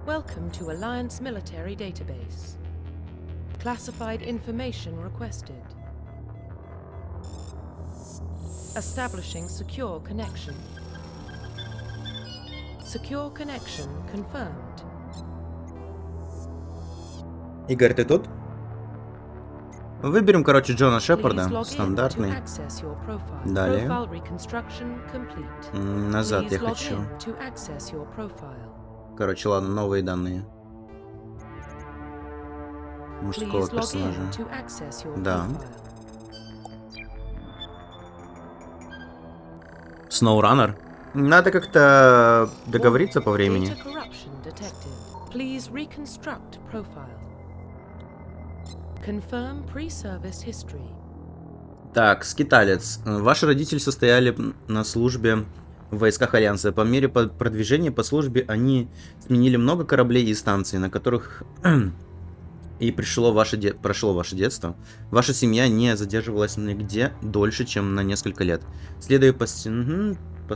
Welcome to Alliance Military Database. Classified information requested. Establishing secure connection. Secure connection confirmed. Игорь, ты тут? Выберем, короче, Джона Шепарда. Стандартный. Далее. Назад я хочу. Короче, ладно, новые данные. Мужского персонажа. Да. Сноураннер. Надо как-то договориться по времени. Так, скиталец. Ваши родители состояли на службе в войсках Альянса. По мере продвижения по службе они сменили много кораблей и станций, на которых и прошло ваше детство. Ваша семья не задерживалась нигде дольше, чем на несколько лет. Следуя по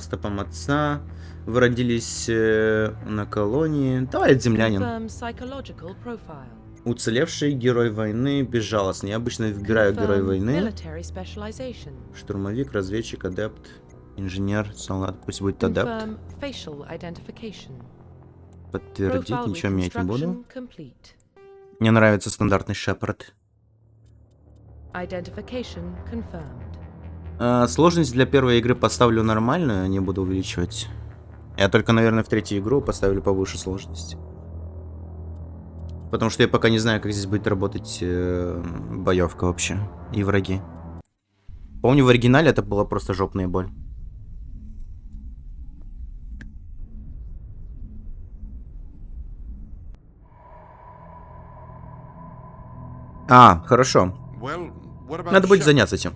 стопам отца, вы родились на колонии. Давай, землянин. Уцелевший герой войны, безжалостный. Я обычно выбираю герой войны. Штурмовик, разведчик, адепт, инженер, солдат. Пусть будет адепт. Подтвердить, ничего менять не буду. Мне нравится стандартный Шепард. Сложность для первой игры поставлю нормальную, не буду увеличивать. Я только, наверное, в третью игру поставлю повыше сложность. Потому что я пока не знаю, как здесь будет работать боевка вообще. И враги. Помню, в оригинале это была просто жопная боль. А, хорошо. Надо будет заняться этим.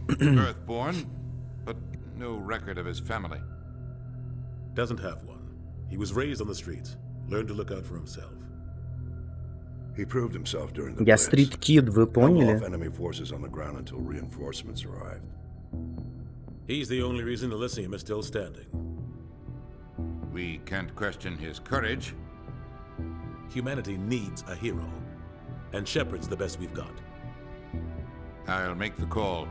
Я стрит-кид, вы поняли? He's the only reason Elysium is still standing. We can't question his courage. Humanity needs a hero, and Shepard's the best we've got. I'll make the call.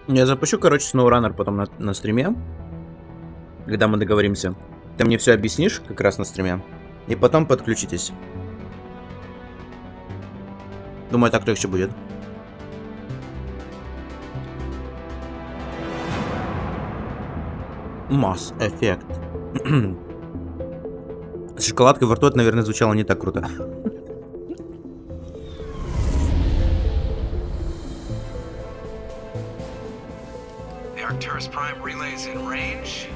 Я запущу, короче, SnowRunner потом на стриме. Когда мы договоримся. Ты мне все объяснишь как раз на стриме. И потом подключитесь. Думаю, так легче будет. Масс эффект. С шоколадкой во рту это, наверное, звучало не так круто. Prime relays in range.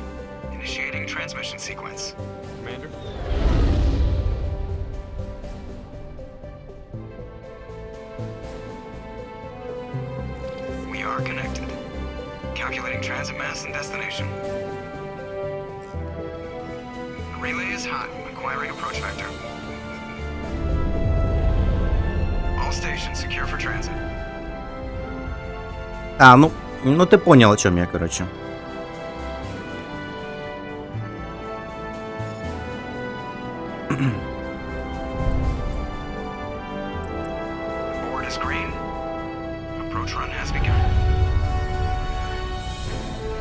Initiating transmission sequence. Commander. We are connected. Calculating transit mass and destination. The relay is hot. Acquiring approach vector. All stations secure for transit. А, ну ты понял, о чем я, короче.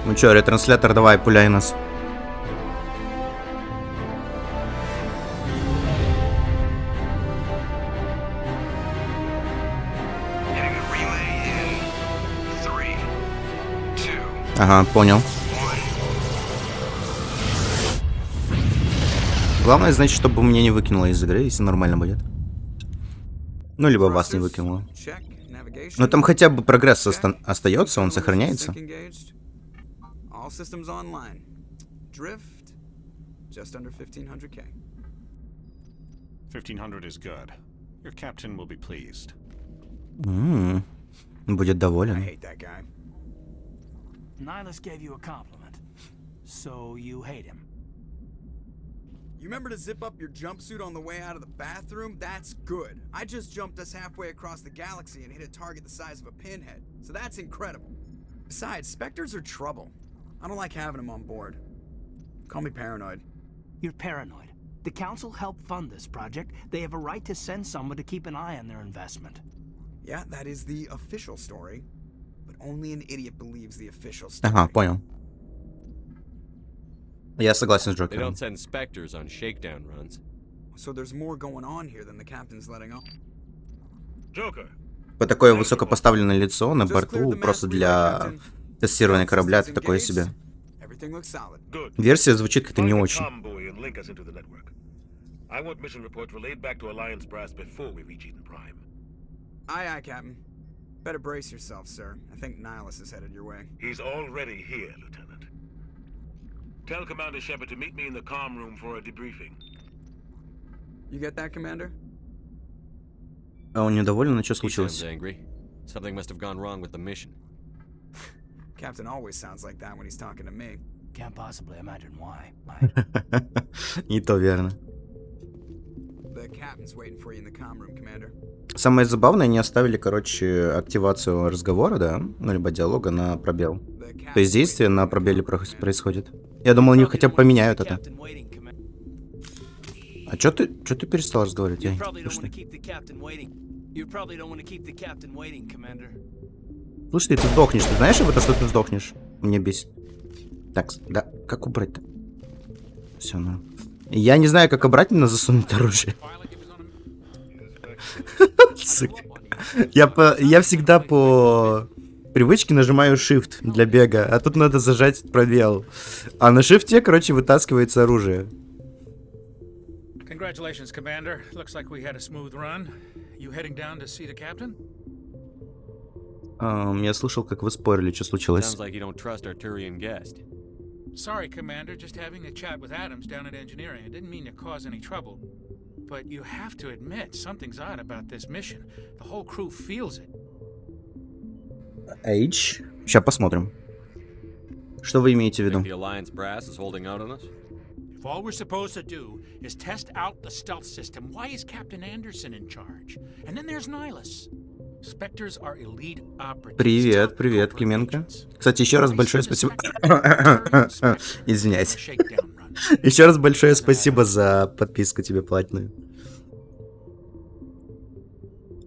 Ну чё, ретранслятор, давай, пуляй нас. Ага, понял. Главное, значит, чтобы меня не выкинуло из игры, если нормально будет. Ну, либо вас не выкинуло. Но там хотя бы прогресс остается, он сохраняется. Будет доволен. Nihilus gave you a compliment, so you hate him. You remember to zip up your jumpsuit on the way out of the bathroom? That's good. I just jumped us halfway across the galaxy and hit a target the size of a pinhead, so that's incredible. Besides, specters are trouble. I don't like having him on board. Call me paranoid. You're paranoid. The council helped fund this project. They have a right to send someone to keep an eye on their investment. Yeah, that is the official story. But only an idiot believes the official story. Ага, понял. Я согласен с They Джокером. don't send specters on shakedown runs. So there's more going on here than the captain's letting on. Joker, По такое высокопоставленное лицо на борту просто для тестирования корабля это такое себе. Everything looks solid. good. Версия звучит как-то не Find the очень. convoy and link us into the network. I want mission reports relayed back to Alliance brass before we reach Idен Prime. Aye, aye, Captain. Better brace yourself, sir. I think Nihilus is headed your way. He's already here, Lieutenant. Tell Commander Shepard to meet me in the comm room for a debriefing. You get that, Commander? А он недоволен, а что He sounds случилось? angry. Something must have gone wrong with the mission. Captain always sounds like that when he's talking to me. Can't possibly imagine why. И то верно. The captain's waiting for you in the comm room, Commander. Самое забавное, они оставили, короче, активацию разговора, да, ну, либо диалога на пробел. То есть действие на пробеле происходит. Я думал, они хотя бы поменяют это. А чё ты перестал разговаривать? Я не слышно. Слушай, ты сдохнешь. Ты знаешь об этом, что ты сдохнешь? Меня бесит. Так, да, как убрать-то? Все, ну. Я не знаю, как обратно засунуть оружие. Сука. Я всегда по привычке нажимаю Shift для бега, а тут надо зажать пробел. А на Shift, короче, вытаскивается оружие. Congratulations, Commander. Looks like we had a smooth run. You heading down to see the captain? Я слышал, как вы спорили, что случилось. Sounds like you don't trust our Turian guest. Sorry, Commander. Just having a chat with Adams down at engineering. I didn't mean to cause any trouble. But you have to admit, something's odd about this mission. The whole crew feels it. H. Сейчас посмотрим. Что вы имеете в виду? Think the Alliance brass is holding out on us? If all we're supposed to do is test out the stealth system, why is Captain Anderson in charge? And then there's Nihilus. Spectres are elite operatives. Привет, привет, Клименко. Кстати, еще раз большое спасибо. Извиняюсь. Еще раз большое спасибо за подписку тебе платную.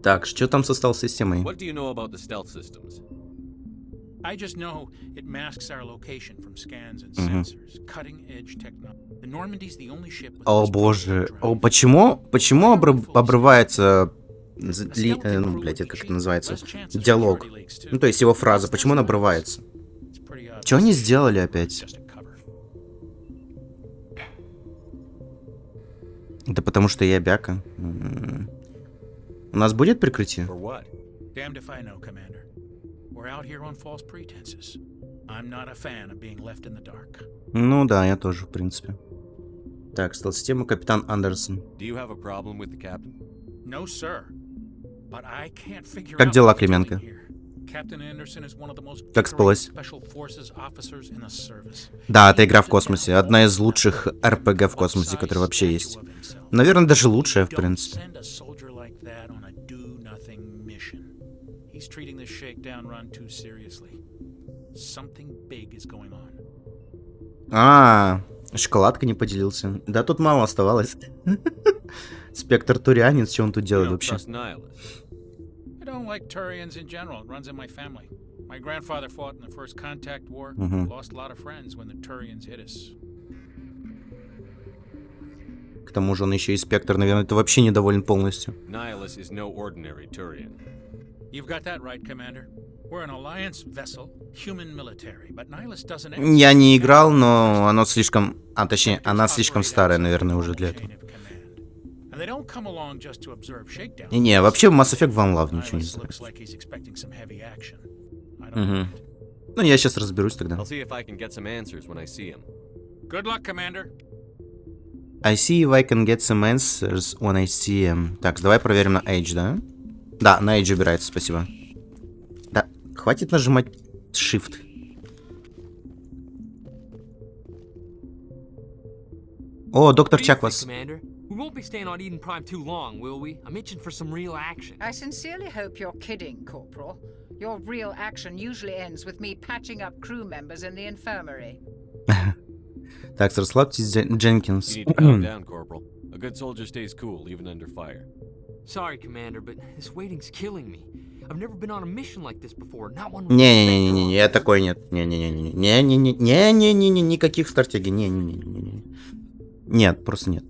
Так, что там со стелс-системой? What do you know about the stealth systems? I just know it masks our location from scans and sensors. Cutting-edge technology. The Normandy's the only ship with О боже, почему обрывается, ну, блядь, как это называется, диалог? Ну, то есть его фраза, почему он обрывается? Что они сделали опять? Да потому что я бяка. У нас будет прикрытие? For what? Damned if I know, Commander. We're out here on false pretenses. I'm not a fan of being left in the dark. Ну да, я тоже, в принципе. Так, стелс-система Капитан Андерсон. Do you have a problem with the captain? No, sir. But I can't figure Как out дела, what he's Клименко? doing here. Captain Anderson is one of the most Как спалось? special forces officers in the service. Да, это игра в космосе. Одна из лучших РПГ в космосе, которая вообще есть. Наверное, даже лучшая, в принципе. Send a soldier like that on a do-nothing mission. He's treating this shakedown run too seriously. Something big is going on. Шоколадка не поделился. Да, тут мало оставалось. Спектр Турианин, что он тут You делает don't вообще? trust Nihilus. I don't like Turians in general. It runs in my family. My grandfather fought in the First Contact War. Lost a lot of friends when the Turians hit us. К тому же он еще и спектр, наверное, это вообще недоволен полностью. Nihilus is no ordinary Turian. You've got that right, Commander. We're an Alliance vessel, human military, but Nihilus doesn't... Я не играл, но оно слишком... точнее, она слишком старая, наверное, уже для этого. And they don't come along just to observe shakedown. Не, вообще в Mass Effect One Love ничего не Nihilus знаю. looks like he's expecting some heavy action. I don't know. Ну, я сейчас разберусь тогда. I'll see if I can get some answers when I see him. Good luck, Commander. I see if I can get some answers when I see him. Так, давай проверим на Age, да? Да, на Age убирается, спасибо. Да, хватит нажимать Shift. О, доктор Чаквас. We won't be staying on Idен Prime too long, will we? I'm itching for some real action. I sincerely hope you're kidding, Corporal. Your real action usually ends with me patching up crew members in the infirmary. Так, расслабьтесь, Дженкинс. You need to calm down, Corporal. A good soldier stays cool, even under fire. Sorry, Commander, but this waiting's killing me. I've never been on a mission like this before. Not one. Не-не-не-не, я такой нет. Не-не-не-не, никаких стратегий. Не-не-не-не. Нет, просто нет.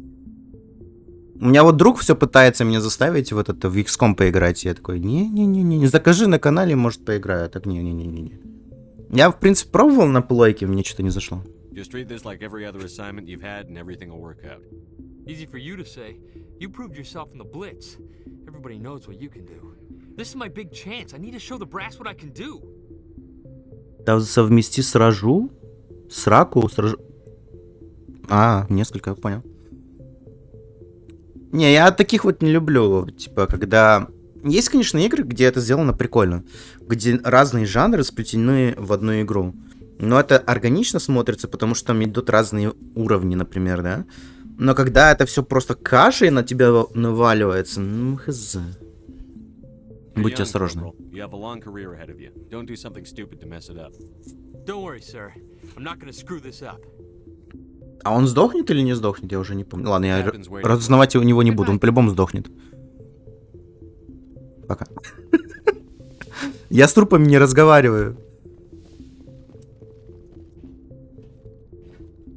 У меня вот друг все пытается меня заставить в XCOM поиграть. Я такой, не-не-не-не, закажи на канале, может, поиграю. А так, не-не-не-не. Я, в принципе, пробовал на плойке, мне что-то не зашло. Just treat this like every other assignment you've had, and everything will work out. Easy for you to say. You proved yourself in the Blitz. Everybody knows what you can do. This is my big chance. I need to show the brass what I can do. Да, совмести сражу? Сраку? Сражу? А, несколько, понял. Не, я таких вот не люблю. Типа, когда... Есть, конечно, игры, где это сделано прикольно. Где разные жанры сплетены в одну игру. Но это органично смотрится, потому что там идут разные уровни, например, да? Но когда это все просто кашей на тебя наваливается, ну, хз. Будьте осторожны. You have a long career ahead of you. Don't do something stupid to mess it up. Don't worry, sir. I'm not gonna screw this up. А он сдохнет или не сдохнет? Я уже не помню. Ладно, я разузнавать у него не буду. Он по-любому сдохнет. Пока. Я с трупами не разговариваю.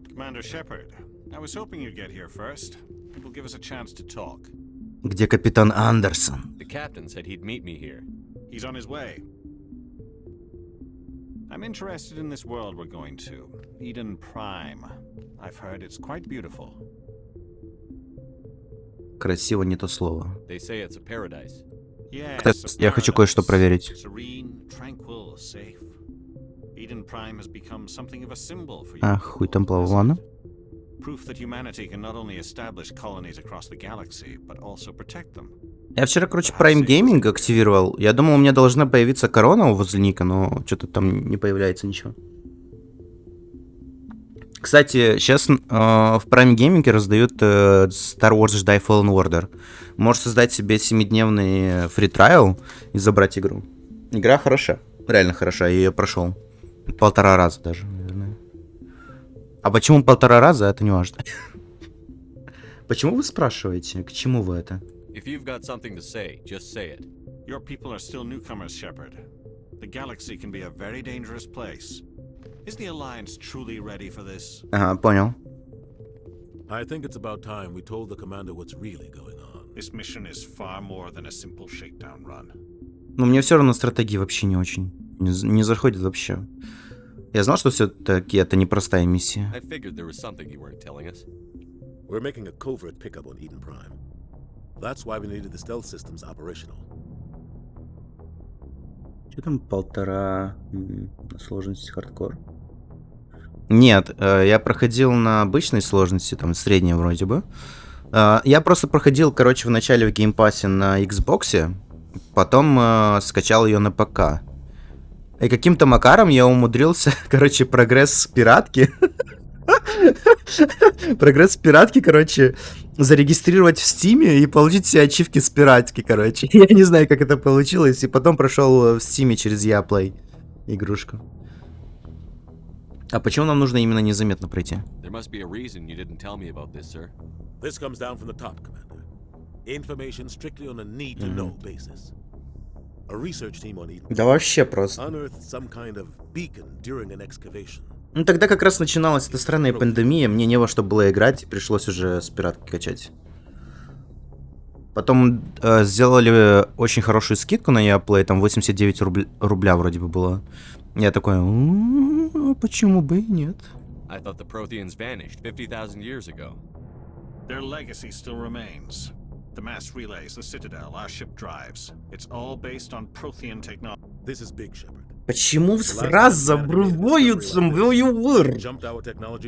Commander Shepard, I was hoping you'd get here first. It will give us a chance to talk. Где капитан Андерсон? The captain said he'd meet me here. He's on his way. I'm interested in this world we're going to, Iden Prime. I've heard it's quite beautiful. Красиво не то слово. They say it's a paradise. Yes, я хочу кое-что проверить. Serene, tranquil, safe. Iden Prime has become something of a symbol for you. А, хуй там плавал, ладно. Proof that humanity can not only establish colonies across the galaxy, but also protect them. Я вчера, короче, Prime Gaming активировал. Я думал, у меня должна появиться корона возле ника, но что-то там не появляется ничего. Кстати, сейчас в Prime Gaming раздают Star Wars Jedi Fallen Order. Можешь создать себе 7-дневный free trial и забрать игру. Игра хороша, реально хороша, я ее прошел. 1,5 раза даже, наверное. А почему 1,5 раза, это не важно. Почему вы спрашиваете? К чему вы это? If you've got something to say, just say it. Your people are still newcomers, Shepard. The galaxy can be a very dangerous place. Is the Alliance truly ready for this? Ага, понял. I think it's about time we told the commander what's really going on. This mission is far more than a simple shakedown run. Но мне все равно стратегии вообще не очень. Не заходит вообще. Я знал, что все-таки это непростая миссия. I figured there was something you weren't telling us. We're making a covert pickup on Iden Prime. That's why we needed the stealth systems operational. Что там 1,5 на сложности хардкор? Нет, я проходил на обычной сложности, там средней вроде бы. Я просто проходил, короче, в начале в геймпассе на Xbox, потом скачал ее на ПК. И каким-то макаром я умудрился, короче, прогресс пиратки, короче, зарегистрировать в Стиме и получить все ачивки с пиратки, короче. Я не знаю, как это получилось, и потом прошел в Стиме через Яплей игрушку. А почему нам нужно именно незаметно пройти? This comes down from the top, Commander. Information strictly on a need-to-know basis. A research team on Eden Да вообще просто. unearthed some kind of beacon during an excavation. Ну тогда как раз начиналась эта странная пандемия, мне не во что было играть, пришлось уже с пиратки качать. Потом сделали очень хорошую скидку на Яплей, там 89 рубля вроде бы было. Я такой, почему бы и нет? I thought the Protheans vanished 50,000 years ago. Their legacy still remains. The mass relays, the Citadel, our ship drives. It's all based on Prothean technology. This is big, Shepard. Почему сразу обрываются выр?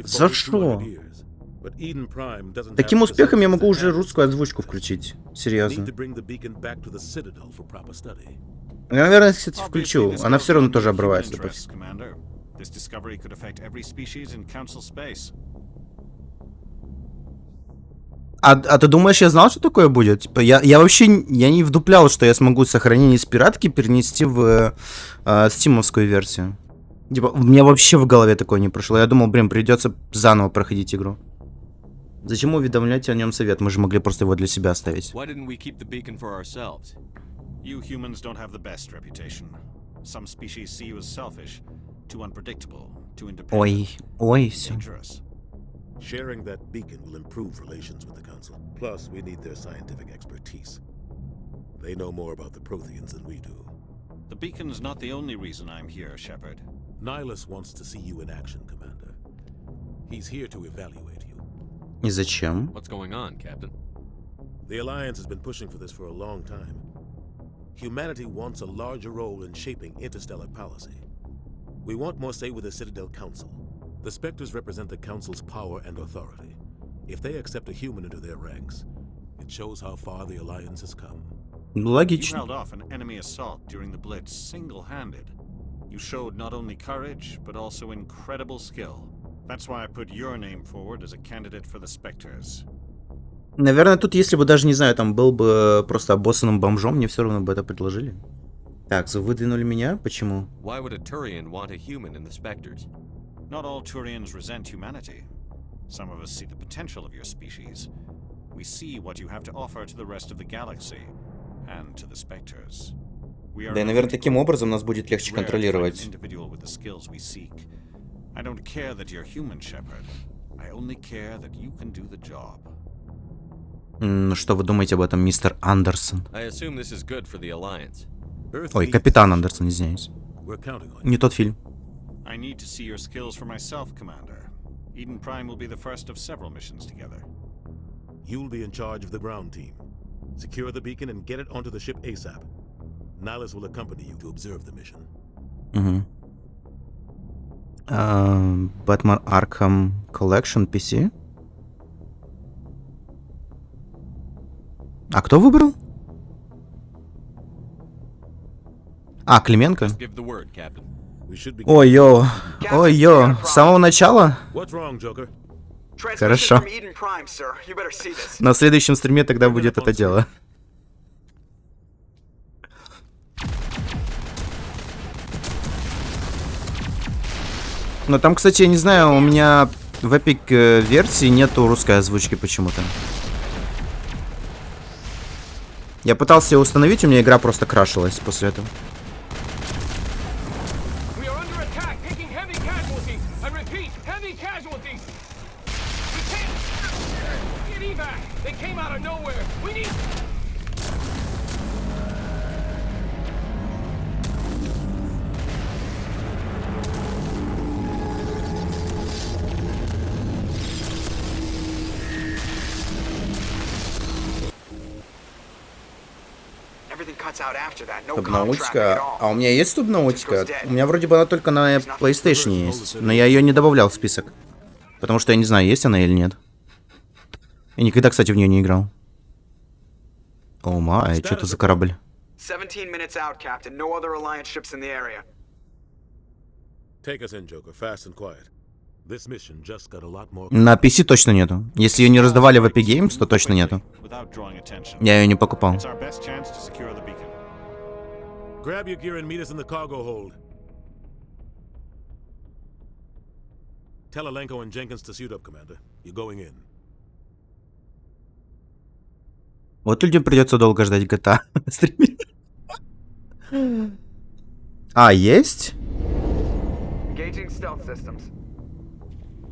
За что? Таким успехом я могу уже русскую озвучку включить. Серьезно. Я, наверное, кстати, включу. Она все равно тоже обрывается. А ты думаешь, я знал, что такое будет? Типа, я вообще не вдуплял, что я смогу сохранение с пиратки перенести в стимовскую версию. Типа, у меня вообще в голове такое не прошло. Я думал, блин, придется заново проходить игру. Зачем уведомлять о нем совет? Мы же могли просто его для себя оставить. Why didn't we keep the beacon for ourselves? You humans don't have the best reputation. Some species see you as selfish, too unpredictable, too independent, Ой, все. dangerous. Sharing that beacon will improve relations with the Council. Plus, we need their scientific expertise. They know more about the Protheans than we do. The beacon's not the only reason I'm here, Shepard. Nihilus wants to see you in action, Commander. He's here to evaluate you. И зачем? What's going on, Captain? The Alliance has been pushing for this for a long time. Humanity wants a larger role in shaping interstellar policy. We want more say with the Citadel Council. The Spectres represent the Council's power and authority. If they accept a human into their ranks, it shows how far the Alliance has come. You Логично. held off an enemy assault during the Blitz single-handed. You showed not only courage, but also incredible skill. That's why I put your name forward as a candidate for the Spectres. Наверное, тут, если бы даже, не знаю, там был бы просто обоссанным бомжом, мне все равно бы это предложили. Так, выдвинули меня. Почему? Why would a Turian want a human in the Spectres? Not all Turians resent humanity. Some of us see the potential of your species. We see what you have to offer to the rest of the galaxy and to the Spectres. Да и, наверное, таким образом нас будет легче контролировать. I don't care that you're human, Shepard. I only care that you can do the job. Что вы думаете об этом, мистер Андерсон? I assume this is good for the Alliance. Ой, капитан Андерсон, извиняюсь. Не тот фильм. I need to see your skills for myself, Commander. Idен Prime will be the first of several missions together. You'll be in charge of the ground team. Secure the beacon and get it onto the ship ASAP. Nihilus will accompany you to observe the mission. Batman Arkham Collection PC. А кто выбрал? А, Клименко? Ой-ё, ой-ё, с самого начала? Хорошо. На следующем стриме тогда будет это дело. Но там, кстати, я не знаю, у меня в Epic версии нету русской озвучки почему-то. Я пытался ее установить, у меня игра просто крашилась после этого. Субнаутика? А у меня есть субнаутика? У меня вроде бы она только на PlayStation есть, но я ее не добавлял в список. Потому что я не знаю, есть она или нет. Я никогда, кстати, в нее не играл. О май, что это за корабль? 17 minutes out, Captain. No other Alliance ships in the area. Take us in, Joker, fast and quiet. This mission just got a lot more. На PC точно нету. Если ее не раздавали в Epic Games, то точно нету. Я ее не покупал. Grab your gear and meet us in the cargo hold. Tell Alenko and Jenkins to suit up, Commander. You're going in. Вот людям придется долго ждать GTA. А, есть?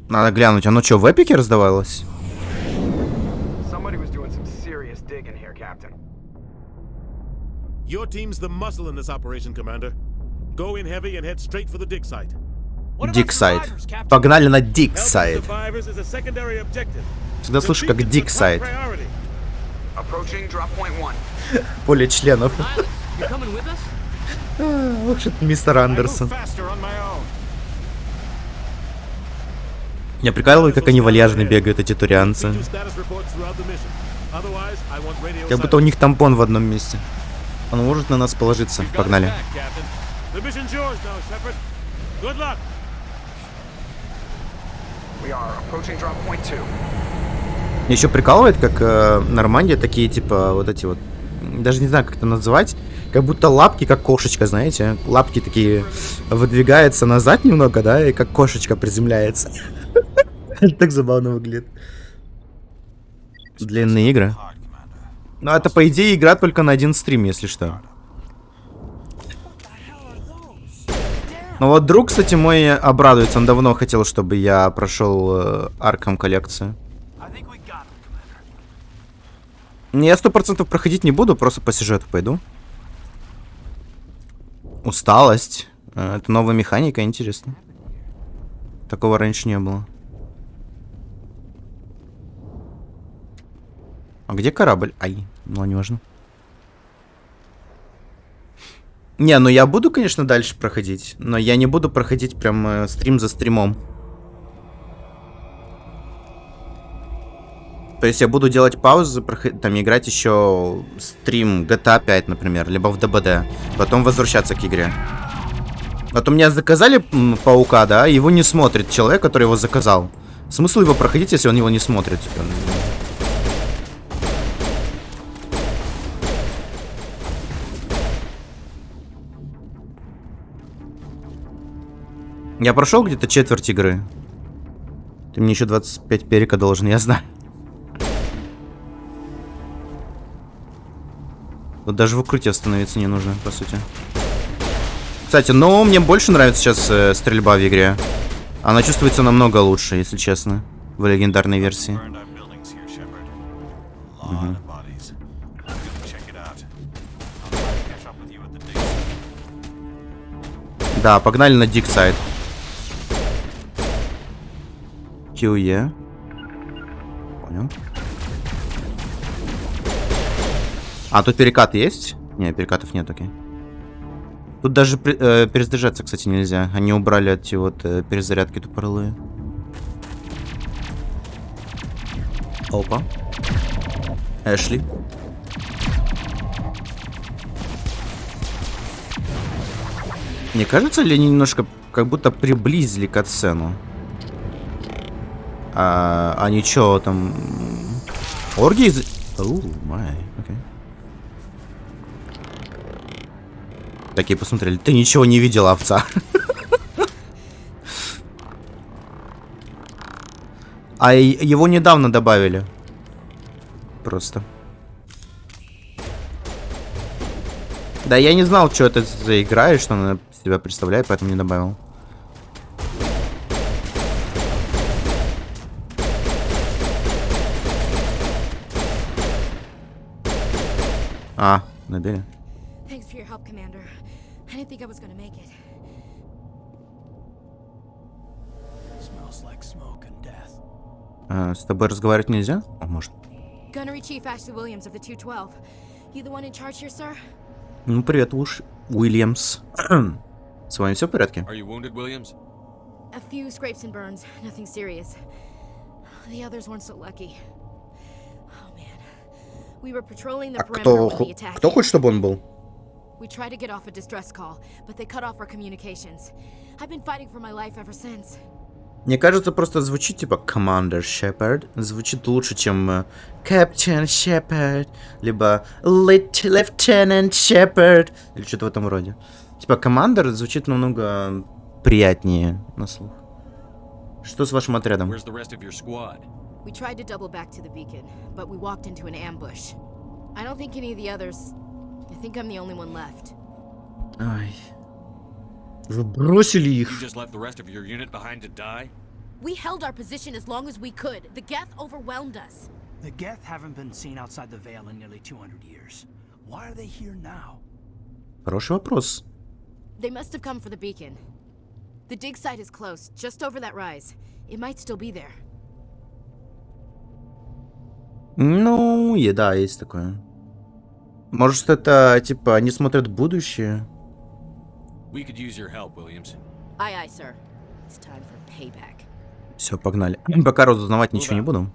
Надо глянуть, оно что, в Эпике раздавалось? Your team's the muscle in this operation, Commander. Go in heavy and head straight for the dig site. Dig site. Погнали на dig site. Всегда слышу как dig site. Поле членов. Ох, что-то мистер Андерсон. Я прикалываю, как они вальяжно бегают, эти турианцы. Как будто у них тампон в одном месте. Он может на нас положиться. Погнали. Еще прикалывает, как Нормандия такие, типа, вот эти вот, даже не знаю, как это называть, как будто лапки, как кошечка, знаете, лапки такие выдвигаются назад немного, да, и как кошечка приземляется. Так забавно выглядит. Длинные игры. Ну, это, по идее, игра только на один стрим, если что. Ну вот друг, кстати, мой обрадуется, он давно хотел, чтобы я прошел Аркхам коллекцию. Я 100% проходить не буду, просто по сюжету пойду. Усталость. Это новая механика, интересно. Такого раньше не было. А где корабль? Ай, ну не важно. Не, ну я буду, конечно, дальше проходить, но я не буду проходить прям стрим за стримом. То есть я буду делать паузы, там играть еще стрим GTA 5, например, либо в ДБД, потом возвращаться к игре. Вот у меня заказали паука, да, его не смотрит человек, который его заказал. Смысл его проходить, если он его не смотрит? Я прошел где-то четверть игры. Ты мне еще 25 перека должен, я знаю. Вот даже в укрытии остановиться не нужно, по сути. Кстати, но мне больше нравится сейчас стрельба в игре. Она чувствуется намного лучше, если честно, в легендарной версии. Угу. Да, погнали на Диксайд. QE. Понял. А, тут перекат есть? Не, перекатов нет, окей. Тут даже перезаряжаться, кстати, нельзя. Они убрали эти вот перезарядки тупорылые. Опа. Эшли. Не кажется ли они немножко как будто приблизили катсцену? А ничего там... Оргии... Оу, май, окей. Такие посмотрели. Ты ничего не видел, овца. А его недавно добавили. Просто. Да я не знал, что это за игра и что она себя представляет, поэтому не добавил. А, набили. С тобой разговаривать нельзя? О, может. Ну, привет, Уильямс. С вами все в порядке? А кто хочет, чтобы он был? We tried to get off a distress call, but they cut off our communications. I've been fighting for my life ever since. Мне кажется, просто звучит типа Commander Shepard. Звучит лучше, чем Captain Shepard, либо Lieutenant Shepard, или что-то в этом роде. Типа Commander звучит намного приятнее на слух. Что с вашим отрядом? We tried to double back to the beacon, but we walked into an ambush. I don't think any of the others... I think I'm the only one left. Ай. Вы бросили их. We held our position as long as we could. The Geth overwhelmed us. The Geth haven't been seen outside the Veil in nearly 200 years. Why are they here now? Хороший вопрос. They must have come for the beacon. The dig site is close, just over that rise. It might still be there. Ну, да, есть такое. Может, это, типа, они смотрят будущее? We could use your help, Williams. Aye, aye, sir. It's time for payback. Все, погнали. Пока разузнавать ничего не буду.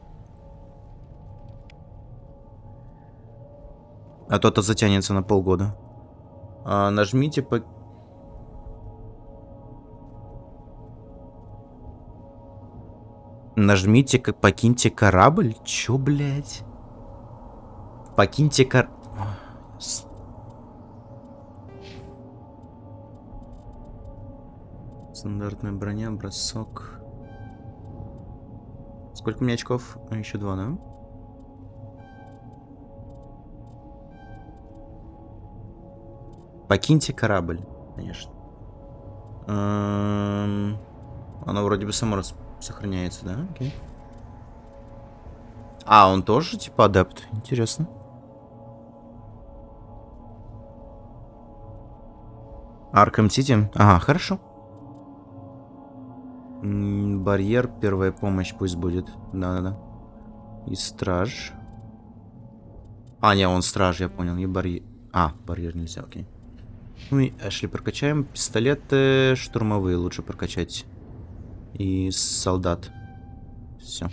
А то-то затянется на полгода. Нажмите по... Нажмите, покиньте корабль? Чё, блядь? Покиньте Стандартная броня, бросок. Сколько у меня очков? Еще 2, да? Покиньте корабль, конечно. Оно вроде бы само сохраняется, да? Окей. А, он тоже типа адепт. Интересно. Арkham Сити. Ага, хорошо. Барьер, первая помощь пусть будет. Да-да-да. И страж. А, не, он страж, я понял. И барьер. А, барьер нельзя, окей. Ну и Эшли прокачаем. Пистолеты штурмовые лучше прокачать. И солдат. Все.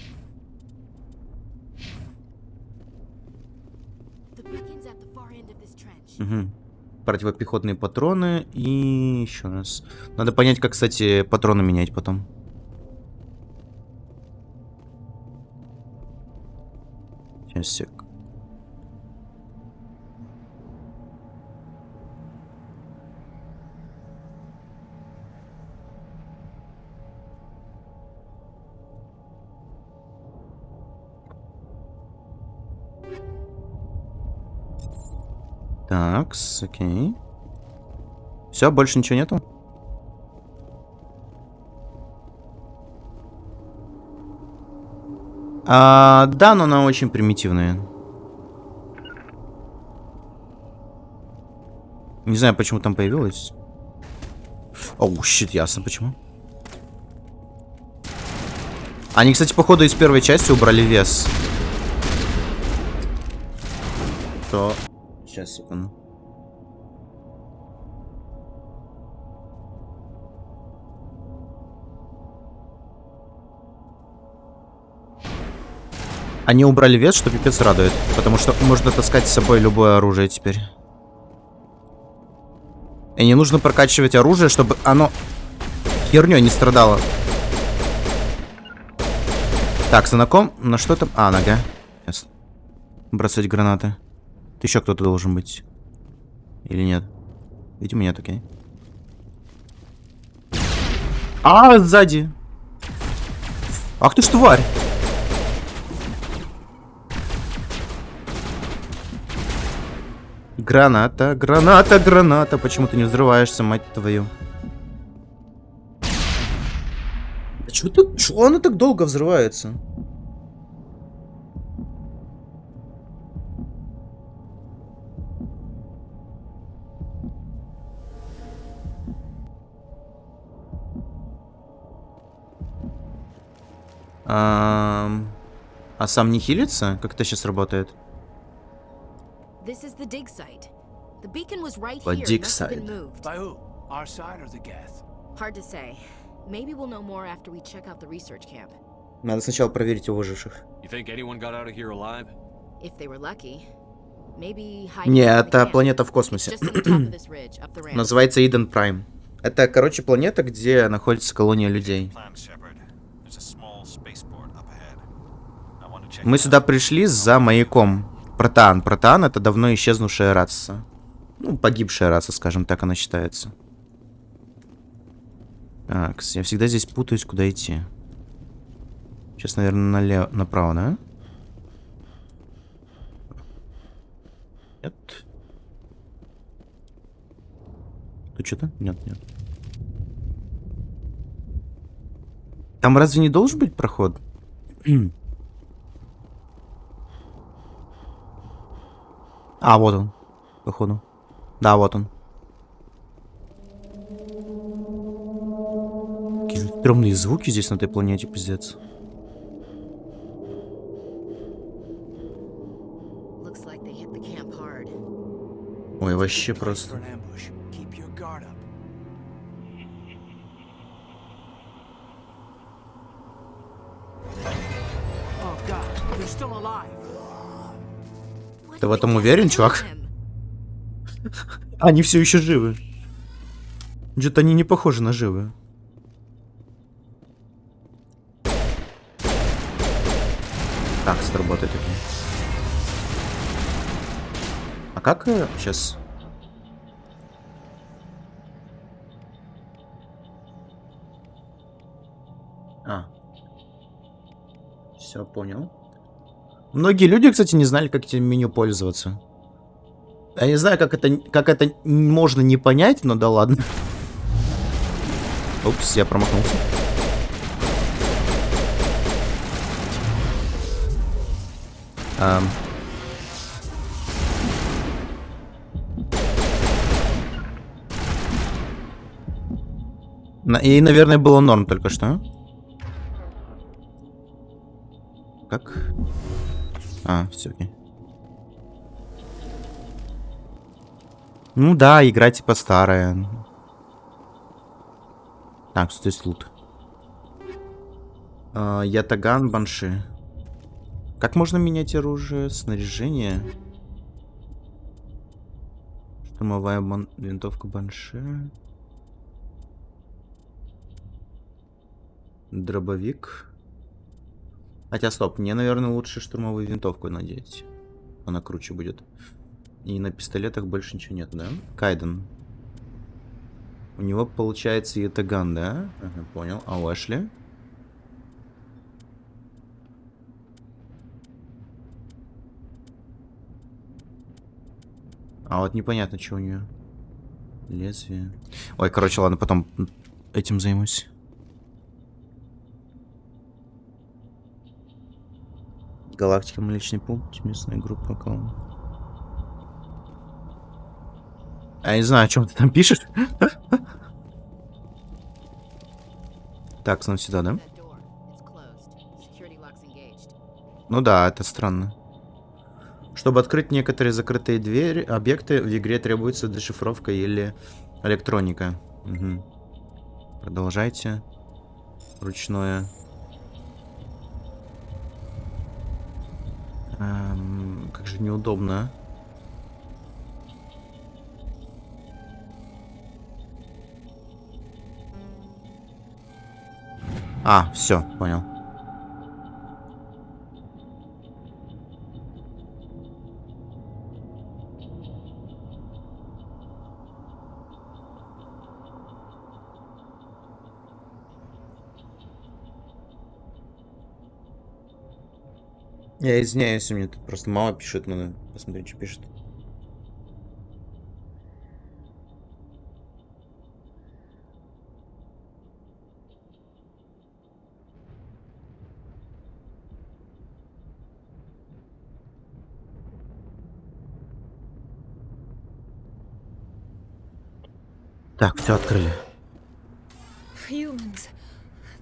Угу. Противопехотные патроны. И еще раз. Надо понять, как, кстати, патроны менять потом. Сейчас, сек. Так, окей. Все, больше ничего нету? Да, но она очень примитивная. Не знаю, почему там появилась. Оу, щит, ясно почему. Они, кстати, походу из первой части убрали вес. То... Сейчас, секунду. Они убрали вес, что пипец радует. Потому что можно таскать с собой любое оружие теперь. И не нужно прокачивать оружие, чтобы оно херней не страдало. Так, знаком. На что там? А, нога. Ясно. Бросать гранаты. Еще кто-то должен быть. Или нет? Видимо, нет, окей. А, сзади. Ах ты ж тварь. Граната, граната, граната. Почему ты не взрываешься, мать твою? А чё она так долго взрывается? А сам не хилится? Как это сейчас работает? This is the dig site. The beacon was right The here. dig Must have been site. moved. By who? Our side or the Geth? Hard to say. Maybe we'll know more after we check out the research camp. Надо сначала проверить у выживших. You think anyone got out of here alive? If they were lucky. Maybe Не, это планета в космосе. Называется Иден Прайм. Это, короче, планета, где находится колония людей. Мы сюда пришли за маяком. Протеан. Протеан — это давно исчезнувшая раса. Ну, погибшая раса, скажем так, она считается. Так, я всегда здесь путаюсь, куда идти. Сейчас, наверное, направо, да? Нет. Тут что-то? Нет, нет. Там разве не должен быть проход? А, вот он, походу. Да, вот он. Какие стрёмные звуки здесь на этой планете, пиздец. Ой, вообще просто. Ты в этом уверен, чувак? Они все еще живы. Что-то они не похожи на живые. Так, сработает таки. А как сейчас? Все, понял. Многие люди, кстати, не знали, как этим меню пользоваться. Я не знаю, как это можно не понять, но да ладно. Упс, я промахнулся. И, наверное, было норм только что. Как? Все окей. Ну да, игра типа старая. Так, что здесь лут? Ятаган, банши. Как можно менять оружие, снаряжение? Штурмовая винтовка банши. Дробовик. Хотя, стоп, мне, наверное, лучше штурмовую винтовку надеть. Она круче будет. И на пистолетах больше ничего нет, да? Кайден. У него получается ятаган, да? Ага, понял. А у Эшли? А вот непонятно, что у нее. Лезвие. Ой, короче, ладно, потом этим займусь. Галактика, млечный пункт, местная группа, кого? Я не знаю, о чем ты там пишешь. Так, снова сюда, да? Ну да, это странно. Чтобы открыть некоторые закрытые двери, объекты в игре требуется дешифровка или электроника. Угу. Продолжайте. Ручное. Как же неудобно. Все, понял. Я извиняюсь, у меня тут просто мама пишет, надо посмотреть, что пишет. Так, все открыли. Humans,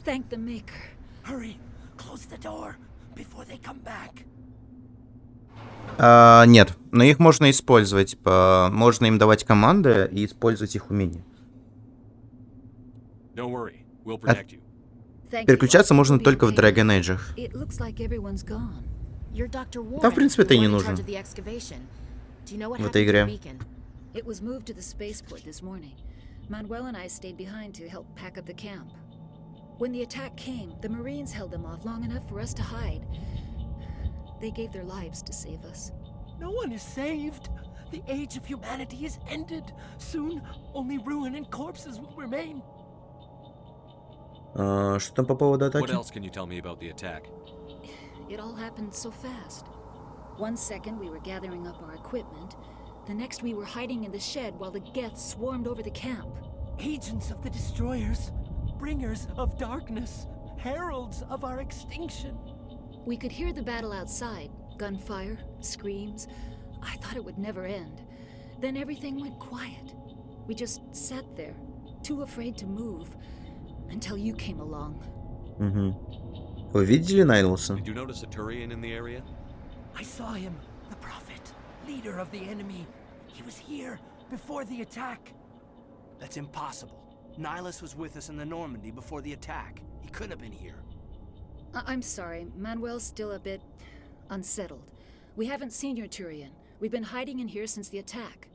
thank the maker. Hurry, close the door before they come back. Нет, но их можно использовать. Можно им давать команды и использовать их умения. Переключаться можно только в Dragon Age. Да, в принципе, это и не нужно в этой игре. Manuel and I stayed behind to help pack up the camp. When the attack came, the Marines held them off long enough for us to hide. They gave their lives to save us. No one is saved. The age of humanity is ended. Soon, only ruin and corpses will remain. Что там по поводу атаки? What else can you tell me about the attack? It all happened so fast. 1 second we were gathering up our equipment. The next we were hiding in the shed while the Geth swarmed over the camp. Agents of the destroyers, bringers of darkness, heralds of our extinction. We could hear the battle outside, gunfire, screams. I thought it would never end. Then everything went quiet. We just sat there, too afraid to move, until you came along. Вы видели Найлуса? Did you notice a Turian in the area? I saw him, the prophet, leader of the enemy. He was here before the attack. That's impossible. Nihilus was with us in the Normandy before the attack. He couldn't have been here. I'm sorry, Manuel's still a bit unsettled. We haven't seen your Turian. We've been hiding in here since the attack.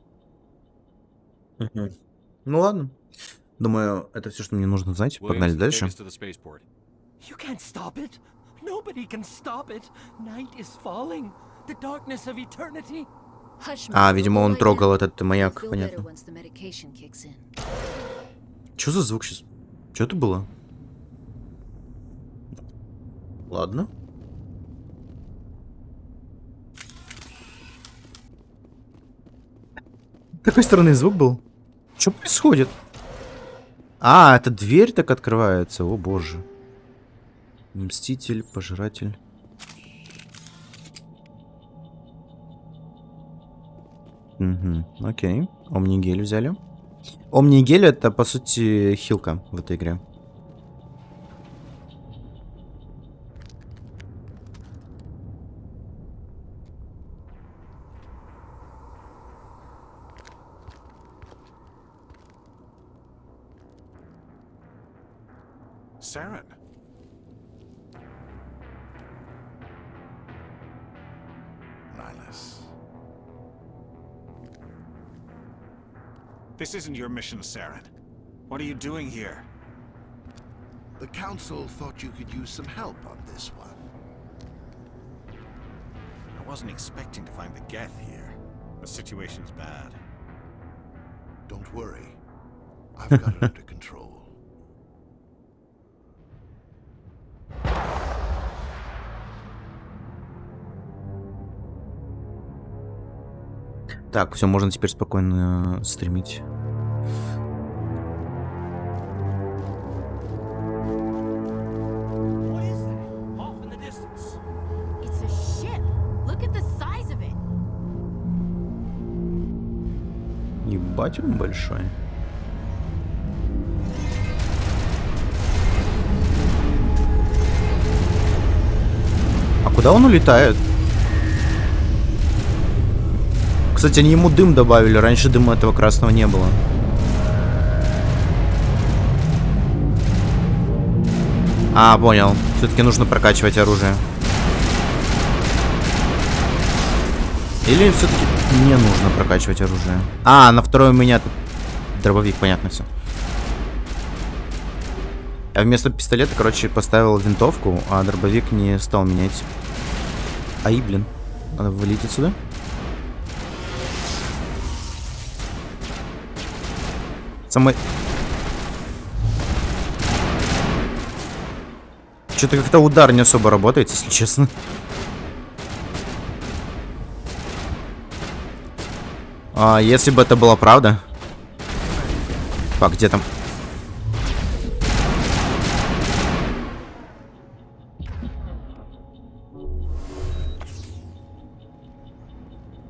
Ну ладно. Думаю, это все, что мне нужно знать. Погнали дальше. You can't stop it. Nobody can stop it. Night is falling. The darkness of eternity. А, видимо, он трогал этот маяк, понятно. Чё за звук сейчас? Чё это было? Ладно. С какой стороны звук был? Что происходит? А, эта дверь так открывается. О боже. Мститель, пожиратель. Угу, окей. Омнигель взяли. Омнигель это, по сути, хилка в этой игре. Saren. Nihilus. This isn't your mission, Saren. What are you doing here? The Council thought you could use some help on this one. I wasn't expecting to find the Geth here. The situation's bad. Don't worry. I've got it under control. Так, все, можно теперь спокойно стримить. Ебать, он большой. А куда он улетает? Кстати, они ему дым добавили. Раньше дыма этого красного не было. А, понял. Все-таки нужно прокачивать оружие. Или все-таки не нужно прокачивать оружие? А, на второй у меня тут дробовик, понятно все. Я вместо пистолета, короче, поставил винтовку, а дробовик не стал менять. Ай, блин. Надо вылететь отсюда. Самый... Что-то как-то удар не особо работает, если честно. А если бы это была правда? Так, где там?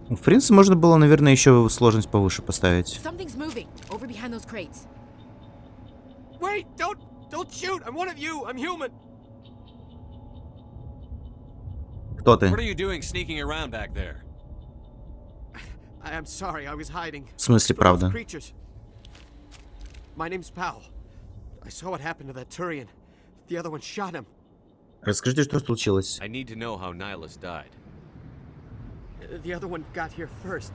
В принципе, можно было, наверное, еще сложность повыше поставить. Wait, don't shoot. I'm one of you. I'm human. Кто ты? What are you doing sneaking around back there? I'm sorry. I was hiding. В смысле, правда? My name's Powell. I saw what happened to that Turian. The other one shot him. Расскажите, что случилось. I need to know how Nihilus died. The other one got here first.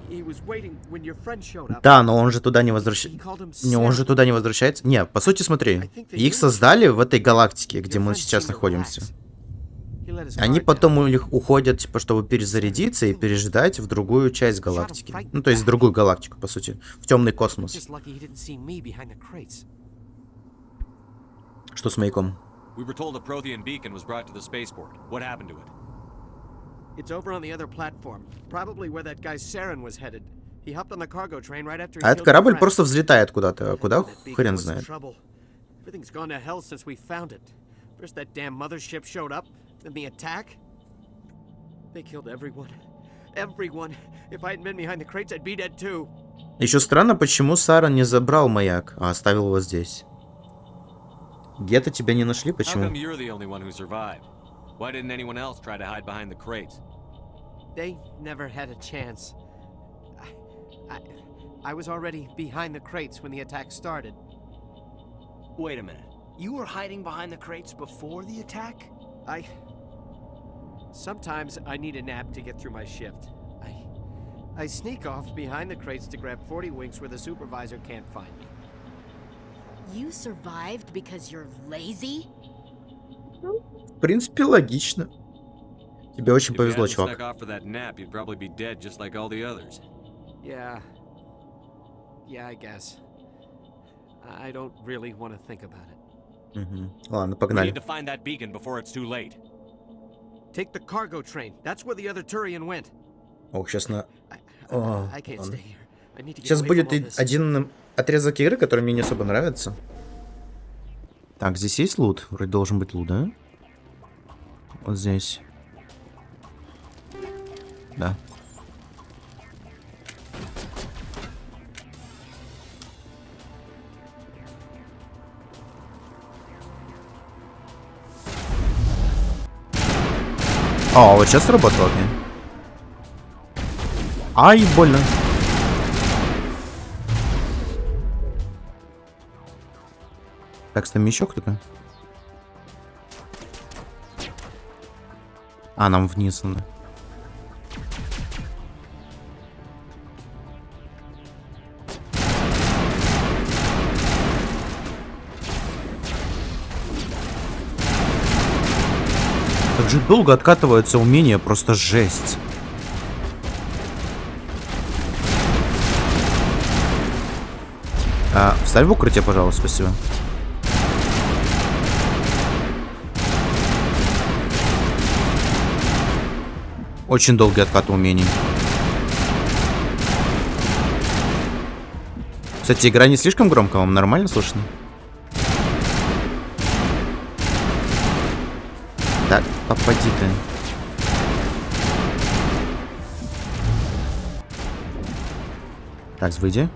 He was waiting when your friend showed up. Да, но он же туда не возвращается. Не, он же туда не возвращается. Не, по сути, смотри. Их создали в этой галактике, где мы сейчас находимся. Они потом у них уходят, типа, чтобы перезарядиться и переждать в другую часть галактики. Ну, то есть в другую галактику, по сути. В темный космос. Что с маяком? We were told a Prothean beacon was brought to the spaceport. What happened to it? It's over on the other platform. Probably where that guy Saren was headed. He hopped on the cargo train right after he А этот корабль просто взлетает куда-то. А куда, хрен знает. Everything's gone to hell since we found it. First that damn mothership showed up, then the attack. They killed everyone. Everyone. If I hadn't been behind the crates, I'd be dead too. Еще странно, почему Саран не забрал маяк, а оставил его здесь. Где-то тебя не нашли, почему? How come you're the only one who survived? Why didn't anyone else try to hide behind the crates? They never had a chance. I was already behind the crates when the attack started. Wait a minute. You were hiding behind the crates before the attack? Sometimes I need a nap to get through my shift. I sneak off behind the crates to grab 40 winks where the supervisor can't find me. You survived because you're lazy? принципе, логично. Тебе очень повезло, чувак. Yeah, I guess. I don't really want to think about it. Ладно, погнали. We need to find that beacon before it's too late. Take the cargo train. That's where the other Turian went. Ох, сейчас на... I can't stay here. I need to get Сейчас away будет from all this. один отрезок игры, который мне не особо нравится. Так, здесь есть лут? Вроде должен быть лут, да? Вот здесь. Да. А, вот сейчас сработало мне. Ай, больно. Так, с нами еще кто-то? А, нам вниз надо. Как же долго откатываются умения, просто жесть. Вставь в укрытие, пожалуйста, спасибо. Очень долгий откат умений. Кстати, игра не слишком громко, вам нормально слышно? Так, попади ты. Так, выйди.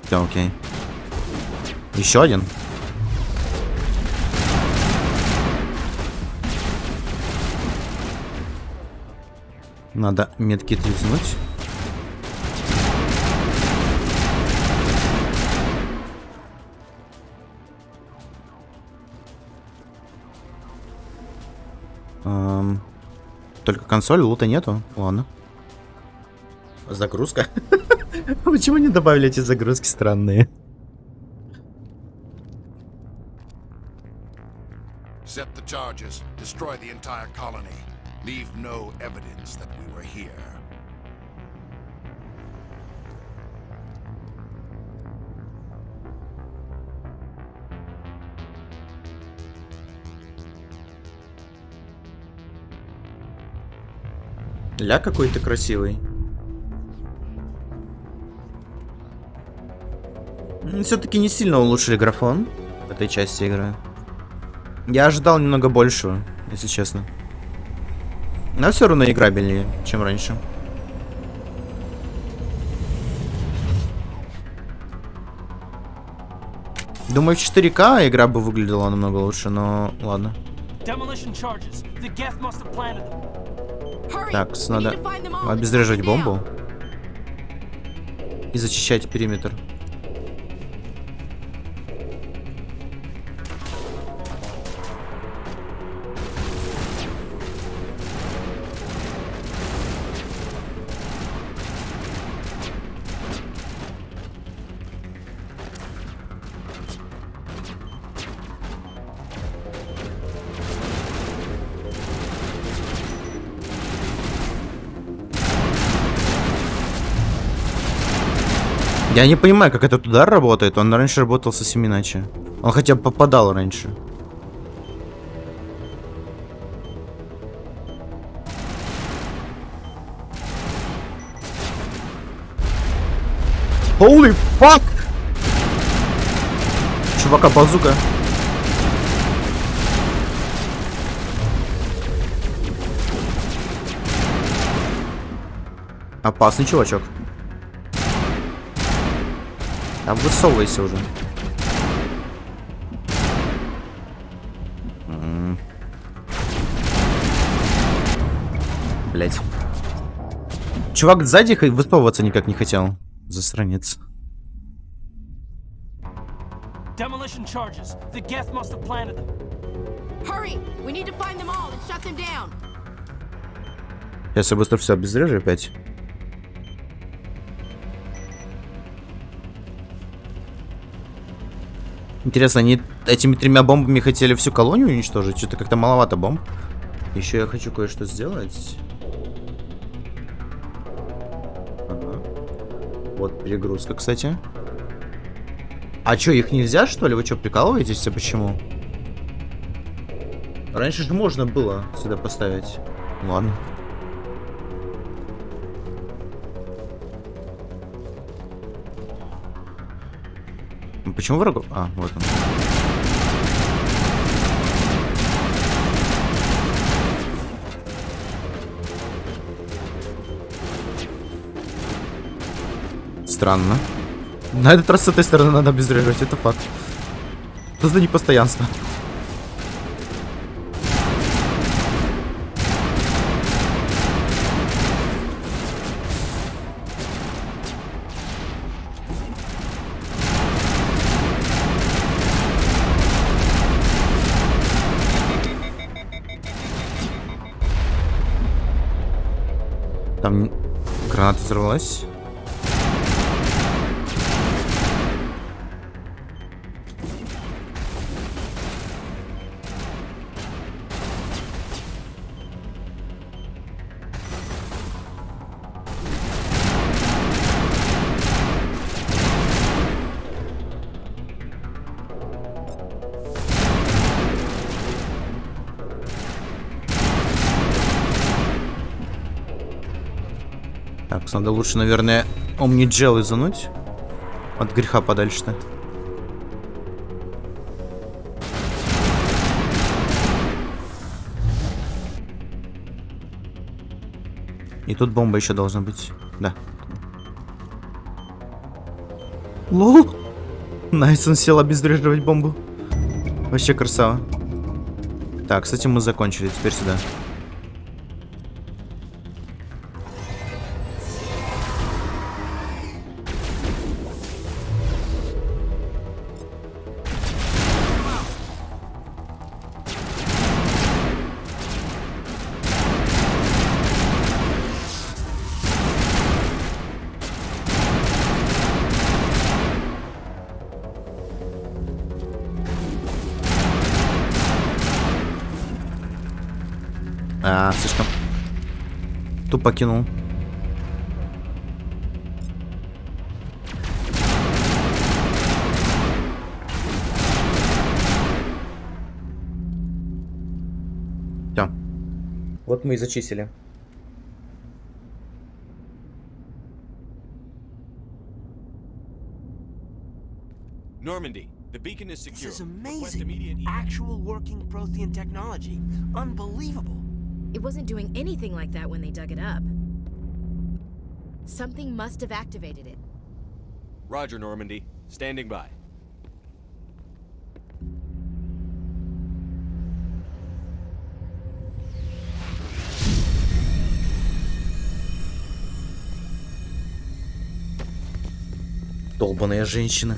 Все, окей. Еще один. Надо метки тряснуть. Только консоль, лута нету. Ладно. Загрузка. Почему не добавили эти загрузки странные? Set the charges. Destroy the entire colony. Leave no evidence that we were here. Ля, какой ты красивый. Все-таки не сильно улучшили графон в этой части игры. Я ожидал немного большего, если честно. Но все равно играбельнее, чем раньше. Думаю, в 4К игра бы выглядела намного лучше, но ладно. Так, надо обезвреживать бомбу и зачищать периметр. Я не понимаю, как этот удар работает. Он раньше работал совсем иначе. Он хотя бы попадал раньше. Holy fuck! Чувака, базука. Опасный чувачок. Там высовывайся уже. Блять. Чувак сзади высовываться никак не хотел. Засранец. Сейчас я быстро все обезврежу опять. Интересно, они этими 3 бомбами хотели всю колонию уничтожить? Что-то как-то маловато бомб. Еще я хочу кое-что сделать. Ага. Вот перегрузка, кстати. А что, их нельзя, что ли? Вы что, прикалываетесь? А почему? Раньше же можно было сюда поставить. Ладно. Почему врагов? А, вот он. Странно. На этот раз с этой стороны надо обезвреживать, это факт. Что за непостоянство? Там граната взорвалась. Так, надо лучше, наверное, омниджел изануть. От греха подальше-то. И тут бомба еще должна быть. Да. Лол! Найс, он сел обезвреживать бомбу. Вообще красава. Так, с этим мы закончили. Теперь сюда. Слишком тупо кинул. Всё. Вот мы и зачистили. Normandy, the beacon is secure. This is amazing. Actual working Prothean technology. Unbelievable. It wasn't doing anything like that when they dug it up. Something must have activated it. Roger, Normandy. Standing by. Долбаная женщина.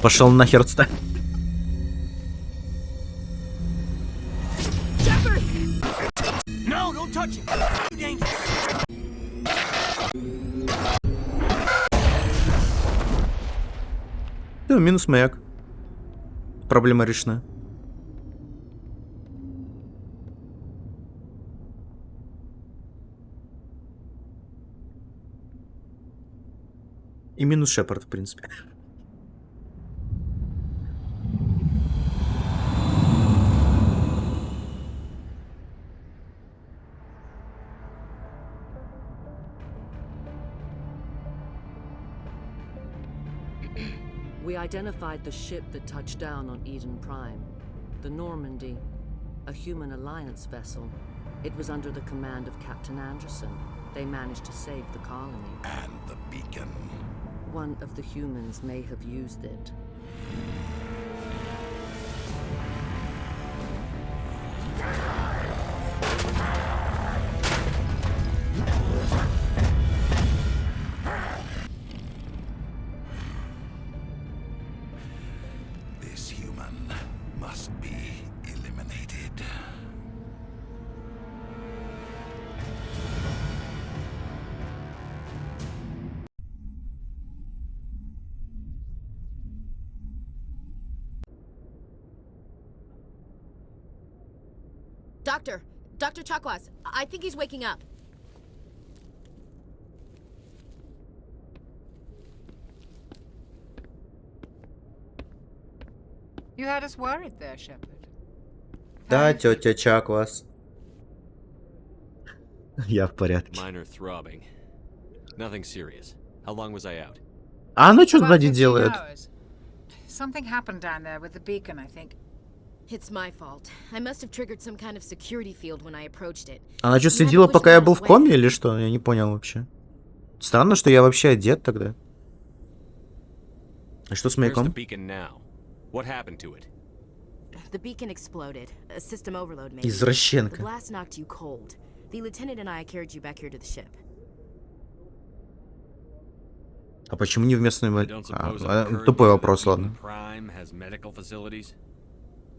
Пошел нахер отстань. No, don't touch him. Too dangerous. Да, минус маяк. Проблема решена. И минус Шепард, в принципе. We identified the ship that touched down on Idен Prime, the Normandy, a human alliance vessel. It was under the command of Captain Anderson. They managed to save the colony. And the beacon. One of the humans may have used it. This human must be eliminated. Doctor Chakwas, I think he's waking up. You had us worried there, Shepard. Да, тетя Чаквас. Я в порядке. Minor throbbing. Nothing serious. How long was I out? А она что About сзади 15 делает? hours. Something happened down there with the beacon, I think. It's my fault. I must have triggered some kind of security field when I approached it. Она что, следила, пока я был в коме или что? Я не понял вообще. Странно, что я вообще одет тогда. А что с маяком? Where's the beacon now? What happened to it? The beacon exploded. A system overload, maybe. Извращенка. The blast knocked you cold. The lieutenant and I carried you back here to the ship. А почему не в местной... Тупой вопрос, ладно.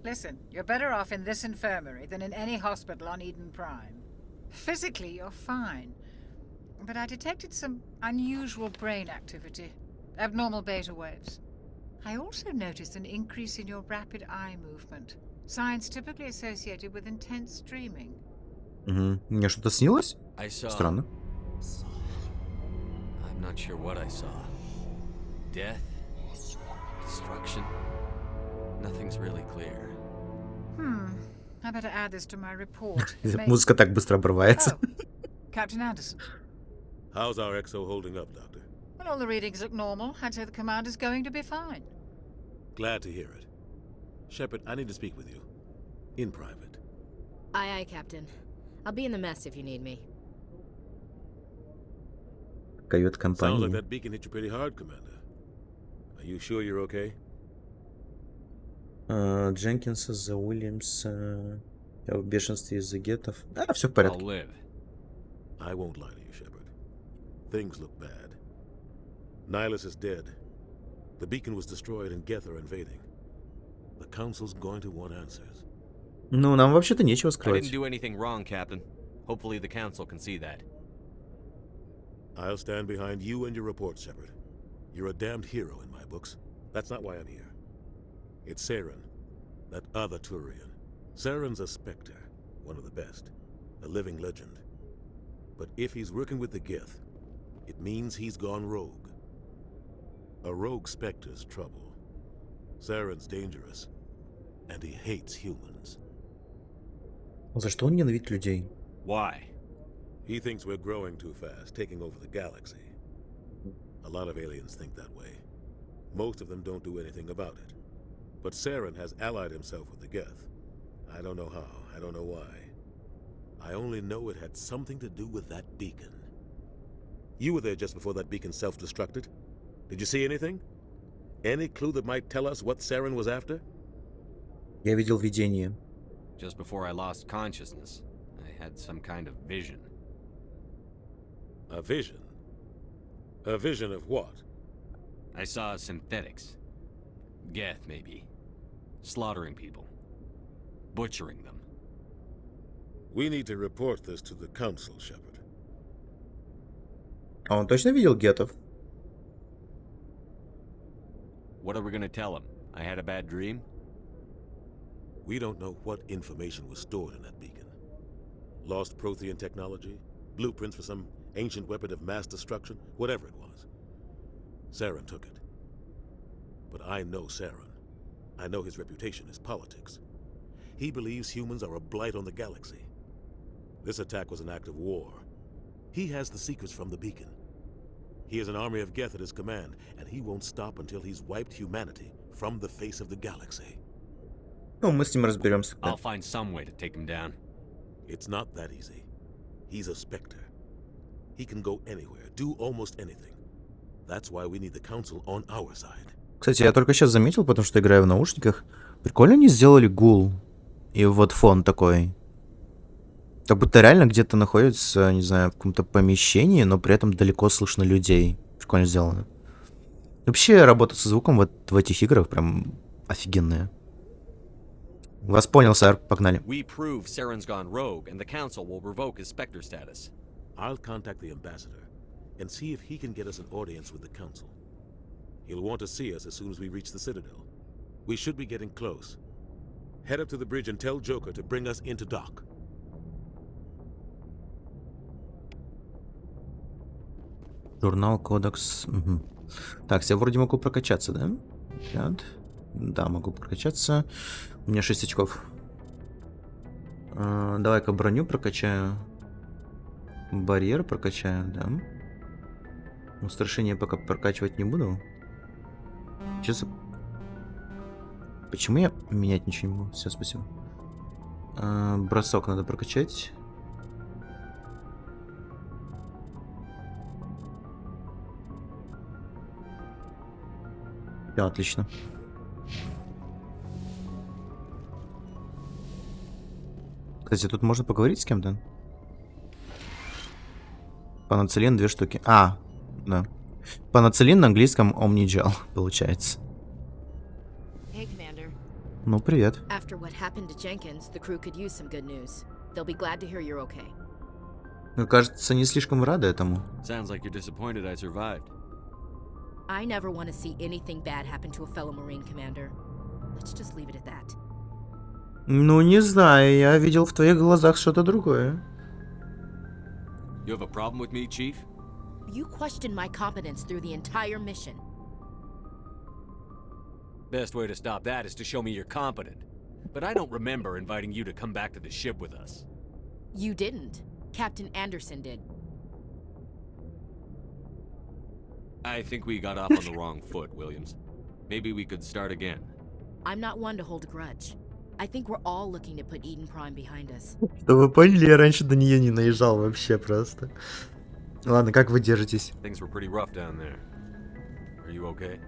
Listen, you're better off in this infirmary than in any hospital on Eden Prime. Physically, you're fine. But I detected some unusual brain activity. Abnormal beta waves. I also noticed an increase in your rapid eye movement. Signs typically associated with intense dreaming. Мне что-то снилось? Странно. I'm not sure what I saw. Death? Destruction? Nothing's really clear. I better add this to my report. Музыка так быстро обрывается. Captain Anderson. How's our XO holding up, Doctor? Well, all the readings look normal. I'd say the commander's going to be fine. Glad to hear it. Shepard, I need to speak with you. In private. Aye, Captain. I'll be in the mess if you need me. Кают-компания. Sounds like that beacon hit you pretty hard, Commander. Are you sure you're okay? Дженкинса за Уильямса. Я в бешенстве из-за гетов. Да, все в порядке. I won't lie to you, Shepard. Things look bad. Nihilus is dead. The beacon was destroyed and Geth are invading. The Council's going to want answers. Ну, нам вообще-то нечего I скрывать. didn't do anything wrong, Captain. Hopefully the Council can see that. I'll stand behind you and your reports, Shepard. You're a damned hero in my books. That's not why I'm here. It's Saren, that other Turian. Saren's a Spectre, one of the best, a living legend. But if he's working with the Geth, it means he's gone rogue. A rogue Spectre's trouble. Saren's dangerous, and he hates humans. За что он ненавидит людей? Why? He thinks we're growing too fast, taking over the galaxy. A lot of aliens think that way. Most of them don't do anything about it. But Saren has allied himself with the Geth. I don't know how, I don't know why. I only know it had something to do with that beacon. You were there just before that beacon self-destructed. Did you see anything? Any clue that might tell us what Saren was after? Я видел видение. Just before I lost consciousness, I had some kind of vision. A vision? A vision of what? I saw synthetics. Geth, maybe. Slaughtering people. Butchering them. We need to report this to the Council, Shepard. А он точно видел гетов? What are we gonna tell him? I had a bad dream? We don't know what information was stored in that beacon. Lost Prothean technology? Blueprints for some ancient weapon of mass destruction? Whatever it was. Saren took it. But I know Saren. I know his reputation is politics. He believes humans are a blight on the galaxy. This attack was an act of war. He has the secrets from the beacon. He has an army of Geth at his command, and he won't stop until he's wiped humanity from the face of the galaxy. Ну, мы с ним разберемся. I'll find some way to take him down. It's not that easy. He's a Spectre. He can go anywhere, do almost anything. That's why we need the Council on our side. Кстати, я только сейчас заметил, потому что играю в наушниках. Прикольно они сделали гул. И вот фон такой. Как будто реально где-то находится, не знаю, в каком-то помещении, но при этом далеко слышно людей. Прикольно сделано. Вообще, работа со звуком вот в этих играх прям офигенная. Вас понял, сэр. Погнали. We prove Saren's gone rogue, and the Council will revoke his Spectre status. I'll contact the ambassador and see if he can get us an audience with the Council. He'll want to see us as soon as we reach the Citadel. We should be getting close. Head up to the bridge and tell Joker to bring us into dock. Журнал, кодекс. Угу. Так, я вроде могу прокачаться, да? Да, могу прокачаться. У меня 6 очков. Давай-ка броню прокачаю. Барьер прокачаю, да. Устрашение пока прокачивать не буду. Сейчас... Почему я менять ничего не могу? Все, спасибо. Бросок надо прокачать. Да, отлично. Кстати, тут можно поговорить с кем-то? Панацелин 2 штуки. Да. Панацелин на английском omnigel, получается. Hey, Commander. Ну, привет. After what happened to Jenkins, the crew could use some good news. They'll be glad to hear you're okay. Ну, кажется, не слишком рады этому. Sounds like you're disappointed I survived. I never want to see anything bad happen to a fellow Marine, Commander. Let's just leave it at that. Ну, не знаю, я видел в твоих глазах что-то другое. You have a problem with me, Chief? You questioned my competence through the entire mission. Best way to stop that is to show me you're competent. But I don't remember inviting you to come back to the ship with us. You didn't. Captain Anderson did. I think we got off on the wrong foot, Williams. Maybe we could start again. I'm not one to hold a grudge. I think we're all looking to put Idен Prime behind us. Что вы поняли, я раньше до нее не наезжал вообще просто. Ладно, как вы держитесь? Things were pretty rough down there. Are you okay?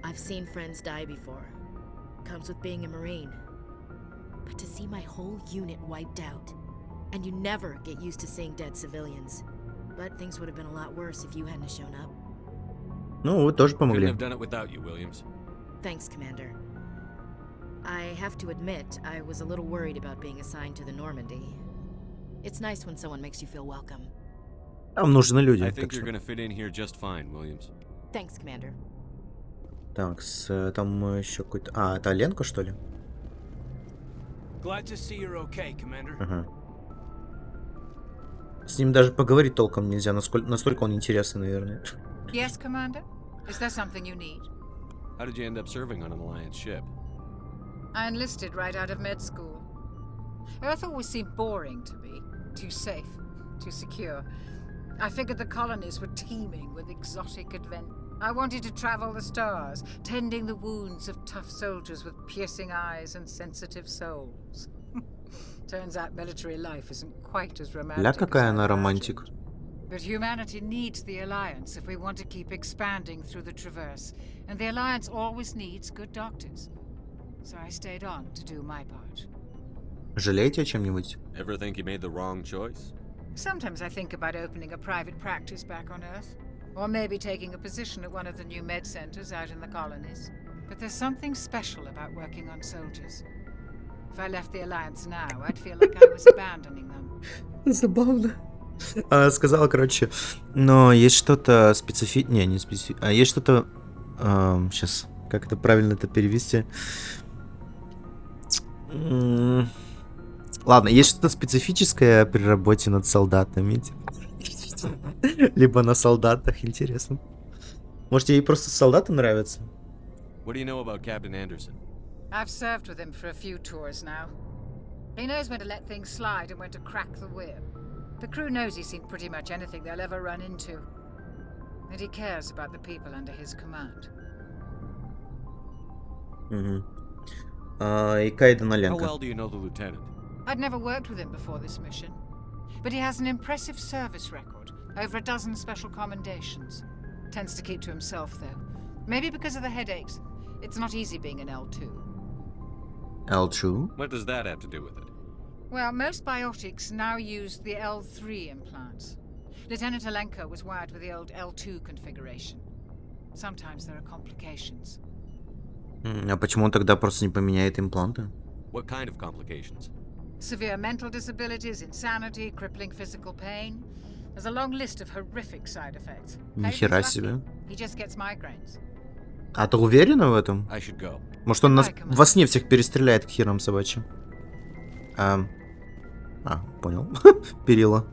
I've seen friends die before. Comes with being a Marine. But to see my whole unit wiped out, and you never get used to seeing dead civilians. But things would have been a lot worse if you hadn't shown up. Ну, вы тоже помогли. Couldn't have done it without you, Williams. Thanks, Commander. I have to admit, I was a little worried about being assigned to the Normandy. It's nice when someone makes you feel welcome. Там нужны люди. I think you're gonna fit in here just fine, Williams. Thanks, Commander. Так, там еще какой-то... это Ленка, что ли? Glad to see you're okay, Commander. Ага. С ним даже поговорить толком нельзя, настолько он интересный, наверное. Yes, Commander? Is there something you need? How did you end up serving on an Alliance ship? I enlisted right out of med school. Earth always seemed boring to me. Too safe, too secure. I figured the colonies were teeming with exotic adventure. I wanted to travel the stars, tending the wounds of tough soldiers with piercing eyes and sensitive souls. Turns out military life isn't quite as romantic. Ля, какая она романтик. But humanity needs the Alliance if we want to keep expanding through the Traverse. And the Alliance always needs good doctors. So I stayed on to do my part. Жалеете о чем-нибудь? Ever think you made the wrong choice? Sometimes I think about opening a private practice back on Earth. Or maybe taking a position at one of the new med centers out in the colonies. But there's something special about working on soldiers. If I left the Alliance now, I'd feel like I was abandoning them. Забавно. Она сказала, короче, но есть что-то специфичное, не специфичное, есть что-то... сейчас, как это правильно это перевести? Ладно, есть что-то специфическое при работе над солдатами. Либо на солдатах, интересно. Может, ей просто солдаты нравятся? What do you know about Captain Anderson? I've served with him for a few tours now. He knows when to let things slide and when to crack the whip. The crew knows he's seen pretty much anything they'll ever run into. And he cares about the people under his command. И Кайден How Ленка. well do you know the lieutenant? I'd never worked with him before this mission. But he has an impressive service record. Over a dozen special commendations. Tends to keep to himself, though. Maybe because of the headaches. It's not easy being an L2. L2? What does that have to do with it? Well, most biotics now use the L3 implants. Lieutenant Alenko was wired with the old L2 configuration. Sometimes there are complications. А почему он тогда просто не поменяет импланты? What kind of complications? Severe mental disabilities, insanity, crippling physical pain. There's a long list of horrific side effects. Нихера себе. He just gets migraines. А ты уверена в этом? I should go. Может, он нас во сне всех перестреляет к херам собачьим? Понял. Перила.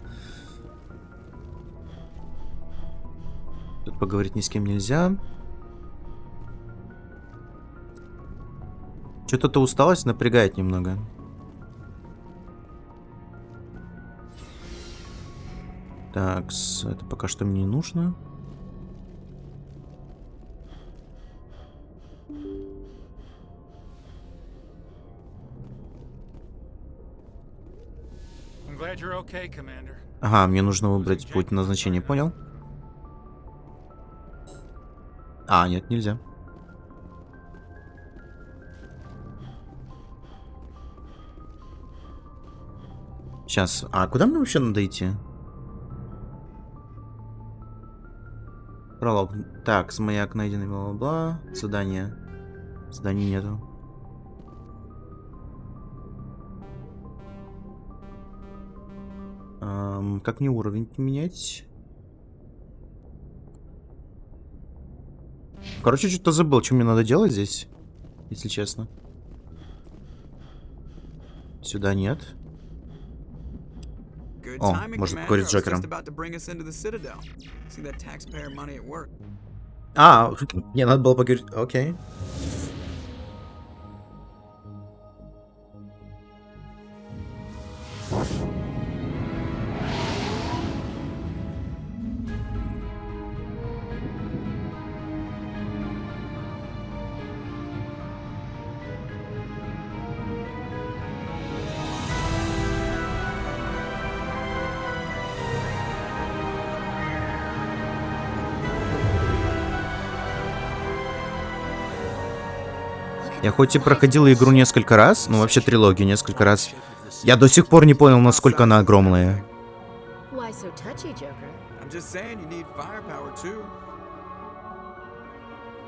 Тут поговорить ни с кем нельзя. Что-то усталость напрягает немного. Так, это пока что мне не нужно. Ага, мне нужно выбрать путь назначения, понял? А, нет, нельзя. Сейчас, а куда мне вообще надо идти? Пролог. Так, с маяк найденный, бла-бла-бла. Задание. Заданий нету. Как мне уровень поменять? Короче, что-то забыл, что мне надо делать здесь, если честно. Сюда нет. О, может поговорить с Джокером. А, мне надо было поговорить. Окей. Я хоть и проходил игру несколько раз, ну вообще трилогию несколько раз, я до сих пор не понял, насколько она огромная.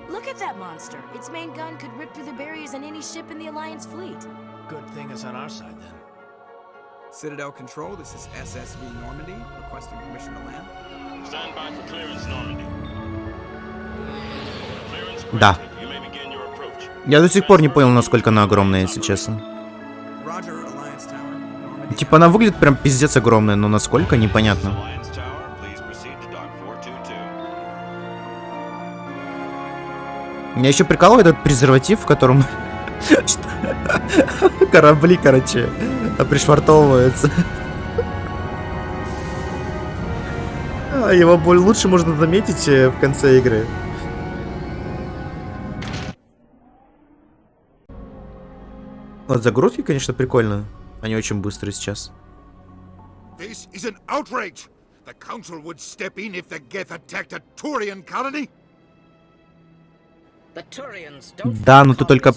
Look at that monster. Its main gun could rip through the barriers in any ship in the Alliance fleet. Good thing it's on our side then. Citadel Control, this is SSV Normandy, requesting permission to land. Stand by for clearance, Normandy. Да. Я до сих пор не понял, насколько она огромная, если честно. Типа она выглядит прям пиздец огромная, но насколько, непонятно. Меня еще прикалывает этот презерватив, в котором корабли, короче, пришвартовываются. Его лучше можно заметить в конце игры. Вот загрузки, конечно, прикольно. Они очень быстрые сейчас. This is an outrage. The council would step in if the Geth attacked a Turian colony. Да, но ты только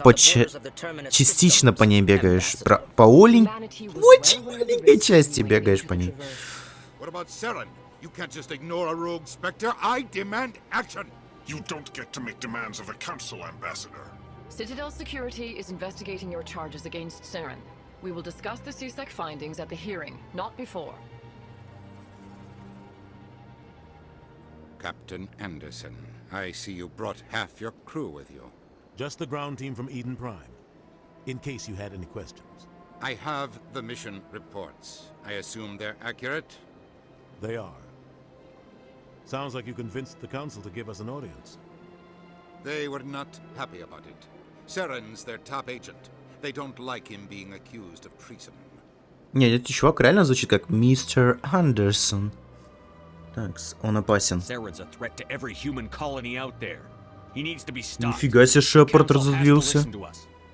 частично по ней бегаешь. По очень маленькой части бегаешь по ней. What about Seren? You can't just ignore a rogue specter. I demand action. You don't get to make demands of the council, Ambassador. Citadel Security is investigating your charges against Seren. We will discuss the CSEC findings at the hearing, not before. Captain Anderson, I see you brought half your crew with you. Just the ground team from Idен Prime, in case you had any questions. I have the mission reports. I assume they're accurate? They are. Sounds like you convinced the council to give us an audience. They were not happy about it. Seren's their top agent. They don't like him being accused of treason. Не, этот чувак реально звучит как мистер Андерсон. Так, он опасен. Нифига себе, Шепард разозлился.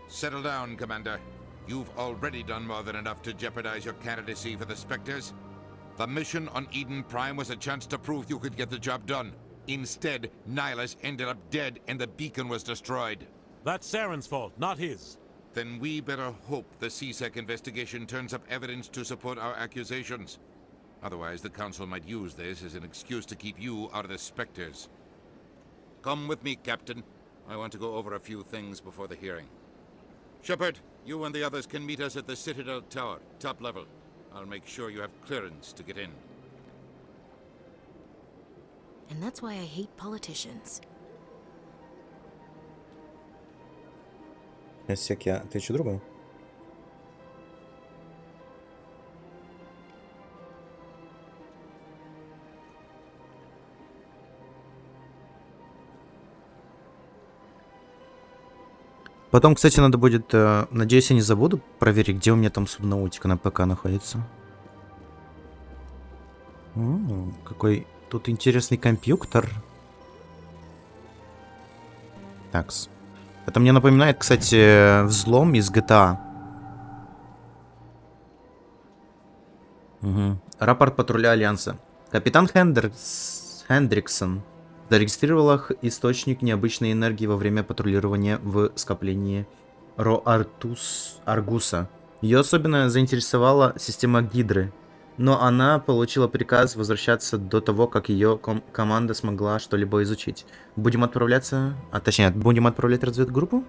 Settle down, Commander. You've already done more than enough to jeopardize your candidacy for the Spectres. The mission on Iden Prime was a chance to prove you could get the job done. Instead, Nihilus ended up dead and the beacon was destroyed. That's Seren's fault, not his. Then we better hope the CSEC investigation turns up evidence to support our accusations. Otherwise, the Council might use this as an excuse to keep you out of the Spectres. Come with me, Captain. I want to go over a few things before the hearing. Shepard, you and the others can meet us at the Citadel Tower, top level. I'll make sure you have clearance to get in. And that's why I hate politicians. Сек, я отвечу другому. Потом, кстати, надо будет, надеюсь, я не забуду проверить, где у меня там субнаутика на ПК находится. Какой тут интересный компьютер. Такс. Это мне напоминает, кстати, взлом из GTA. Рапорт патруля Альянса. Капитан Хендриксон зарегистрировал источник необычной энергии во время патрулирования в скоплении Аргуса. Ее особенно заинтересовала система Гидры, но она получила приказ возвращаться до того, как ее команда смогла что-либо изучить. Будем отправляться... точнее, будем отправлять разведгруппу?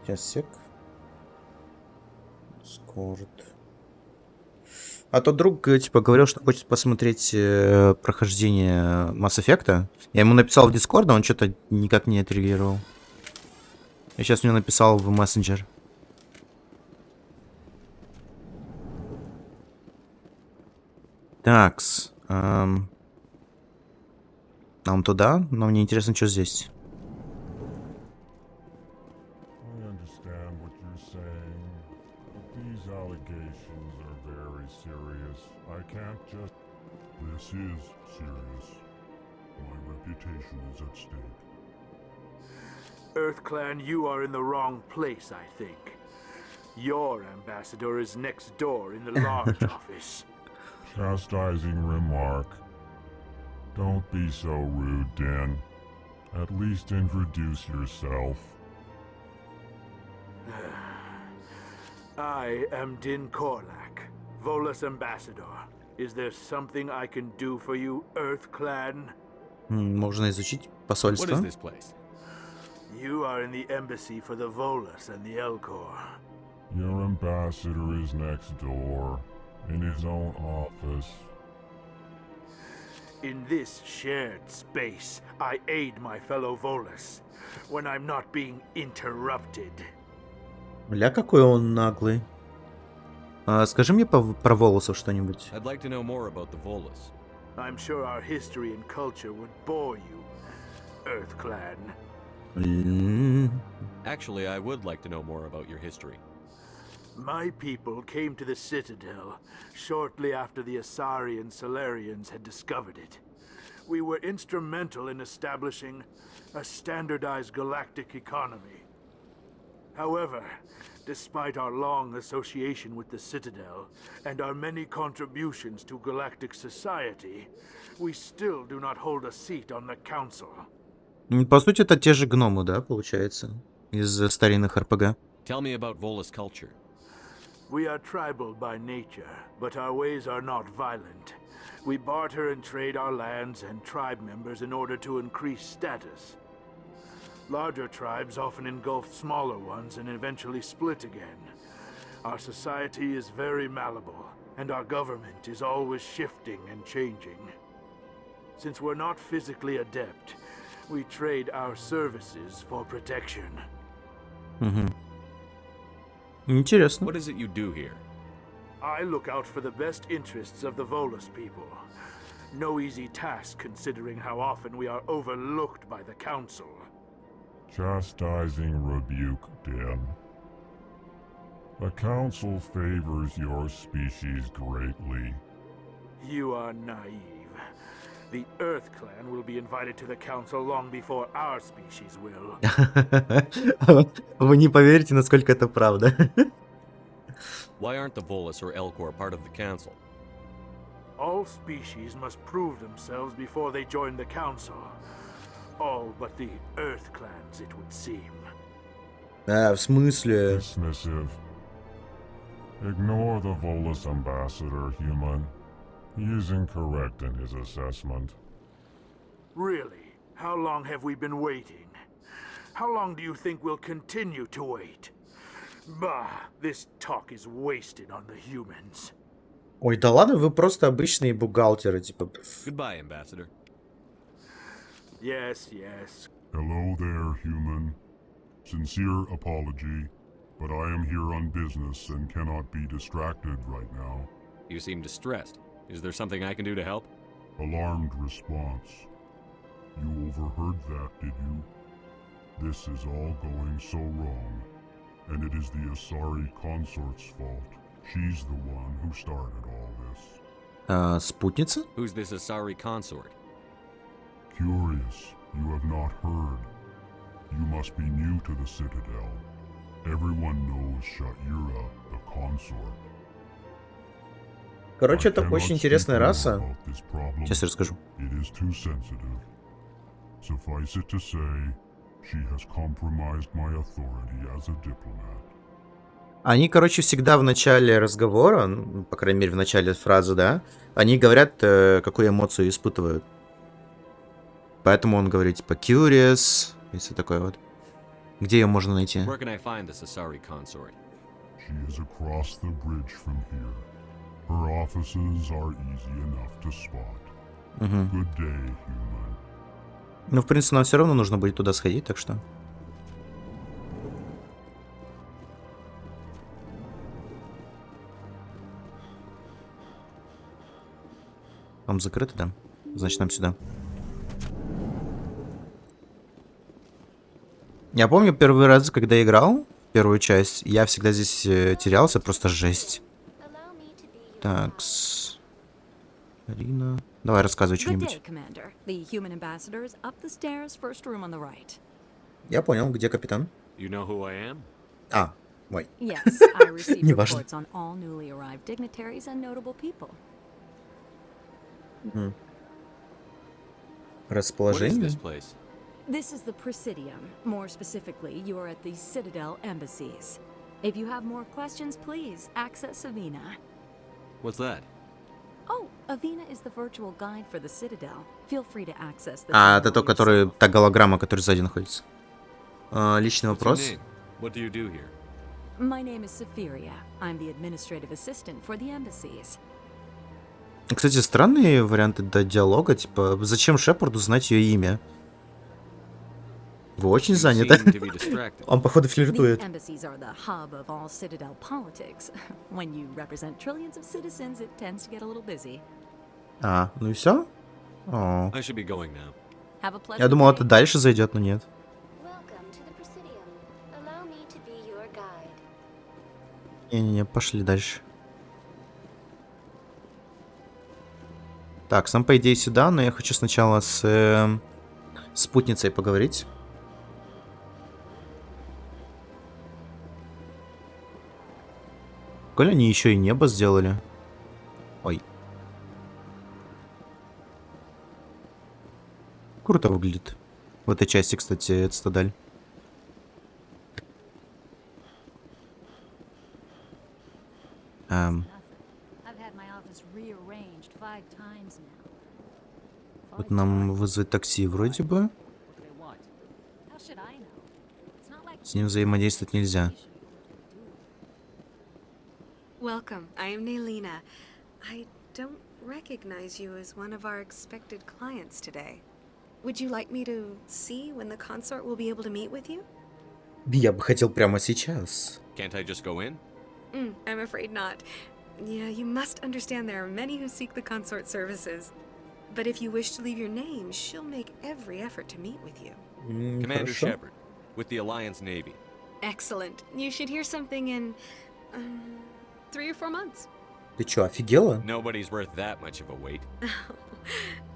Сейчас, сек. Скорт. А то друг, типа, говорил, что хочет посмотреть прохождение Mass Effect. Я ему написал в Discord, а он что-то никак не отреагировал. Я сейчас мне написал в мессенджер. Такс. Нам туда, но мне интересно, что здесь. This is serious. My reputation is at stake. EarthClan, you are in the wrong place, I think. Your ambassador is next door in the large office. Chastising remark. Don't be so rude, Den. At least introduce yourself. I am Din Korlak, Volus ambassador. Is there something I can do for you, EarthClan? Можно изучить посольство. What is this place? You are in the embassy for the Volus and the Elcor. Your ambassador is next door, in his own office. In this shared space, I aid my fellow Volus when I'm not being interrupted. Бля, какой он наглый. Скажи мне про волосов что-нибудь. I'd like to know more about the Volus. I'm sure our history and culture would bore you, EarthClan. Actually, I would like to know more about your history. My people came to the Citadel shortly after the Asari and Solarians had discovered it. We were instrumental in establishing a standardized galactic economy. However, despite our long association with the Citadel and our many contributions to galactic society, we still do not hold a seat on the Council. По сути, это те же гномы, да, получается, из старинных РПГ. Tell me about Volus culture. We are tribal by nature, but our ways are not violent. We barter and trade our lands and tribe members in order to increase status. Larger tribes often engulf smaller ones and eventually split again. Our society is very malleable, and our government is always shifting and changing. Since we're not physically adept, we trade our services for protection. Интересно. What is it you do here? I look out for the best interests of the Volus people. No easy task considering how often we are overlooked by the Council. Chastising rebuke, Den. The Council favors your species greatly. You are naive. The EarthClan will be invited to the Council long before our species will. Вы не поверите, насколько это правда. Why aren't the Volus or Elcor part of the Council? All species must prove themselves before they join the Council. All but the EarthClans, it would seem. В смысле? Dismissive. Ignore the Volus ambassador, human. He is incorrect in his assessment. Really? How long have we been waiting? How long do you think we'll continue to wait? Bah, this talk is wasted on the humans. Ой, да ладно, вы просто обычные бухгалтеры, типа. Goodbye, Ambassador. Yes, yes. Hello there, human. Sincere apology, but I am here on business and cannot be distracted right now. You seem distressed. Is there something I can do to help? Alarmed response. You overheard that, did you? This is all going so wrong, and it is the Asari consort's fault. She's the one who started all this. Спутница? Who's this Asari consort? Curious, you have not heard. You must be new to the Citadel. Everyone knows Sha'ira, the consort. Короче, это очень интересная раса. Сейчас я расскажу. It is too sensitive. Suffice it to say, she has compromised my authority as a diplomat. Они, короче, всегда в начале разговора, ну, по крайней мере, в начале фразы, да, они говорят, какую эмоцию испытывают. Поэтому он говорит, типа, curious, и все такое вот. Где ее можно найти? Where can I find this Asari consort? She is across the bridge from here. Her offices are easy enough to spot. Good day, human. Ну, в принципе, нам все равно нужно будет туда сходить, так что... Там закрыто, да? Значит, нам сюда. Я помню первый раз, когда играл первую часть, я всегда здесь терялся, просто жесть. Так, Арина. Давай рассказывай что-нибудь. Я понял, где капитан? You know who I am? А, ой. Yes, I received Неважно. reports on all newly arrived dignitaries and notable people. Расположение? This is the Presidium. More specifically, you are at the Citadel embassies. If you have more questions, please access Avina. What's that? Oh, Avina is the virtual guide for the Citadel. Feel free to access the. А, это то, который, та голограмма, которая сзади находится. Личный вопрос. What do you do here? My name is Safiria. I'm the administrative assistant for the embassies. Кстати, странные варианты диалога, типа, зачем Шепарду знать ее имя? Вы очень заняты. Он, походу, флиртует. The embassies are the hub of all Citadel politics. When you represent trillions of citizens, it tends to get a little busy. А, ну и все? I should be going now. Have a pleasant Я думал, day. это дальше зайдет, но нет. Не-не-не, пошли дальше. Так, сам по идее сюда, но я хочу сначала с спутницей поговорить. Коли они еще и небо сделали. Ой. Круто выглядит. В этой части, кстати, Цитадель. Вот нам вызвать такси вроде бы. С ним взаимодействовать нельзя. Welcome. I am Naylina. I don't recognize you as one of our expected clients today. Would you like me to see when the consort will be able to meet with you? Я бы хотел прямо сейчас. Can't I just go in? I'm afraid not. Yeah, you must understand there are many who seek the consort services. But if you wish to leave your name, she'll make every effort to meet with you. Commander Shepard, with the Alliance Navy. Excellent. You should hear something in 3 or 4 months. Ты чё, офигела? Nobody's worth that much of a wait.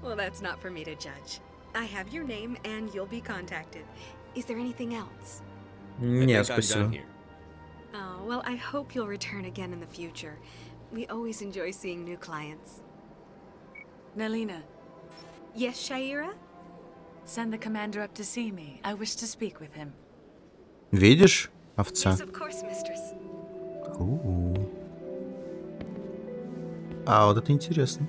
Well, that's not for me to judge. I have your name and you'll be contacted. Is there anything else? Не, спасибо. Oh, well, I hope you'll return again in the future. We always enjoy seeing new clients. Naylina. Yes, Sha'ira? Send the commander up to see me. I wish to speak with him. Видишь, овца? Yes, of course, mistress. А, вот это интересно.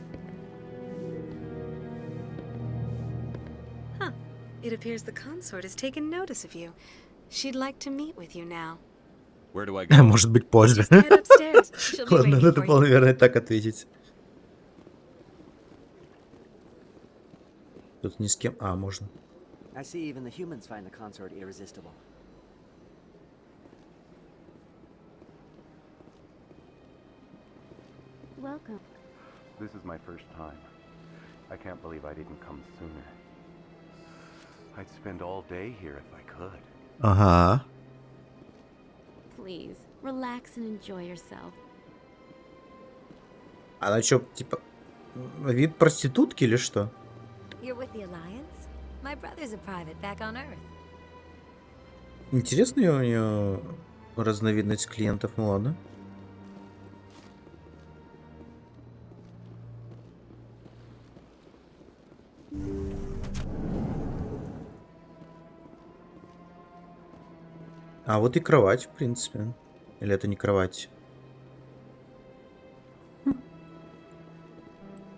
Huh. It appears the consort has taken notice of you. She'd like to meet with you now. Where do I go? Может быть, позже. Head upstairs. She'll be Ладно, waiting надо for было, you. наверное, так ответить. Тут ни с кем... А, можно. I see even the humans find the consort irresistible. Welcome. This is my first time. I can't believe I didn't come sooner. I'd spend all day here if I could. Ага. Please, relax and enjoy yourself. Она чё, типа, вид проститутки или что? You're with the Alliance? My brother's a private back on Earth. Интересная у нее разновидность клиентов, ну ладно. А вот и кровать, в принципе. Или это не кровать?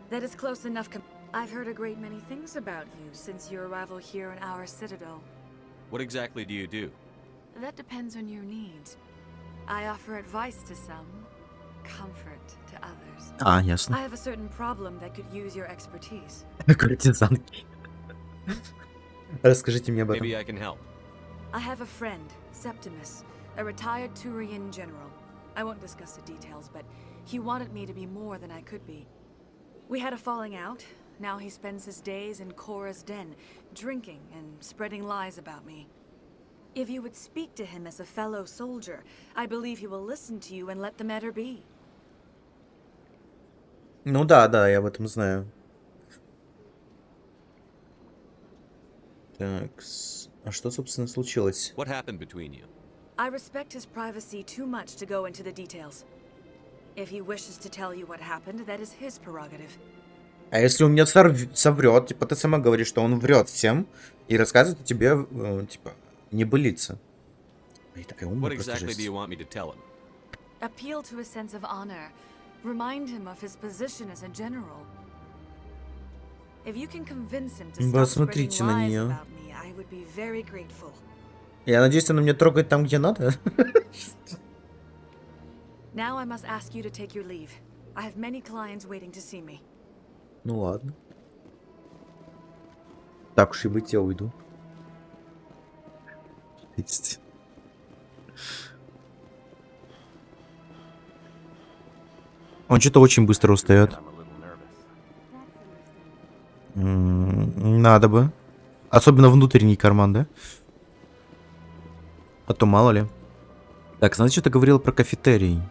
That is close enough. I've heard a great many things about you since your arrival here in our citadel. What exactly do you do? That depends on your needs. I offer advice to some, comfort to others. А, ясно. I have a certain problem that could use your expertise. Куртизанки. Расскажите мне об этом. Maybe I can help. I have a friend, Septimus, a retired Turian general. I won't discuss the details, but he wanted me to be more than I could be. We had a falling out. Now he spends his days in Cora's den, drinking and spreading lies about me. If you would speak to him as a fellow soldier, I believe he will listen to you and let the matter be. Ну да, я об этом знаю. Так, а что, собственно, случилось? What happened between you? I respect his privacy too much to go into the details. If he wishes to tell you what happened, that is his prerogative. А если он мне соврет, типа ты сама говоришь, что он врет всем и рассказывает о тебе, типа, небылица. И такая умная просто What exactly жесть. do you want me to tell him? Appeal to his sense of honor. Remind him of his position as a general. If you can convince him to stop spreading Посмотрите на lies нее. about me, I would be very grateful. Я надеюсь, она меня трогает там, где надо. Now I must ask you to take your leave. I have many clients waiting to see me. Ну ладно. Так уж и быть, я уйду. Он что-то очень быстро устает. Надо бы. Особенно внутренний карман, да? А то мало ли. Так, значит, что-то говорил про кафетерий.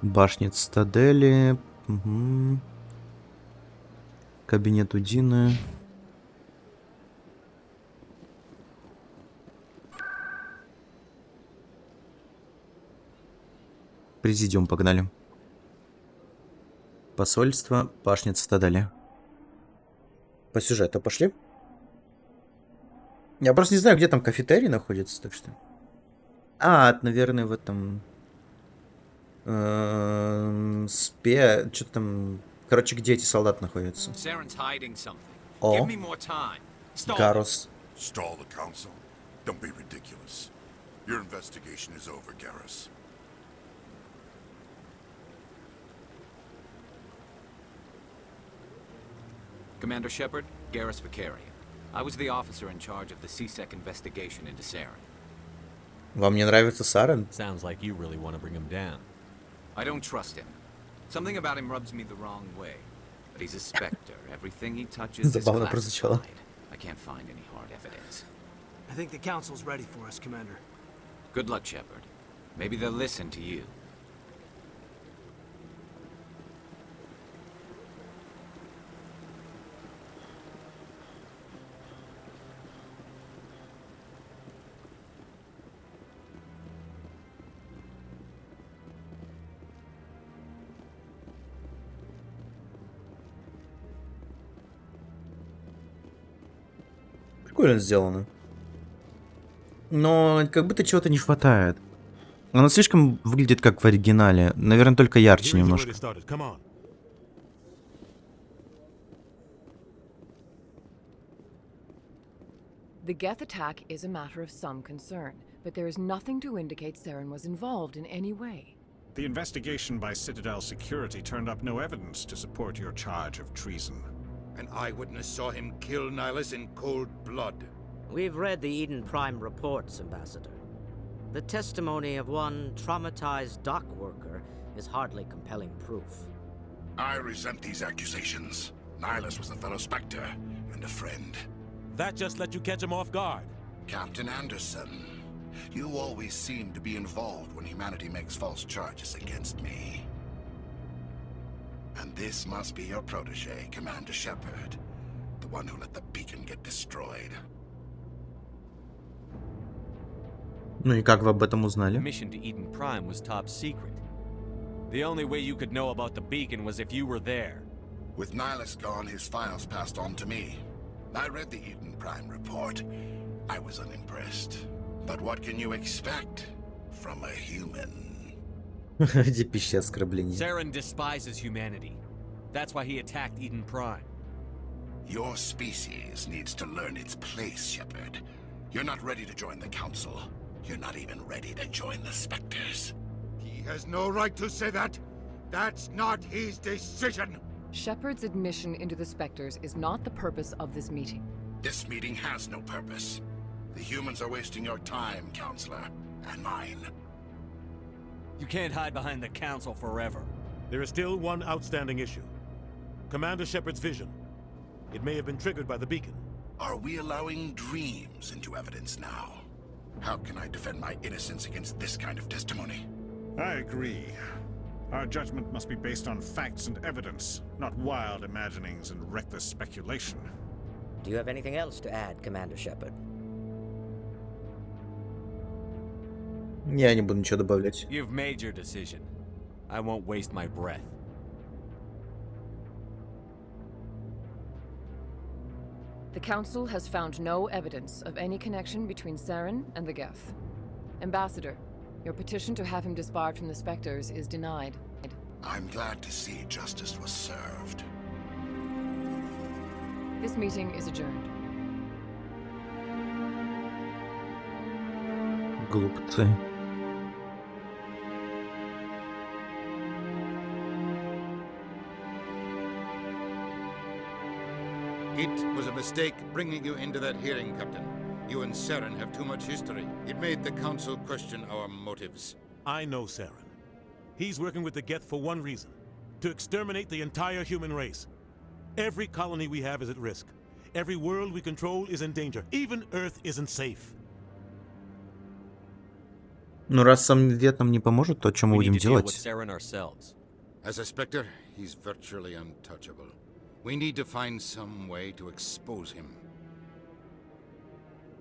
Башня цитадели. Угу. Кабинет Удины. Президиум, погнали. Посольство, башня цитадели. По сюжету пошли. Я просто не знаю, где там кафетерий находится, так что... А, это, наверное, в этом... Что-то там... Короче, где эти солдаты находятся? О, Гарус. Stall the council? Don't be ridiculous. Your investigation is over, Garrus. Commander Shepard, Garrus Vicarian. I was the officer in charge of the CSEC investigation into Saren. Вам не нравится Сарен? Sounds like you really want to bring him down. I don't trust him. Something about him rubs me the wrong way. But he's a specter. Everything he touches is Забавно прозвучало. classified. I can't find any hard evidence. I think the council's ready for us, Commander. Good luck, Shepard. Maybe they'll listen to you. Прикольно сделано. Но как будто чего-то не хватает. Оно слишком выглядит как в оригинале. Наверное, только ярче немножко. The Geth attack is a matter of some concern, but there is nothing to indicate Saren was involved in any way. The investigation by Citadel Security turned up no evidence to support your charge of treason. An eyewitness saw him kill Nihilus in cold blood. We've read the Iden Prime reports, Ambassador. The testimony of one traumatized dock worker is hardly compelling proof. I resent these accusations. Nihilus was a fellow Spectre and a friend. That just let you catch him off guard. Captain Anderson, you always seem to be involved when humanity makes false charges against me. And this must be your protege, Commander Shepard, the one who let the beacon get destroyed. Ну и как вы об этом узнали? The mission to Iden Prime was top secret. The only way you could know about the beacon was if you were there. With Nihilus gone, his files passed on to me. I read the Iden Prime report. I was unimpressed. But what can you expect from a human? Депище оскорбление. Saren despises humanity. That's why he attacked Iden Prime. Your species needs to learn its place, Shepard. You're not ready to join the Council. You're not even ready to join the Spectres. He has no right to say that. That's not his decision. Shepard's admission into the Spectres is not the purpose of this meeting. This meeting has no purpose. The humans are wasting your time, Counselor, and mine. You can't hide behind the Council forever. There is still one outstanding issue. Commander Shepard's vision. It may have been triggered by the beacon. Are we allowing dreams into evidence now? How can I defend my innocence against this kind of testimony? I agree. Our judgment must be based on facts and evidence, not wild imaginings and reckless speculation. Do you have anything else to add, Commander Shepard? Я не буду ничего добавлять. You've made your decision. I won't waste my breath. The Council has found no evidence of any connection between Saren and the Geth. Ambassador, your petition to have him disbarred from the Spectres is denied. I'm glad to see justice was served. This meeting is adjourned. Глупцы. It was a mistake bringing you into that hearing, Captain. You and Saren have too much history. It made the Council question our motives. I know Saren. He's working with the Geth for one reason. To exterminate the entire human race. Every colony we have is at risk. Every world we control is in danger. Even Earth isn't safe. Ну раз сам Гет нам не поможет, то что мы будем делать? As a Spectre, he's virtually untouchable. We need to find some way to expose him.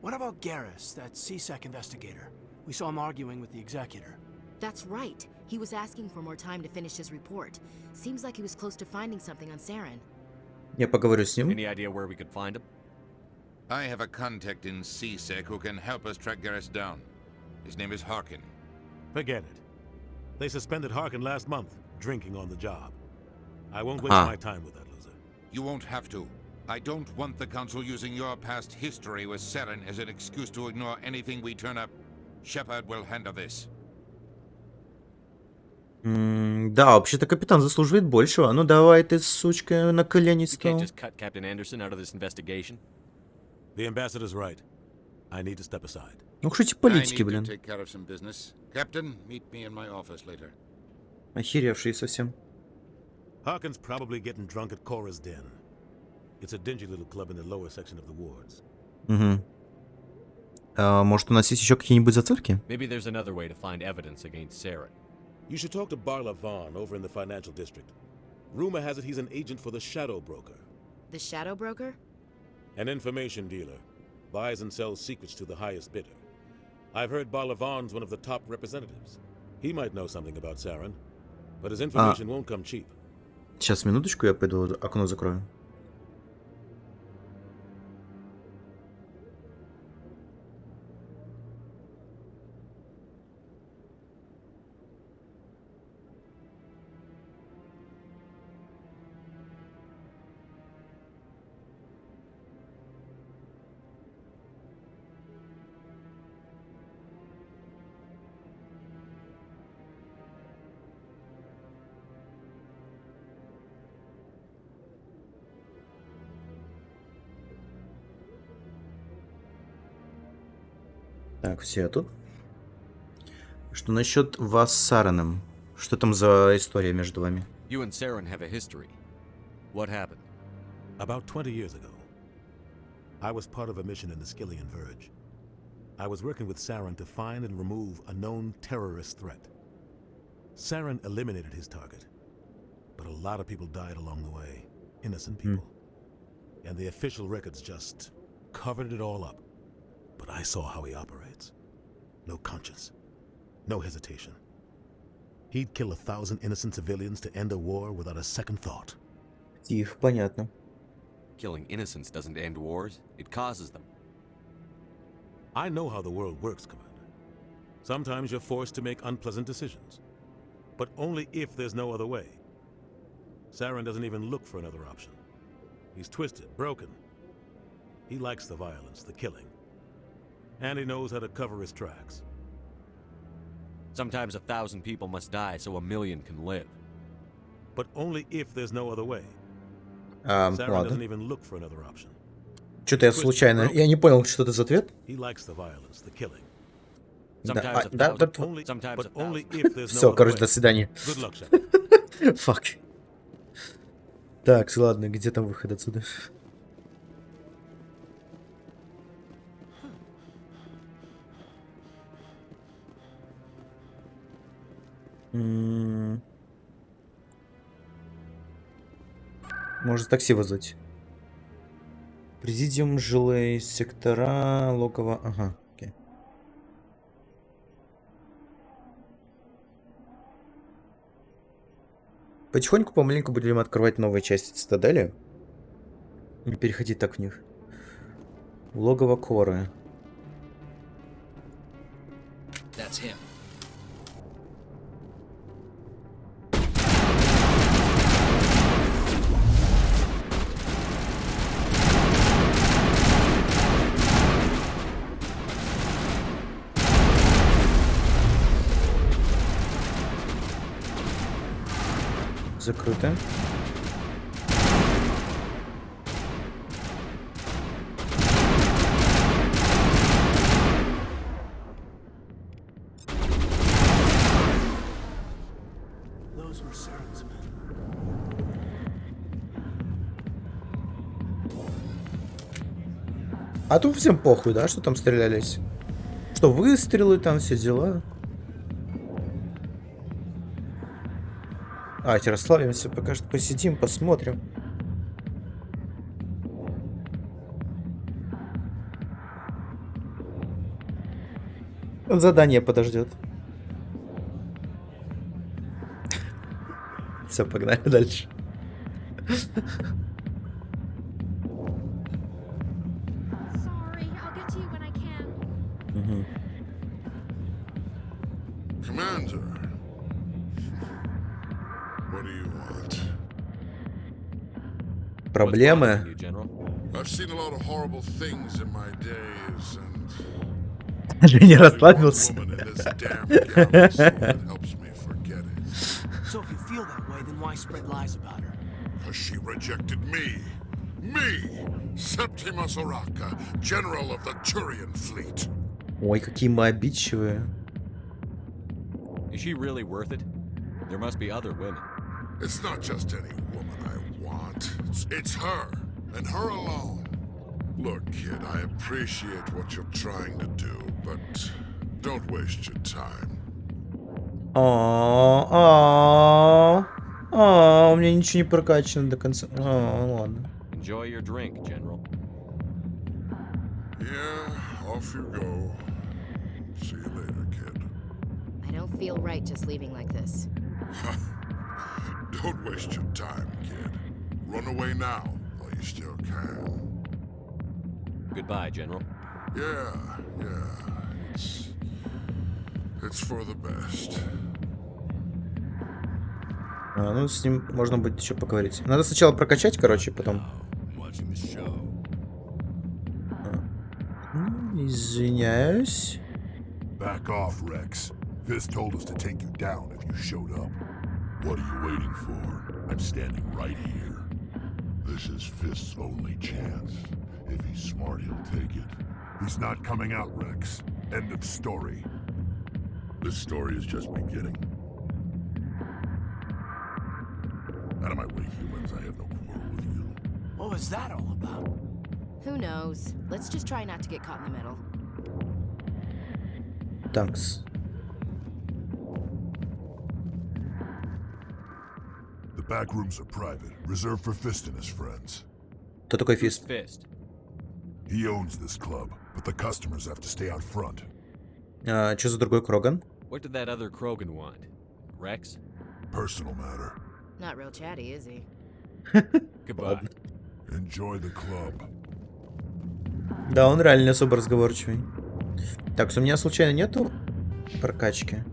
What about Garrus, that CSEC investigator? We saw him arguing with the executor. That's right. He was asking for more time to finish his report. Seems like he was close to finding something on Saren. Я поговорю с ним. Any idea where we could find him? I have a contact in CSEC who can help us track Garrus down. His name is Harkin. Forget it. They suspended Harkin last month, drinking on the job. I won't waste my time with that loser. You won't have to. I don't want the Council using your past history with Saren as an excuse to ignore anything we turn up. Shepard will handle this. Да, вообще-то капитан заслуживает большего. Ну давай ты, сучка, на колени стал. You can't just cut Captain Anderson out of this investigation. The ambassador's right. I need to step aside. Ну что эти политики, блин. Captain, meet me in my office later. Охеревшие совсем. Harkin's probably getting drunk at Cora's Den. It's a dingy little club in the lower section of the wards. Угу. Может, у нас есть еще какие-нибудь зацепки? Maybe there's another way to find evidence against Saren. You should talk to Barla Vaughn over in the financial district. Rumor has it he's an agent for the Shadow Broker. The Shadow Broker? An information dealer. Buys and sells secrets to the highest bidder. I've heard Barla Vaughn's one of the top representatives. He might know something about Saren, but his information won't come cheap. Сейчас, минуточку, я пойду окно закрою. Так, все тут. Что насчет вас с Сараном? Что там за история между вами? You and Saren have a history. What happened? About 20 years ago, I was part of a mission in the Skillian Verge. I was working with Saren to find and remove a known terrorist threat. Saren eliminated his target, but a lot of people died along the way, innocent people. And the official records just covered it all up. But I saw how he operates. No conscience, no hesitation. He'd kill 1,000 innocent civilians to end a war without a second thought. Тихо, понятно. Killing innocents doesn't end wars, it causes them. I know how the world works, Commander. Sometimes you're forced to make unpleasant decisions, but only if there's no other way. Saren doesn't even look for another option. He's twisted, broken. He likes the violence, the killing. And he knows how to cover his tracks. Sometimes 1,000 people must die so 1,000,000 can live. But only if there's no other way. Ладно. Saren doesn't even look for another option. Что-то я случайно... Я не понял, что это за ответ. He likes the violence, the killing. Все, короче, до свидания. Фак. Так, ладно, где там выход отсюда? Может такси вызвать? Президиум, жилые сектора, логово. Ага, окей. Потихоньку, помаленьку будем открывать новые части цитадели. Не переходить так в них. Логово Коры. That's him. Закрыто. А тут всем похуй, да, что там стрелялись? Что выстрелы, там все дела. Давайте расслабимся, пока что посидим, посмотрим. Он задание подождет. Все, погнали дальше. Commander, what do you want? Проблемы? I've seen a lot of horrible things in my days, and Ты не расслабился? helps me forget it. So if you feel that way, then why spread lies about her? Because she rejected me. Me, Septimus Oraka, General of the Turian Fleet. Ой, какие мы обидчивые. Is she really worth it? There must be other women. It's not just any woman I want. It's her, and her alone. Look, kid, I appreciate what you're trying to do, but don't waste your time. У меня ничего не прокачано до конца. Ладно. Enjoy your drink, General. Yeah, off you go. See you later, kid. I don't feel right just leaving like this. Don't waste your time, kid. Run away now, while you still can. Goodbye, General. Yeah. It's for the best. Ну, с ним можно будет еще поговорить. Надо сначала прокачать, короче, потом. Извиняюсь. Back off, Rex. Fist told us to take you down if you showed up. What are you waiting for? I'm standing right here. This is Fist's only chance. If he's smart, he'll take it. He's not coming out, Rex. End of story. This story is just beginning. Out of my way, humans. I have no quarrel with you. What was that all about? Who knows? Let's just try not to get caught in the middle. Thanks. The back rooms are private, reserved for Fist and his friends. Кто такой Фист? He owns this club, but the customers have to stay out front. Что за другой Кроган? What did that other Krogan want? Rex? Personal matter. Not real chatty, is he? Goodbye. Enjoy the club. Да, он реально не особо разговорчивый. Так, у меня случайно нету прокачки?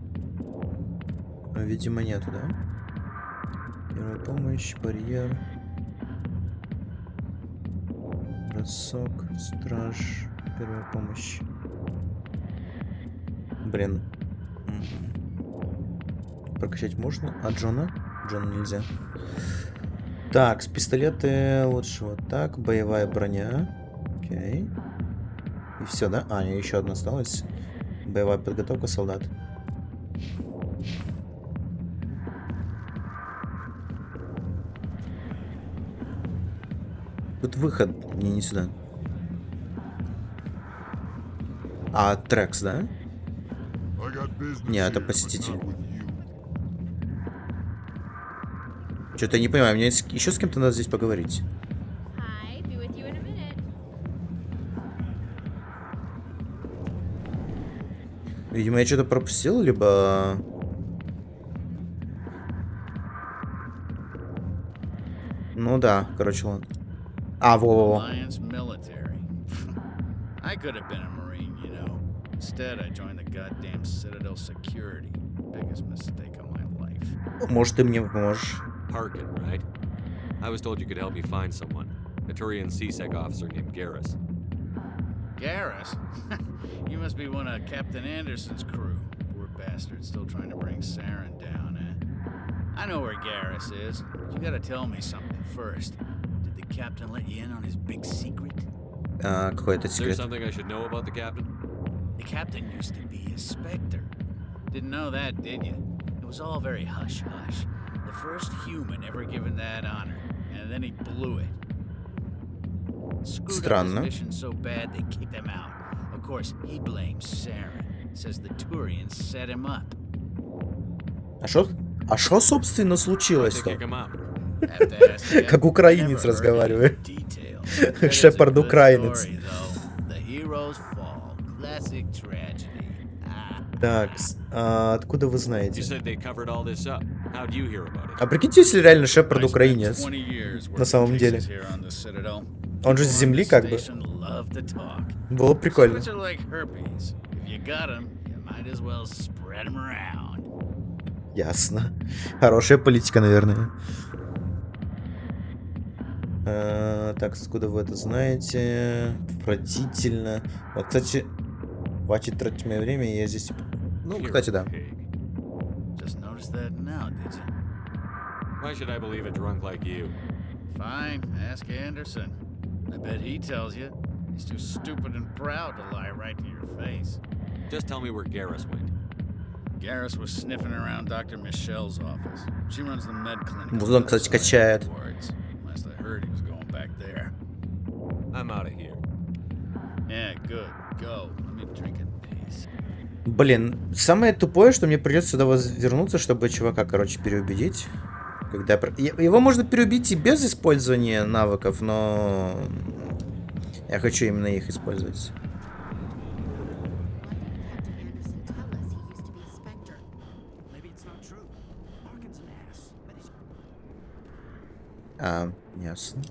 Видимо, нету, да? Первая помощь, барьер. Бросок, страж, первая помощь. Блин. Прокачать можно? А Джона? Джона нельзя. Так, с пистолеты лучше вот так. Боевая броня. Окей. И все, да? А, еще одна осталась. Боевая подготовка солдат. Тут выход. Не сюда. А, Трекс, да? Не, это посетитель. Что-то я не понимаю, мне еще с кем-то надо здесь поговорить. Видимо, я что-то пропустил, либо... Ну да, короче, ладно. А, во-во-во. I could have been a Marine, you know. Instead, I joined the goddamn Citadel security. Biggest mistake of my life. Может, ты мне поможешь? Parkin, right? I was told you could help me find someone. A Turian CSEC officer named Garrus. Garrus? You must be one of Captain Anderson's crew. Poor bastard, still trying to bring Saren down, eh? I know where Garrus is. You gotta tell me something first. Did the captain let you in on his big secret? Какой-то Is there секрет. something I should know about the captain? The captain used to be a Spectre. Didn't know that, did you? It was all very hush-hush. The first human ever given that honor, and then he blew it. Screwed up his mission so bad they kicked him out. Of course, he blames Saren. Says the Turians set him up. А шо, собственно, случилось-то? Как украинец разговариваю. Шепард украинец. Так, откуда вы знаете? А прикиньте, если реально Шепард украинец. На самом деле. Он же с земли как бы. Было прикольно. Ясно. Хорошая политика, наверное. Так, откуда вы это знаете? Отвратительно. Вот, кстати, хватит тратить мое время, я здесь... Ну, кстати, да. Why should I believe a drunk like you? Fine, ask Anderson. I bet he tells you. He's too stupid and proud to lie right to your face. Just tell me where Garrus went. Garrus was sniffing around Dr. Michelle's office. She runs the med clinic. Музон, кстати, качает. Last I heard, he was going back there. I'm out of here. Yeah, good. Go. Let me drink in peace. Блин, самое тупое, что мне придется сюда вернуться, чтобы чувака, короче, переубедить. Когда его можно переубить и без использования навыков, но я хочу именно их использовать. Ясно.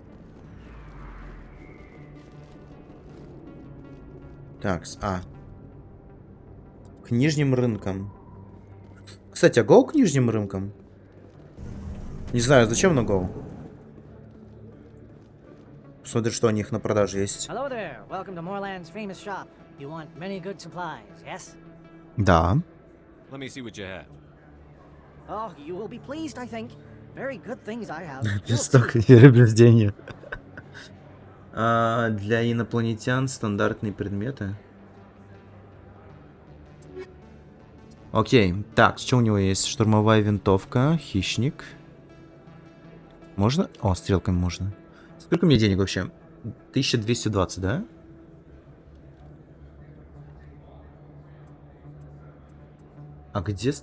Так, к нижним рынкам. Кстати, а гоу к нижним рынкам? Не знаю, зачем на гоу. Посмотри, что у них на продаже есть. Hello there. Welcome to Moorland's famous shop. You want many good supplies, yes? Да. Let me see what you have. Oh, you will be pleased, I think. Very good things I have. Листок переубеждения. Для инопланетян стандартные предметы. Окей. Так, что у него есть? Штурмовая винтовка, хищник. Можно? О, стрелками можно. Сколько мне денег вообще? 1220, да? А где...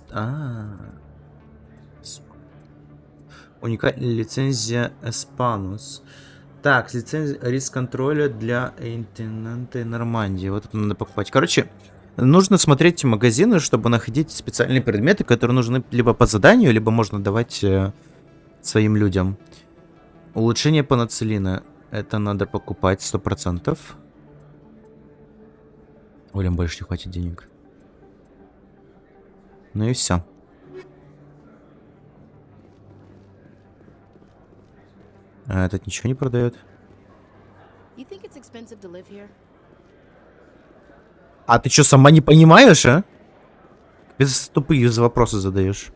Уникальная лицензия Эспанус. Так, лицензия риск контроля для лейтенанта Нормандии. Вот это надо покупать. Короче, нужно смотреть эти магазины, чтобы находить специальные предметы, которые нужны либо по заданию, либо можно давать своим людям. Улучшение панацелина. Это надо покупать 100%. Блин, больше не хватит денег. Ну и все. А этот ничего не продает. А ты что, сама не понимаешь, а? Без тупые вопросы задаешь.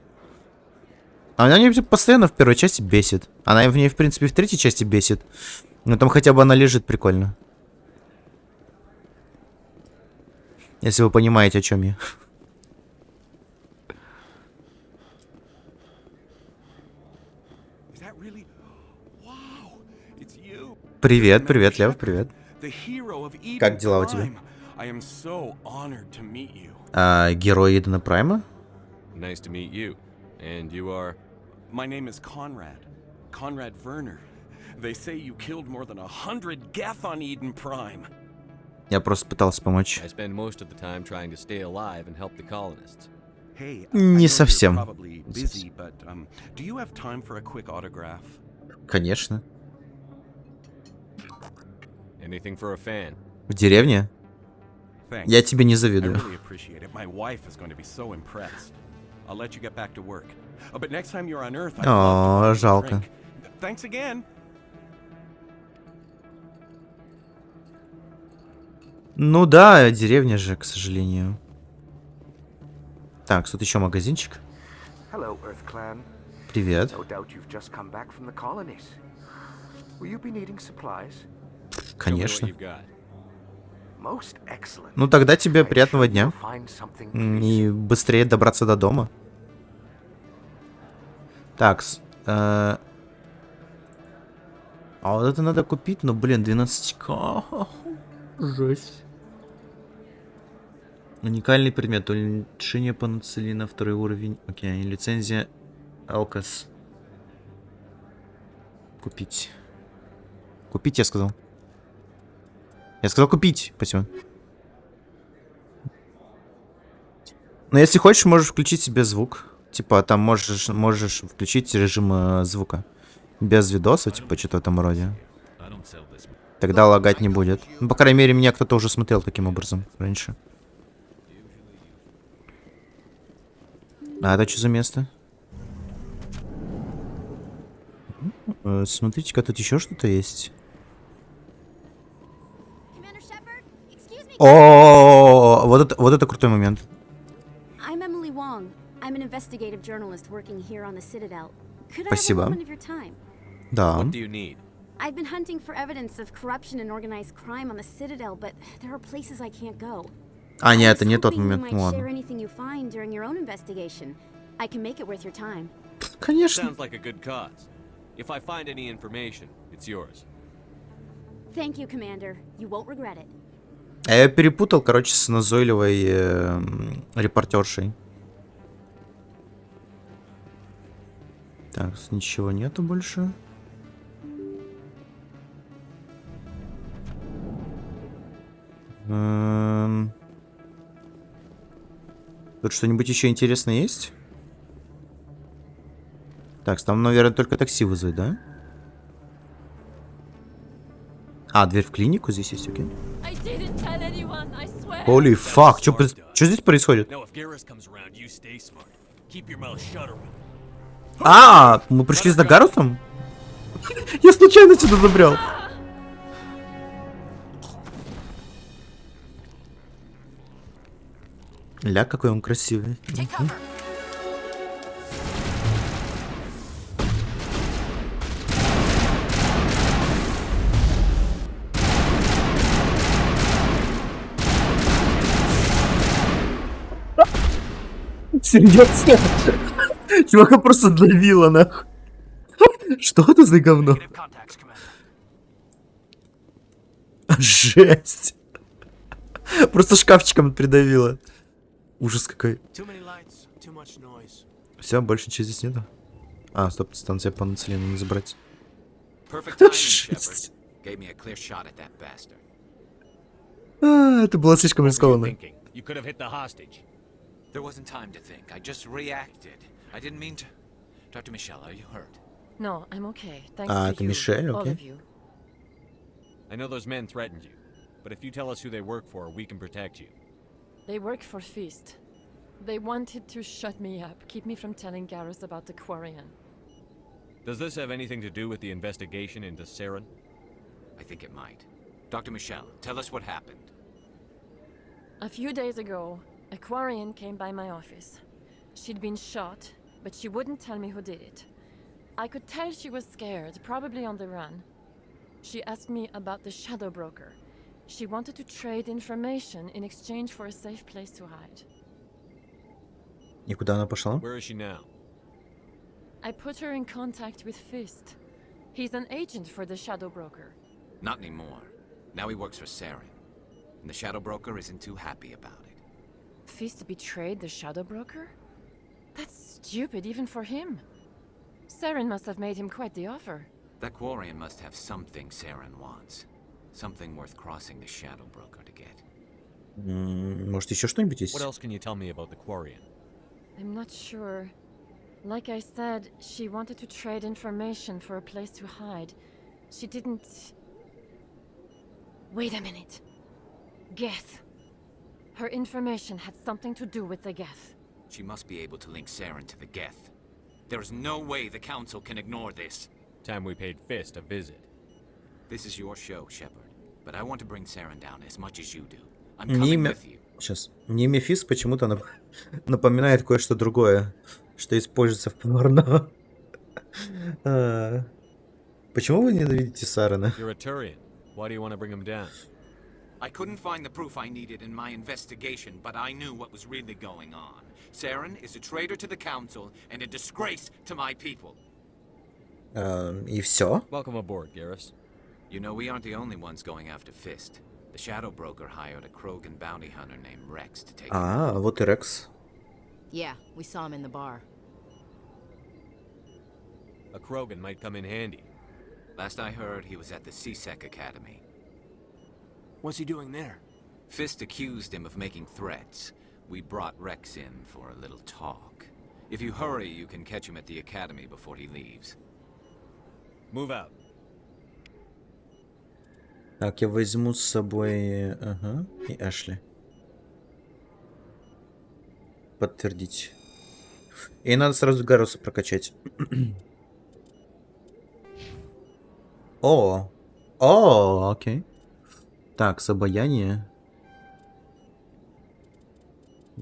Она мне постоянно в первой части бесит. Она в ней, в принципе, в третьей части бесит. Но там хотя бы она лежит прикольно. Если вы понимаете, о чем я. Привет, привет, Лев, привет. Как дела у тебя? Герой Идена Прайма? Nice to meet you. And you are? My name is Conrad. Conrad Werner. They say you killed more than 100 Geth on Eden Prime. Я просто пытался помочь. I spend most of the time trying to stay alive and help the colonists. Hey, не совсем. Busy, but, do you have time for a quick autograph? Конечно. Anything for a fan. В деревне? Я тебе не завидую. О, жалко. Ну да, деревня же, к сожалению. Так, тут еще магазинчик. Привет. Конечно. Ну тогда тебе приятного дня. И быстрее добраться до дома. Так. А вот это надо купить, но, блин, 12к. Жесть. Уникальный предмет. Улучшение панацелина, второй уровень. Окей, лицензия Алкас. Купить. Купить, я сказал. Я сказал купить. Спасибо. Но если хочешь, можешь включить себе звук. Типа, там можешь включить режим звука. Без видоса, типа, что-то в этом роде. Тогда лагать не будет. Ну, по крайней мере, меня кто-то уже смотрел таким образом раньше. А это что за место? Смотрите-ка, тут еще что-то есть. О, вот это крутой момент. Спасибо. Да. I've been hunting for evidence of corruption and organized crime on the Citadel, but there are places I can't go. А, нет, это не тот момент. Ну ладно. Конечно. Sounds like a good cause. If I find any information, it's yours. Thank you, Commander. You won't regret it. Я перепутал, короче, с назойливой репортершей. Так, ничего нету больше. Тут что-нибудь еще интересное есть? Так, там, наверное, только такси вызвать, да? А, дверь в клинику здесь есть, окей. Holy fuck, что здесь происходит? А, мы пришли за Гарусом? Я случайно сюда забрел. Ля, какой он красивый. Серьезно? Чувака просто давило, нахуй. Что это за говно? Жесть. Просто шкафчиком придавило. Ужас какой. Все, больше ничего здесь нету. А, стоп, станция по нацелению не забрать. Жесть. Это было слишком рискованно. There wasn't time to think. I just reacted. I didn't mean to. Dr. Michelle, are you hurt? No, I'm okay. Thanks А, to это you, Мишель, all окей. of you. I know those men threatened you, but if you tell us who they work for, we can protect you. They work for Feast. They wanted to shut me up, keep me from telling Garrus about the Quarian. Does this have anything to do with the investigation into Saren? I think it might. Dr. Michelle, tell us what happened. A few days ago, a Quarian came by my office. She'd been shot, but she wouldn't tell me who did it. I could tell she was scared, probably on the run. She asked me about the Shadow Broker. She wanted to trade information in exchange for a safe place to hide. И куда она пошла? Where is she now? I put her in contact with Fist. He's an agent for the Shadow Broker. Not anymore. Now he works for Saren. And the Shadow Broker isn't too happy about it. Fist betrayed the Shadow Broker? That's stupid even for him. Saren must have made him quite the offer. That Quarian must have something Saren wants. Something worth crossing the Shadow Broker to get. Может, еще что-нибудь есть? What else can you tell me about the Quarian? I'm not sure. Like I said, she wanted to trade information for a place to hide. She didn't... Wait a minute. Geth. Her information had something to do with the Geth. She must be able to link Saren to the Geth. There is no way the Council can ignore this. Time we paid Fist a visit. This is your show, Shepard. But I want to bring Saren down as much as you do. I'm Мне coming имя... with you. Сейчас. Мне Мефис почему-то напоминает кое-что другое, что используется в порно. Почему вы ненавидите Сарена? You're a Turian. Why do you want to bring him down? I couldn't find the proof I needed in my investigation, but I knew what was really going on. Saren is a traitor to the Council and a disgrace to my people. И все? Welcome aboard, Garrus. You know, we aren't the only ones going after Fist. The Shadow Broker hired a Krogan bounty hunter named Rex to take him. А, вот и Рекс. Yeah, we saw him in the bar. A Krogan might come in handy. Last I heard, he was at the CSEC Academy. What's he doing there? Fist accused him of making threats. We brought Rex in for a little talk. If you hurry, you can catch him at the Academy before he leaves. Move out. Так, я возьму с собой... Ага, и Эшли. Подтвердить. И надо сразу Гаруса прокачать. О! О, окей. Так, с обаяние.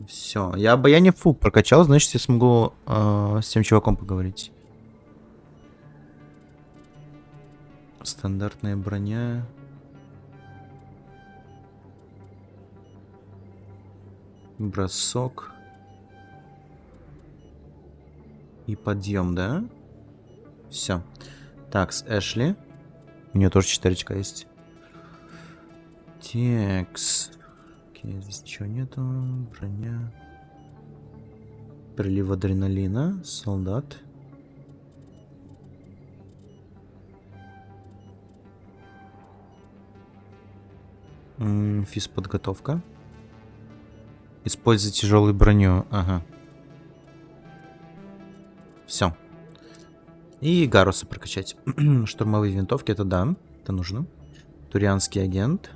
Все. Я обаяние прокачал, значит, я смогу с тем чуваком поговорить. Стандартная броня. Бросок. И подъем, да? Все. Так, с Эшли. У нее тоже 4 очка есть. Текс. Окей, здесь ничего нету. Броня. Прилив адреналина. Солдат. Физподготовка. Используй тяжелую броню. Ага. Все. И Гаруса прокачать. Штурмовые винтовки, это да. Это нужно. Турианский агент.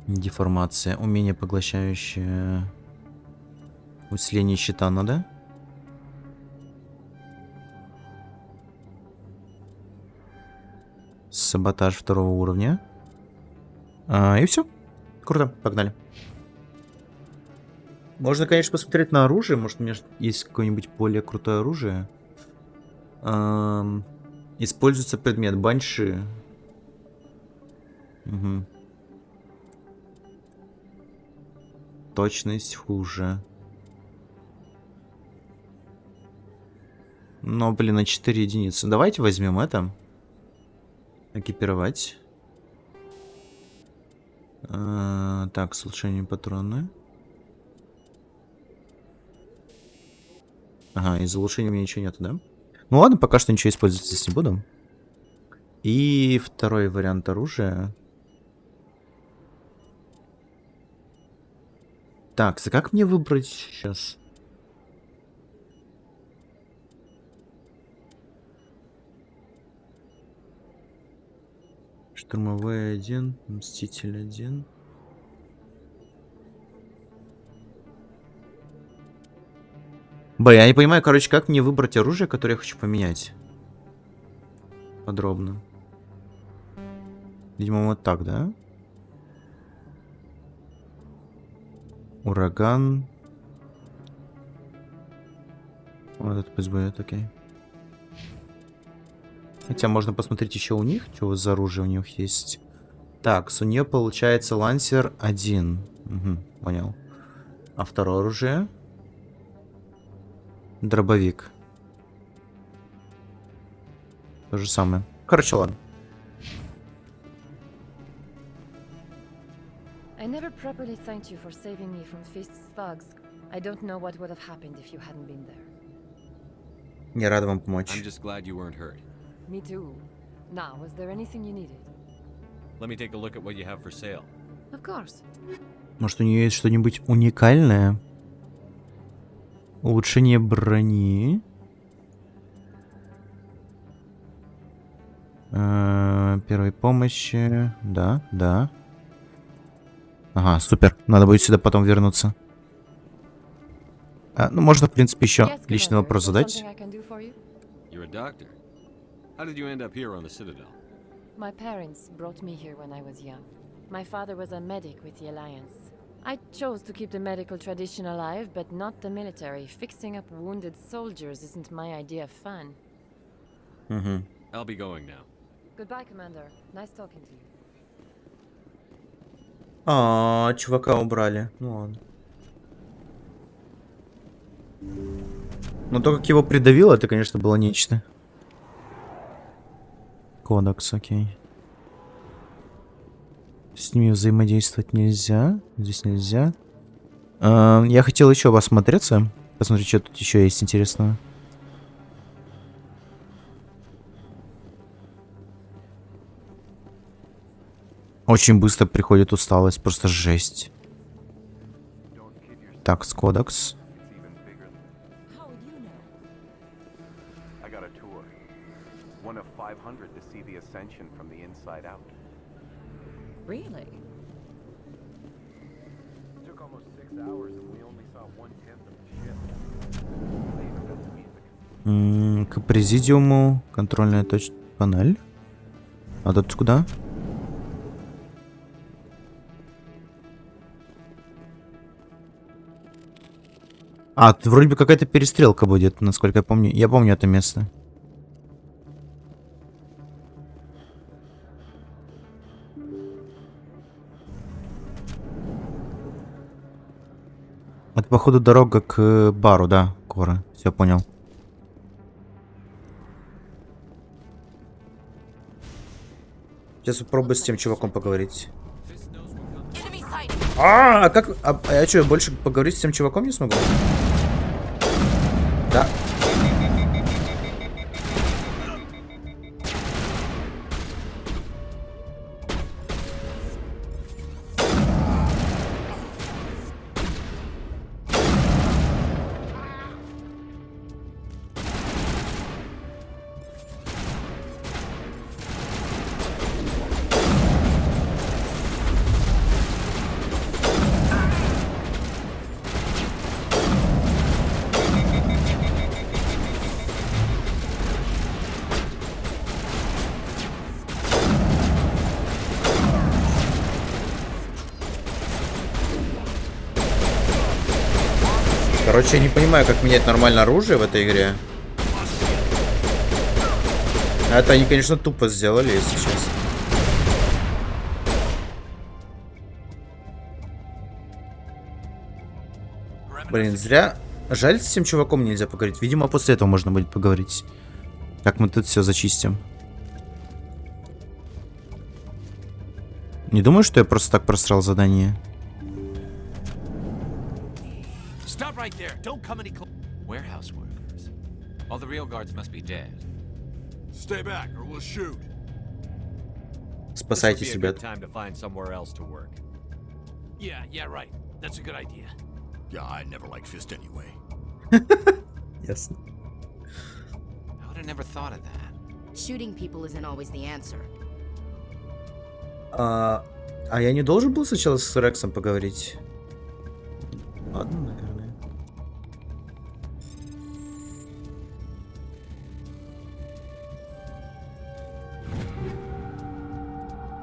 Деформация. Умение поглощающее. Усиление щита надо. Саботаж 2-го уровня. И все. Круто, погнали. Можно, конечно, посмотреть на оружие. Может, у меня есть какое-нибудь более крутое оружие. Используется предмет банши. Угу. Точность хуже. Но, блин, на 4 единицы. Давайте возьмем это. Экипировать. Так, с улучшением патроны. Ага, из улучшения у меня ничего нету, да? Ну ладно, пока что ничего использовать здесь не буду. И второй вариант оружия. Так, как мне выбрать сейчас? Штурмовой 1, Мститель 1. Я не понимаю, короче, как мне выбрать оружие, которое я хочу поменять. Подробно. Видимо, вот так, да? Ураган. Вот это пусть будет, окей. Хотя можно посмотреть еще у них, что за оружие у них есть. Так, у нее получается лансер 1. Угу, понял. А второе оружие? Дробовик. То же самое. Короче, ладно. I never properly thanked you for saving me from Fist's thugs. I don't know what would have happened if you hadn't been there. Не рад вам помочь. I'm just glad you weren't hurt. Me too. Now, was there anything you needed? Let me take a look at what you have for sale. Of course. Может, у нее есть что-нибудь уникальное? Улучшение брони. Первой помощи. Да, да. Ага, супер. Надо будет сюда потом вернуться. Ну, можно, в принципе, еще личный вопрос задать. You're a doctor. How did you end up here on the Citadel? My parents brought me here when I was young. My father was a medic with the Alliance. I chose to keep the medical tradition alive, but not the military. Fixing up wounded soldiers isn't my idea of fun. I'll be going now. Goodbye, Commander. Nice talking to you. Чувака убрали. Ну ладно. Но то, как его придавило, это, конечно, было нечто. Кодекс, окей. С ними взаимодействовать нельзя. Здесь нельзя. Я хотел еще осмотреться. Посмотреть, что тут еще есть интересного. Очень быстро приходит усталость. Просто жесть. Так, с кодекс. Really? Took almost 6 hours and we only saw 1/10 of the ship. К президиуму. Контрольная панель. А тут куда? Тут вроде бы какая-то перестрелка будет, насколько я помню. Я помню это место. Это, походу, дорога к бару, да, Кора. Все, понял. Сейчас попробую с тем чуваком поговорить. Как? Я что, больше поговорить с тем чуваком не смогу? Да. Короче, я не понимаю, как менять нормально оружие в этой игре. Это они, конечно, тупо сделали, если честно. Блин, зря Жаль, с тем чуваком нельзя поговорить. Видимо, после этого можно будет поговорить. Видимо, после этого можно будет поговорить. Как мы тут все зачистим. Не думаю, что я просто так просрал задание. Stop right there. Don't come any closer. Warehouse workers. All the real guards must be dead. Stay back or we'll shoot. Спасайтесь, ребят. Time to find somewhere else to work. Yeah, right. That's a good idea. Yeah, I never liked Fist anyway. Ясно. I would have never thought of that. Shooting people isn't always the answer. А я не должен был сначала с Рексом поговорить? Ладно, наверное.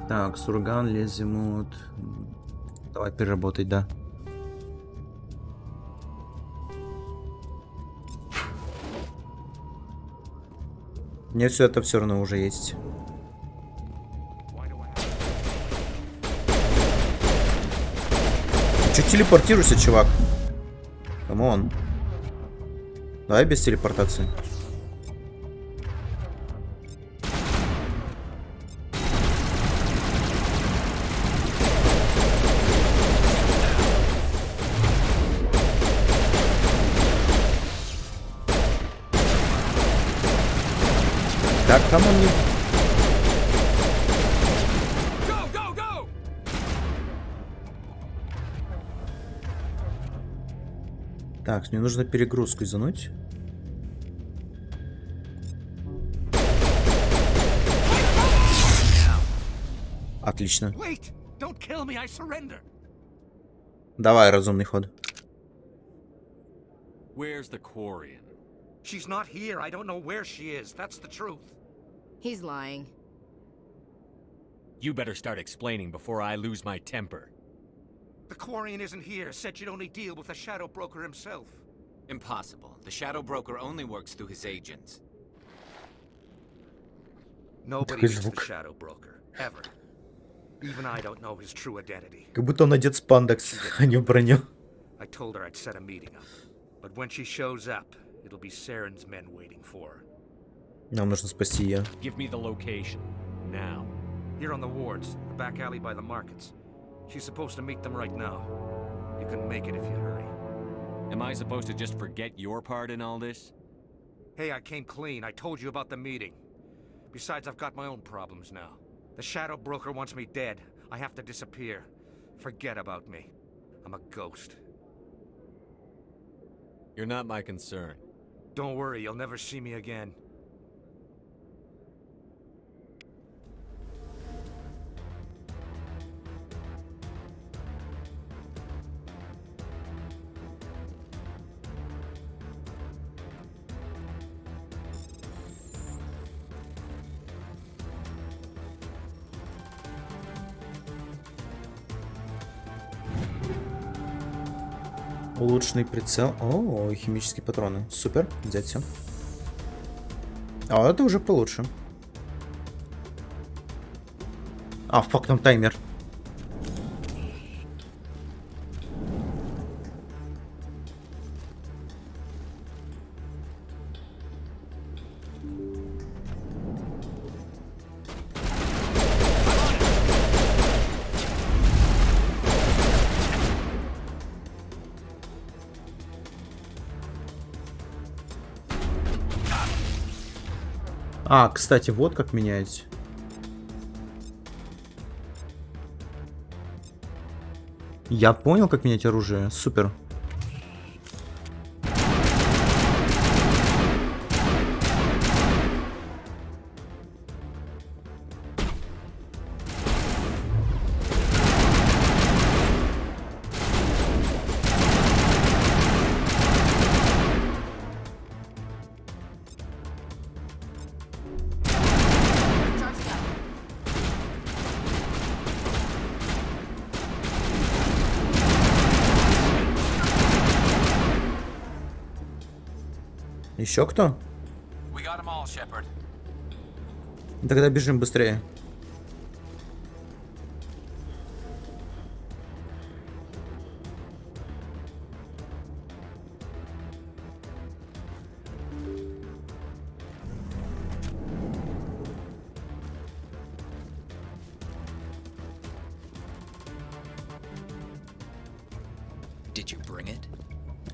Так, сурган, леземут. Давай переработать, да. Мне все это все равно уже есть. Че телепортируйся, чувак? Камон. Давай без телепортации. Так, камон не... Так, мне нужно перегрузку изануть. Отлично. Давай, разумный ход. Where's the Quarian? She's not here. I don't know where she is. That's the truth. He's lying. You better start explaining before I lose my temper. The Quarian isn't here. Said you'd only deal with the Shadow Broker himself. Impossible. The Shadow Broker only works through his agents. Nobody is the Shadow Broker. Ever. Even I don't know his true identity. Как будто он одет в спандекс, а не в броню. I told her I'd set a meeting up. But when she shows up, it'll be Saren's men waiting for her. Нам нужно спасти ее. Give me the location. Now. Here on the wards, the back alley by the markets. She's supposed to meet them right now. You can make it if you hurry. Am I supposed to just forget your part in all this? Hey, I came clean. I told you about the meeting. Besides, I've got my own problems now. The Shadow Broker wants me dead. I have to disappear. Forget about me. I'm a ghost. You're not my concern. Don't worry, you'll never see me again. Улучшенный прицел. О, химические патроны. Супер, взять все. А это уже получше. А, фак, там таймер. А, кстати, вот как менять. Я понял, как менять оружие. Супер. Еще кто? Тогда бежим быстрее. Did you bring it?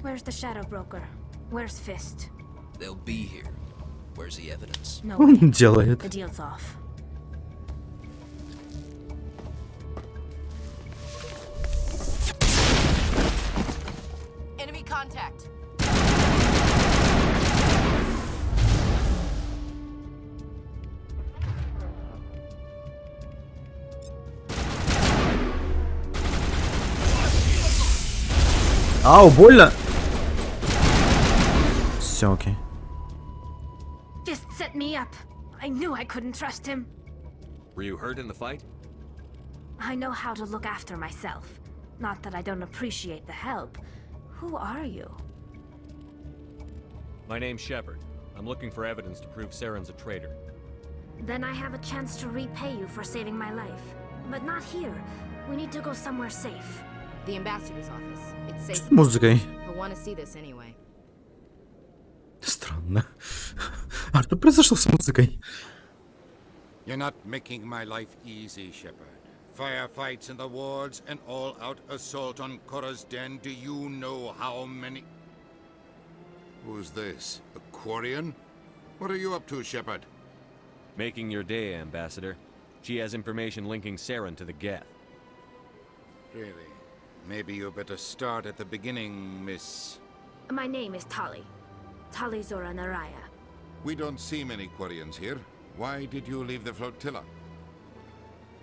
Where's the shadow broker? Where's Fist? They'll be here. Where's the evidence? No Он way. делает. The deal's off. Enemy contact. Ау, больно. Все, окей. Fist set me up. I knew I couldn't trust him. Were you hurt in the fight? I know how to look after myself. Not that I don't appreciate the help. Who are you? My name's Shepard. I'm looking for evidence to prove Saren's a traitor. Then I have a chance to repay you for saving my life. But not here. We need to go somewhere safe. The ambassador's office. It's safe. С музыкой. He'll want to see this anyway. Странно. А что произошло с музыкой? You're not making my life easy, Shepard. Firefights in the wards, an all-out assault on Korra's den. Do you know how many... Who's this? A Quarian? What are you up to, Shepard? Making your day, Ambassador. She has information linking Saren to the Geth. Really? Maybe you better start at the beginning, Miss... My name is Tali. Tali Zora Naraya. We don't see many Quarians here. Why did you leave the flotilla?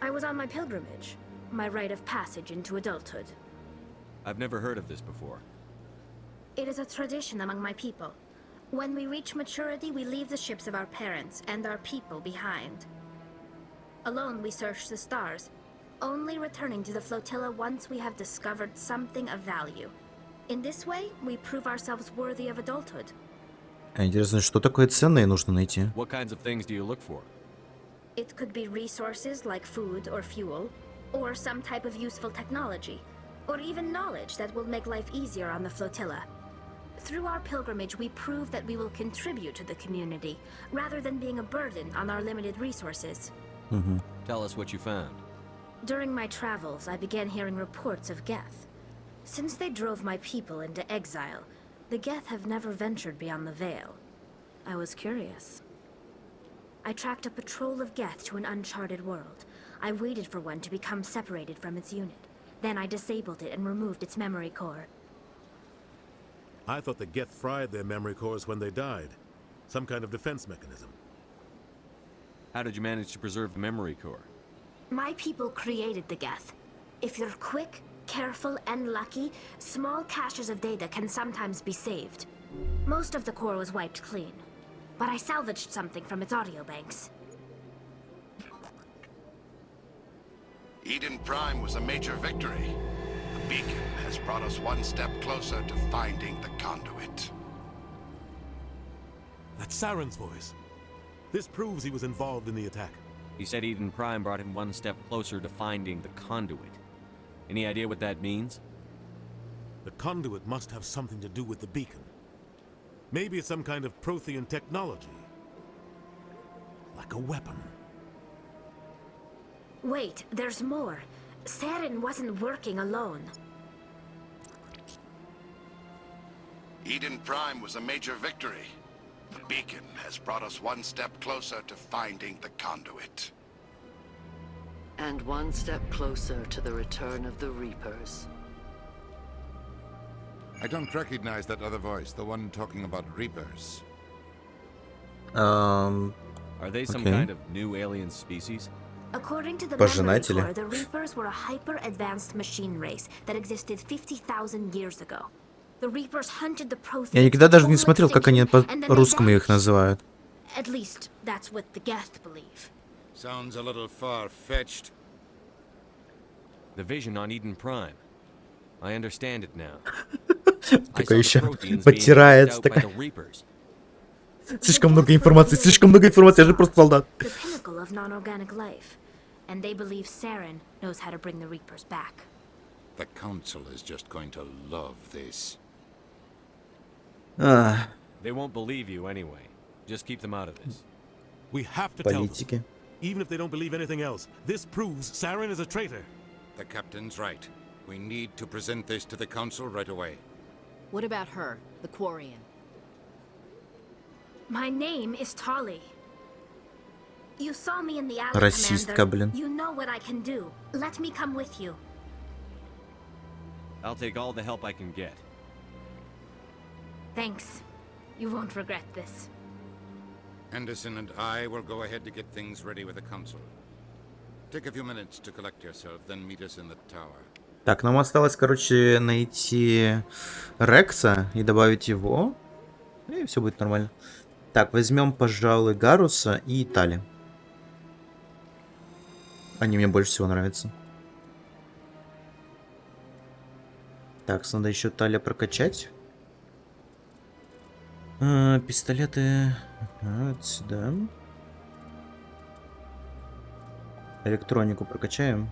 I was on my pilgrimage. My rite of passage into adulthood. I've never heard of this before. It is a tradition among my people. When we reach maturity, we leave the ships of our parents and our people behind. Alone, we search the stars, only returning to the flotilla once we have discovered something of value. In this way, we prove ourselves worthy of adulthood. Интересно, что такое ценное нужно найти? What kinds of things do you look for? It could be resources like food or fuel, or some type of useful technology, or even knowledge that will make life easier on the flotilla. Through our pilgrimage, we prove that we will contribute to the community, rather than being a burden on our limited resources. Tell us what you found. During my travels, I began hearing reports of Geth. Since they drove my people into exile, the Geth have never ventured beyond the Veil. I was curious. I tracked a patrol of Geth to an uncharted world. I waited for one to become separated from its unit. Then I disabled it and removed its memory core. I thought the Geth fried their memory cores when they died. Some kind of defense mechanism. How did you manage to preserve the memory core? My people created the Geth. If you're quick, careful, and lucky, small caches of data can sometimes be saved. Most of the core was wiped clean, but I salvaged something from its audio banks. Iden Prime was a major victory. The beacon has brought us one step closer to finding the conduit. That's Saren's voice. This proves he was involved in the attack. He said Iden Prime brought him one step closer to finding the conduit. Any idea what that means? The conduit must have something to do with the beacon. Maybe it's some kind of Prothean technology. Like a weapon. Wait, there's more. Saren wasn't working alone. Iden Prime was a major victory. The beacon has brought us one step closer to finding the conduit. And one step closer to the return of the Reapers. I don't recognize that other voice, the one talking about Reapers. Are they some kind of new alien species? According to the memory Пожинатели. core, the Reapers were a hyper-advanced machine race that existed 50,000 years ago. The Reapers hunted the Protheans. Я никогда даже не смотрел, как они по-русскому их называют. At least that's what the Geth believe. Sounds a little far-fetched. The vision on Iden Prime. I understand it now. Такой еще потирается, такая. Слишком много информации, я же просто солдат. The pinnacle of non-organic life, and they believe Saren knows how to bring the Reapers back. The Council is just going to love this. They won't believe you anyway. Just keep them out of this. We have to tell them. Политики. Even if they don't believe anything else, this proves Saren is a traitor. The captain's right. We need to present this to the council right away. What about her, the Quarian? My name is Tolly. You saw me in the alley, Расистка, Commander. блин. You know what I can do. Let me come with you. I'll take all the help I can get. Thanks. You won't regret this. Anderson and I will go ahead to get things ready with the council. Take a few minutes to collect yourself, then meet us in the tower. Так, нам осталось, короче, найти Рекса и добавить его. И все будет нормально. Так, возьмем, пожалуй, Гаруса и Тали. Они мне больше всего нравятся. Так, надо еще Таля прокачать. Пистолеты. Вот сюда. Электронику прокачаем.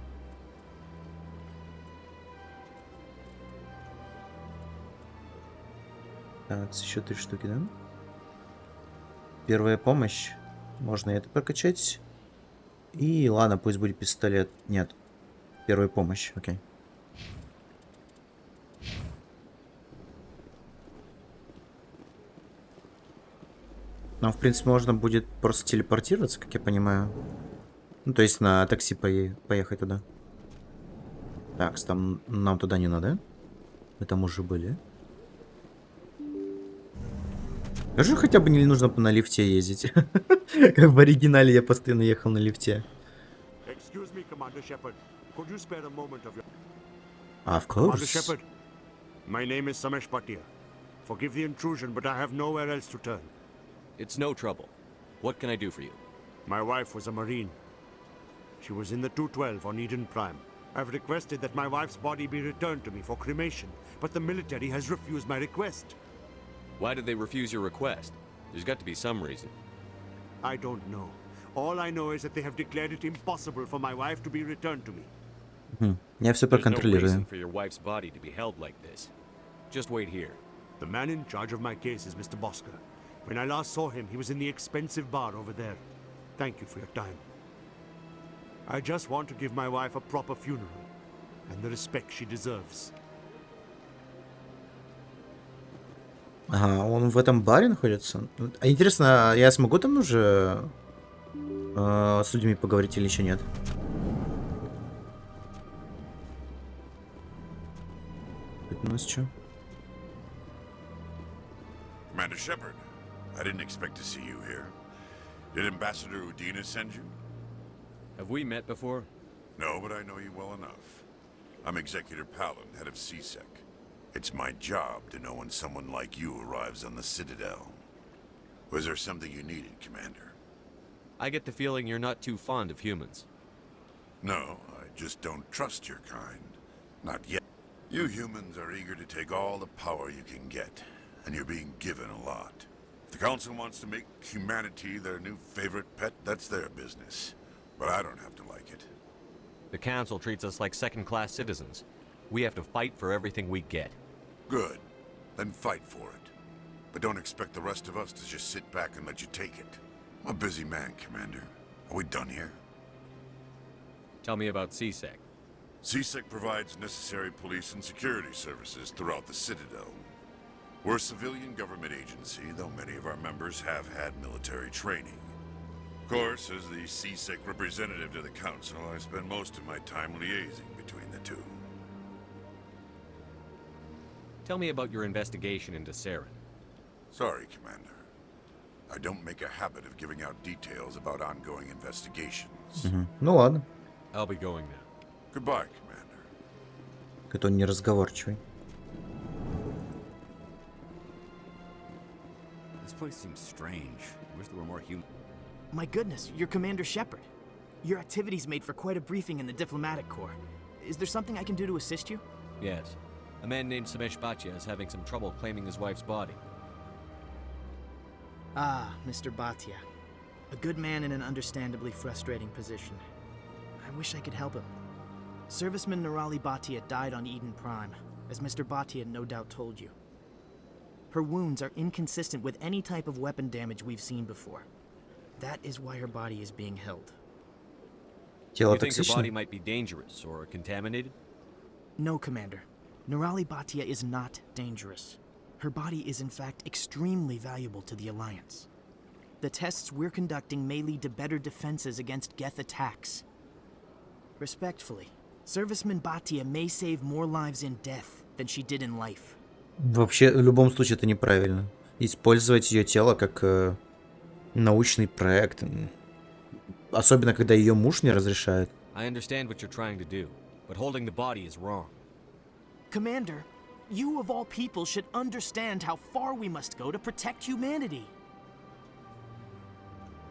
Так, еще 3 штуки, да? Первая помощь. Можно это прокачать. И ладно, пусть будет пистолет. Нет. Первая помощь, окей. Нам, в принципе, можно будет просто телепортироваться, как я понимаю. Ну, то есть на такси поехать туда. Так, там нам туда не надо. Мы там уже были. Скажи, хотя бы не нужно на лифте ездить. Как в оригинале я постоянно ехал на лифте. Excuse me, Commander Shepard. Could you spare a moment of your... Of Commander course. Shepard, my name is Samesh Bhatia. Forgive the intrusion, but I have nowhere else to turn. It's no trouble. What can I do for you? My wife was a Marine. She was in the 212 on Iden Prime. I've requested that my wife's body be returned to me for cremation, but the military has refused my request. Why did they refuse your request? There's got to be some reason. I don't know. All I know is that they have declared it impossible for my wife to be returned to me. Я все There's no проконтролирую. reason for your wife's body to be held like this. Just wait here. The man in charge of my case is Mr. Bosker. When I last saw him, he was in the expensive bar over there. Thank you for your time. I just want to give my wife a proper funeral and the respect she deserves. Ага, он в этом баре находится? А интересно, я смогу там уже с людьми поговорить или еще нет? Это у нас что? Commander Shepard, I didn't expect to see you here. Did Ambassador Udina send you? Have we met before? No, but I know you well enough. I'm Executor Palin, head of CSEC. It's my job to know when someone like you arrives on the Citadel. Was there something you needed, Commander? I get the feeling you're not too fond of humans. No, I just don't trust your kind. Not yet. You humans are eager to take all the power you can get, and you're being given a lot. If the Council wants to make humanity their new favorite pet, that's their business. But I don't have to like it. The Council treats us like second-class citizens. We have to fight for everything we get. Good. Then fight for it. But don't expect the rest of us to just sit back and let you take it. I'm a busy man, Commander. Are we done here? Tell me about CSEC. CSEC provides necessary police and security services throughout the Citadel. We're a civilian government agency, though many of our members have had military training. Of course, as the CSEC representative to the Council, I spend most of my time liaising between the two. Tell me about your investigation into Saren. Sorry, Commander. I don't make a habit of giving out details about ongoing investigations. Ну ладно. I'll be going now. Goodbye, Commander. Это он неразговорчивый. This place seems strange. I wish there were more human. My goodness, you're Commander Shepard. Your activities made for quite a briefing in the diplomatic corps. Is there something I can do to assist you? Yes. A man named Samesh Bhatia is having some trouble claiming his wife's body. Ah, Mr. Bhatia. A good man in an understandably frustrating position. I wish I could help him. Serviceman Nirali Bhatia died on Iden Prime, as Mr. Bhatia no doubt told you. Her wounds are inconsistent with any type of weapon damage we've seen before. That is why her body is being held. You think her body might be dangerous or contaminated? No, Commander. Nerali Bhatia is not dangerous. Her body is in fact extremely valuable to the Alliance. The tests we're conducting may lead to better defenses against Geth attacks. Respectfully, Serviceman Bhatia may save more lives in death than she did in life. Вообще, в любом случае, это неправильно. Использовать ее тело как научный проект. Особенно, когда ее муж не разрешает. I understand what you're trying to do, but holding the body is wrong. Commander, you of all people should understand how far we must go to protect humanity.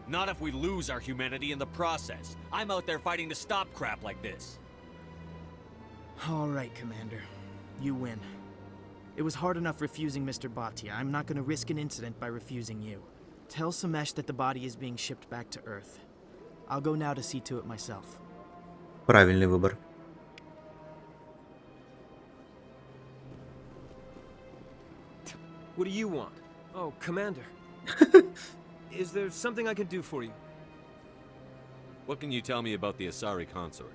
Not if we lose our humanity in the process. I'm out there fighting to stop crap like this. All right, Commander. You win. It was hard enough refusing Mr. Bhatia. I'm not going to risk an incident by refusing you. Tell Samesh that the body is being shipped back to Earth. I'll go now to see to it myself. Правильный выбор. What do you want? Oh, Commander. Is there something I can do for you? What can you tell me about the Asari consort?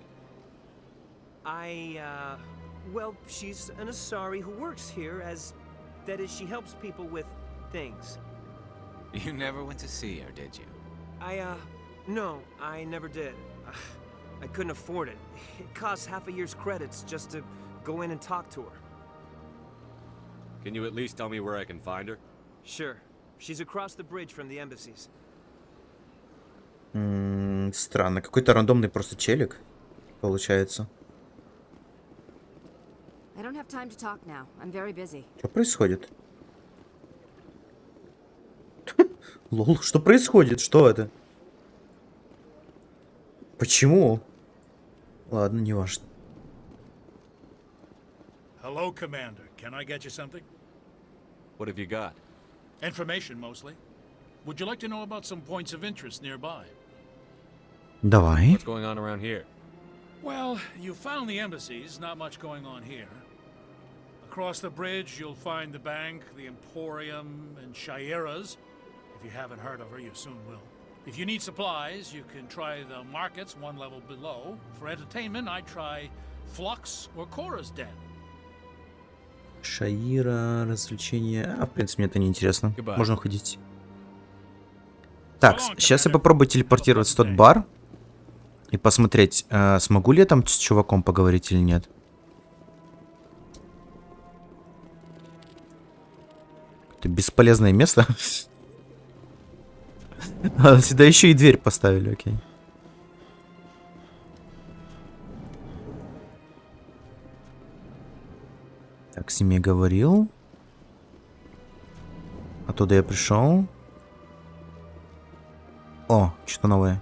Well, she's an Asari who works here as... That is, she helps people with things. You never went to see her, did you? No, I never did. I couldn't afford it. It costs half a year's credits just to go in and talk to her. Can you at least tell me where I can find her? Sure. She's across the bridge from the embassies. Странно. Какой-то рандомный просто челик получается. I don't have time to talk now. I'm very busy. Что происходит? Лол, что происходит? Что это? Почему? Ладно, не важно. Hello, Commander. Can I get you something? What have you got? Information, mostly. Would you like to know about some points of interest nearby? Давай. What's going on around here? Well, you found the embassies, not much going on here. Across the bridge, you'll find the bank, the Emporium, and Shaira's. If you haven't heard of her, you soon will. If you need supplies, you can try the markets one level below. For entertainment, I'd try Flux or Cora's Den. Шаира, развлечения. В принципе, мне это не интересно. Можно уходить. Так, сейчас я попробую телепортироваться в тот бар. И посмотреть, смогу ли я там с чуваком поговорить или нет. Это бесполезное место. Сюда еще и дверь поставили, окей. Так, с ними говорил. Оттуда я пришел. О, что-то новое.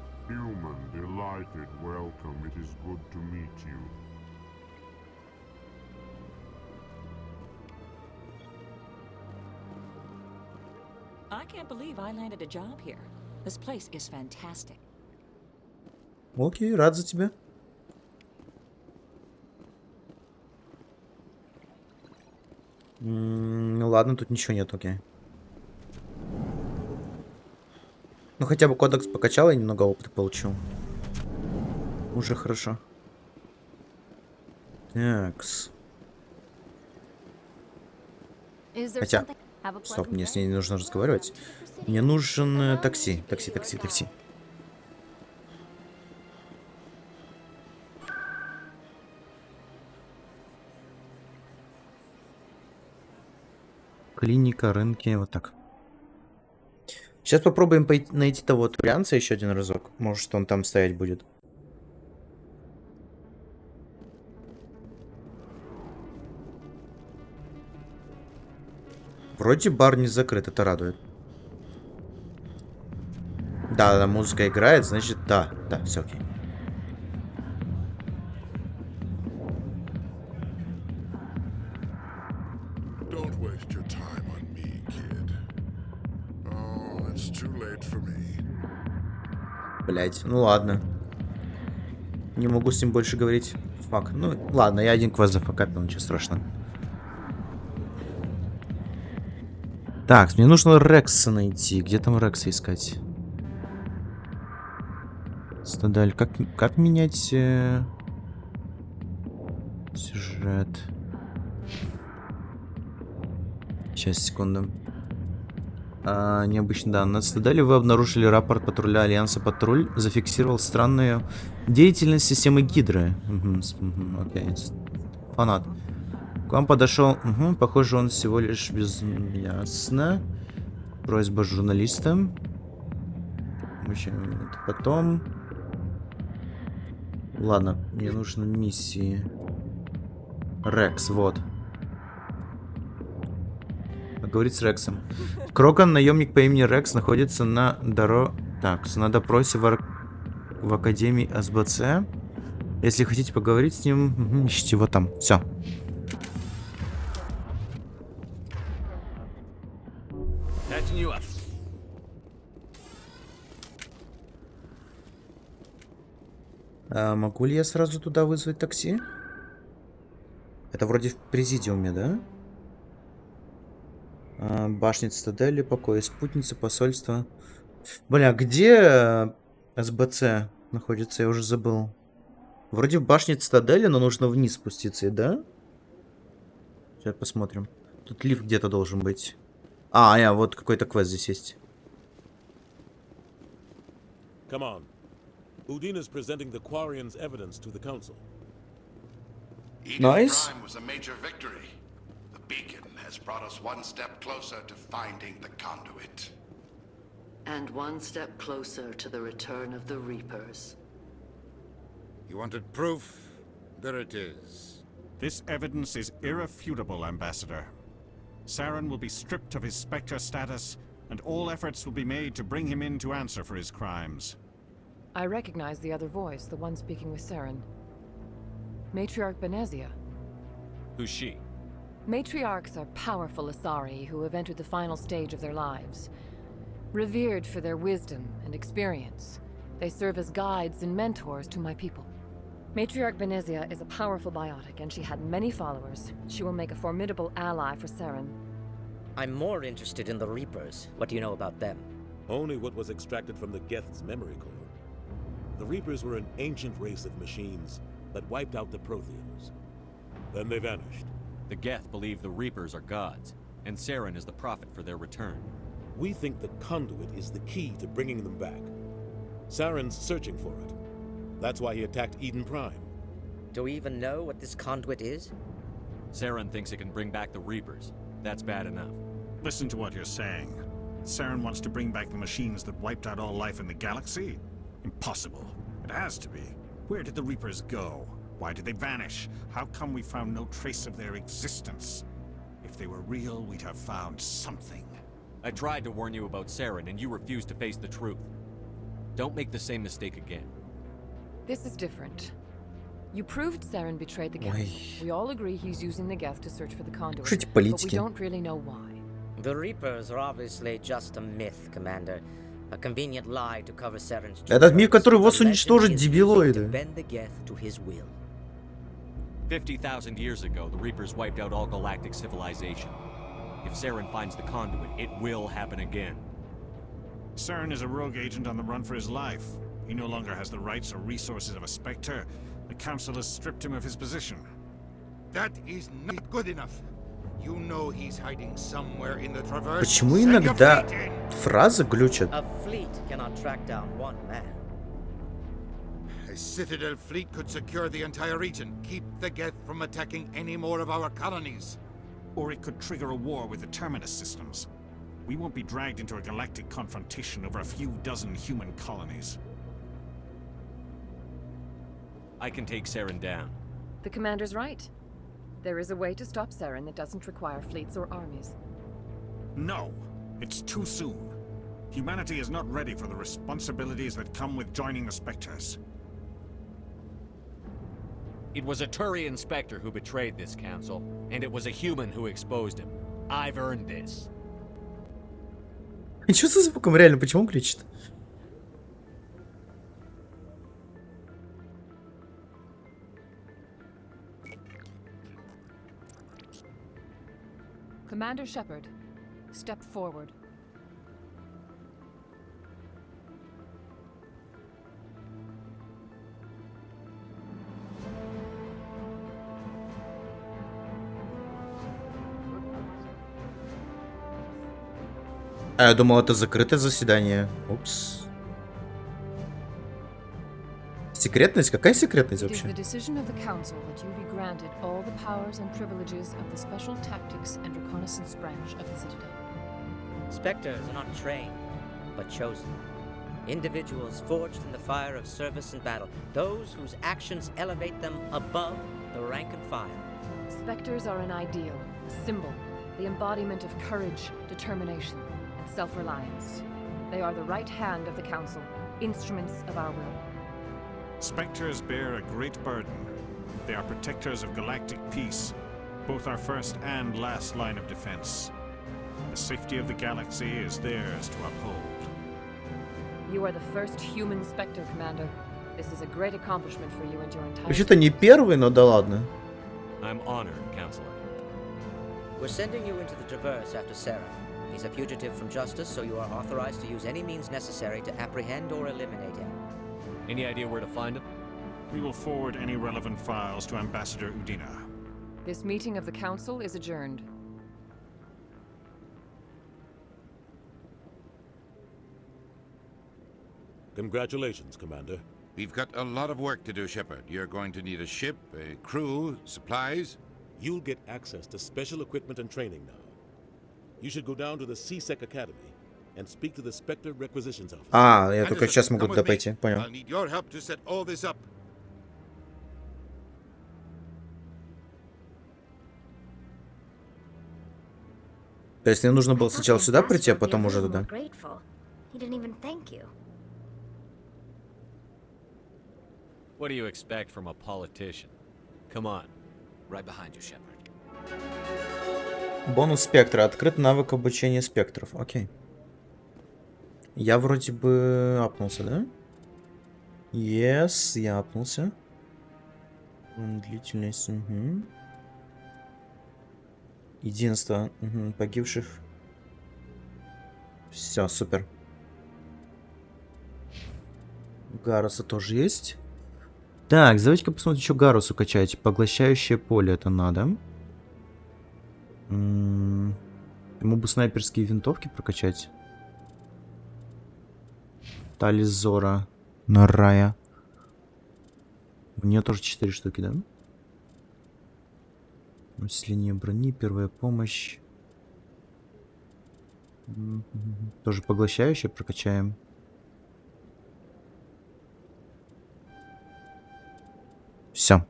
I can't believe I landed a job here. This place is fantastic. Окей, рад за тебя. Ну ладно, тут ничего нет, окей. Ну хотя бы кодекс покачал, я немного опыта получил. Уже хорошо. Такс. Хотя, стоп, мне с ней не нужно разговаривать. Мне нужен такси. Такси. Клиника, рынки, вот так. Сейчас попробуем найти того турианца еще один разок. Может, он там стоять будет. Вроде бар не закрыт, это радует. Да, музыка играет, значит, да, все окей. Блять, ну ладно. Не могу с ним больше говорить. Фак. Ну ладно, я один квест зафакапил, ничего страшного. Так, мне нужно Рекса найти. Где там Рекса искать? Стадаль. Как менять сюжет? Ред. Сейчас, секунду. Необычно, да. На цитадели вы обнаружили рапорт патруля Альянса. Патруль зафиксировал странную деятельность системы Гидры. Окей. Фанат. К вам подошел... похоже, он всего лишь без... Ясно. Просьба журналиста. Потом... Ладно, мне нужны миссии. Рекс, вот. Поговорить с Рексом. Крокан, наемник по имени Рекс, находится на на допросе в Академии СБЦ. Если хотите поговорить с ним, ищите его там. Все. Могу ли я сразу туда вызвать такси? Это вроде в президиуме, да? Башня цитадели, покои спутницы, посольство. Бля, где СБЦ находится? Я уже забыл. Вроде в башне цитадели, но нужно вниз спуститься, да? Сейчас посмотрим. Тут лифт где-то должен быть. Вот какой-то квест здесь есть. Come on. Udine is presenting the Quarians' evidence to the council. Nice. Prime was a major victory. The beacon has brought us one step closer to finding the conduit. And one step closer to the return of the Reapers. You wanted proof? There it is. This evidence is irrefutable, Ambassador. Saren will be stripped of his Spectre status, and all efforts will be made to bring him in to answer for his crimes. I recognize the other voice, the one speaking with Saren. Matriarch Benezia. Who's she? Matriarchs are powerful Asari who have entered the final stage of their lives. Revered for their wisdom and experience, they serve as guides and mentors to my people. Matriarch Benezia is a powerful biotic, and she had many followers. She will make a formidable ally for Saren. I'm more interested in the Reapers. What do you know about them? Only what was extracted from the Geth's memory core. The Reapers were an ancient race of machines that wiped out the Protheans. Then they vanished. The Geth believe the Reapers are gods, and Saren is the prophet for their return. We think the conduit is the key to bringing them back. Saren's searching for it. That's why he attacked Idен Prime. Do we even know what this conduit is? Saren thinks it can bring back the Reapers. That's bad enough. Listen to what you're saying. Saren wants to bring back the machines that wiped out all life in the galaxy? Impossible. It has to be. Where did the Reapers go? Why did they vanish? How come we found no trace of their existence? If they were real, we'd have found something. I tried to warn you about Saren, and you refused to face the truth. Don't make the same mistake again. This is different. You proved Saren betrayed the Geth. We all agree he's using the Geth to search for the conduit, but we don't really know why. The Reapers are obviously just a myth, Commander. A convenient lie to cover Saren's Этот мир, который вас уничтожит, дебилоиды. Bend the Geth to his will. 50,000 years ago, the Reapers wiped out all galactic civilization. If Saren finds the conduit, it will happen again. Saren is a rogue agent on the run for his life. He no longer has the rights or resources of a Spectre. The Council has stripped him of his position. That is not good enough. You know he's hiding somewhere in the traverse. Почему иногда фразы глючат? A fleet cannot track down one man. A Citadel fleet could secure the entire region, keep the Geth from attacking any more of our colonies. Or it could trigger a war with the Terminus systems. We won't be dragged into a galactic confrontation over a few dozen human colonies. I can take Saren down. The commander's right. There is a way to stop Saren that doesn't require fleets or armies. No, it's too soon. Humanity is not ready for the responsibilities that come with joining the Spectres. It was a Turian Spectre who betrayed this council, and it was a human who exposed him. I've earned this. И что со звуком реально? Почему он кричит? Commander Shepard, step forward. А я думал, это закрытое заседание. Упс. Секретность? Какая секретность It is вообще? the decision of the Council that you be granted all the powers and privileges of the Special Tactics and Reconnaissance branch of the Citadel. Spectres are not trained, but chosen. Individuals forged in the fire of service and battle. Those whose actions elevate them above the rank and file. Spectres are an ideal, a symbol, the embodiment of courage, determination, and self-reliance. They are the right hand of the Council, instruments of our will. Spectres bear a great burden. They are protectors of galactic peace, both our first and last line of defense. The safety of the galaxy is theirs to uphold. You are the first human Spectre, Commander. This is a great accomplishment for you and your entire... Вообще-то не первый, но да ладно. I'm honored, Counselor. We're sending you into the Traverse after Sarah. He's a fugitive from justice, so you are authorized to use any means necessary to apprehend or eliminate him. Any idea where to find him? We will forward any relevant files to Ambassador Udina. This meeting of the Council is adjourned. Congratulations, Commander. We've got a lot of work to do, Shepard. You're going to need a ship, a crew, supplies. You'll get access to special equipment and training now. You should go down to the CSEC Academy and speak to the Spectre Requisitions Office. А, я только сейчас могу туда пойти, понял. I'll need your help to set all this up. То есть мне нужно было сначала сюда прийти, а потом уже туда. He didn't even thank you. What do you expect from a politician? Come on. Right behind you, Shepard. Бонус спектра. Открыт навык обучения спектров. Окей. Я вроде бы апнулся, да? Yes, я апнулся. Длительность. Угу. Единство. Угу. Погибших. Все, супер. Гаруса тоже есть. Так, давайте-ка посмотрим, что Гарусу качать. Поглощающее поле это надо. Ему бы снайперские винтовки прокачать. Тализора. Нарая. У нее тоже 4 штуки, да? Усиление брони, первая помощь. Тоже поглощающее прокачаем. Все.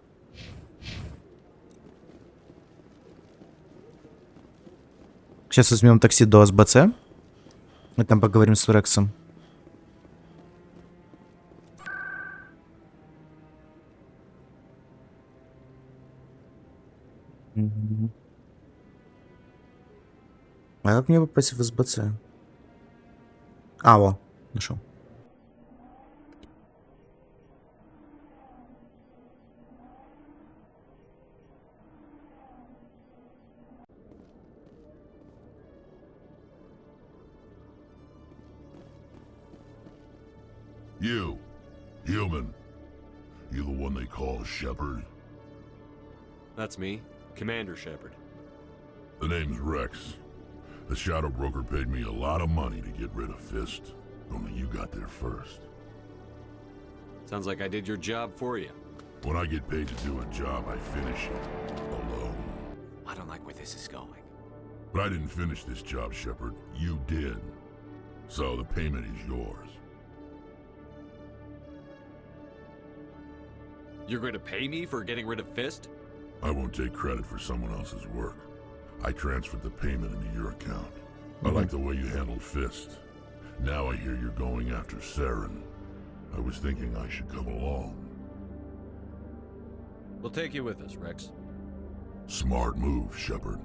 Сейчас возьмем такси до СБЦ. И там поговорим с Рексом. А как мне попасть в СБЦ? А, во, нашел. You, human. You the one they call Shepard? That's me, Commander Shepard. The name's Rex. The Shadow Broker paid me a lot of money to get rid of Fist. Only you got there first. Sounds like I did your job for you. When I get paid to do a job, I finish it. Alone. I don't like where this is going. But I didn't finish this job, Shepard. You did. So the payment is yours. You're going to pay me for getting rid of Fist? I won't take credit for someone else's work. I transferred the payment into your account. I like the way you handled Fist. Now I hear you're going after Saren. I was thinking I should come along. We'll take you with us, Rex. Smart move, Shepard.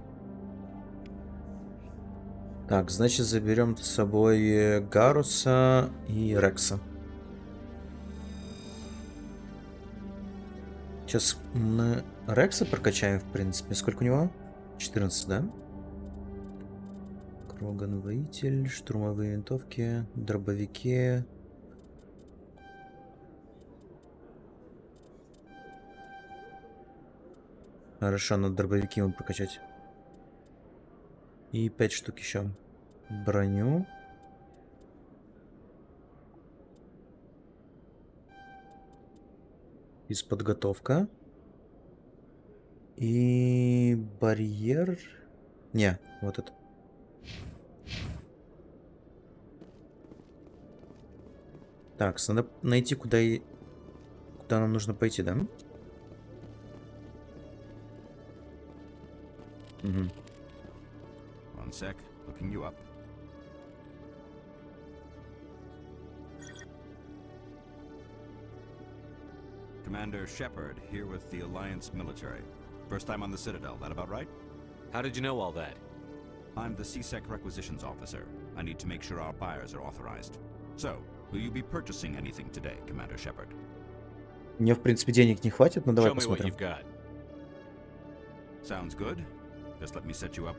Так, значит, заберем с собой Гаруса и Рекса. Сейчас мы Рекса прокачаем, в принципе. Сколько у него? 14, да? Кроган-воитель, штурмовые винтовки, дробовики. Хорошо, надо дробовики ему прокачать. И 5 штук еще. броню. Подготовка. И барьер. Не, вот это. Так, надо найти, куда нам нужно пойти, да? Угу. One sec, looking you up. Commander Shepard, here with the Alliance military. First time on the Citadel, that about right? How did you know all that? I'm the CSEC requisitions officer. I need to make sure our buyers are authorized. So, will you be purchasing anything today, Commander Shepard? Мне, в принципе, денег не хватит, но давай Show me what посмотрим. you've got. Sounds good. Just let me set you up.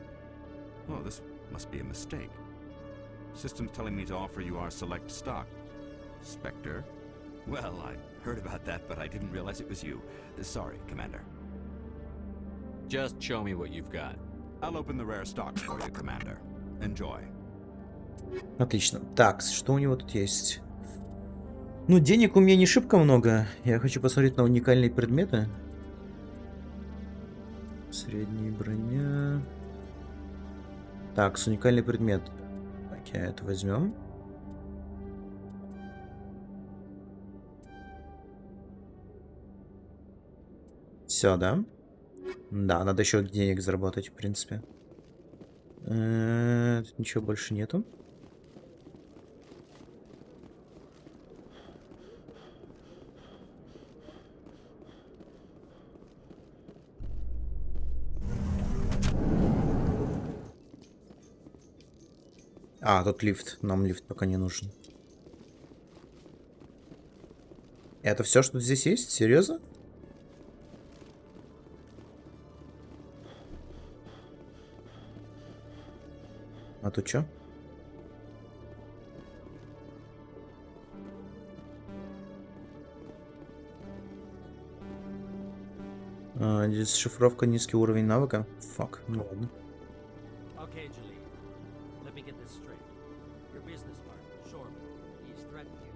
Oh, this must be a mistake. System's telling me to offer you our select stock. Spectre? Well, I heard about that, but I didn't realize it was you. Sorry, Commander. Just show me what you've got. I'll open the rare stock for you, Commander. Enjoy. Отлично. Так, что у него тут есть? Ну, денег у меня не шибко много. Я хочу посмотреть на уникальные предметы. Средняя броня. Так, уникальный предмет. Окей, это возьмем. Все, да? Да, надо еще денег заработать, в принципе. Тут ничего больше нету. А, тут лифт. Нам лифт пока не нужен. Это все, что здесь есть? Серьезно? А тут что? Здесь шифровка, низкий уровень навыка. Фак, ну ладно. Okay, Julie. Let me get this straight. Your business partner, Shorman, he's threatened you.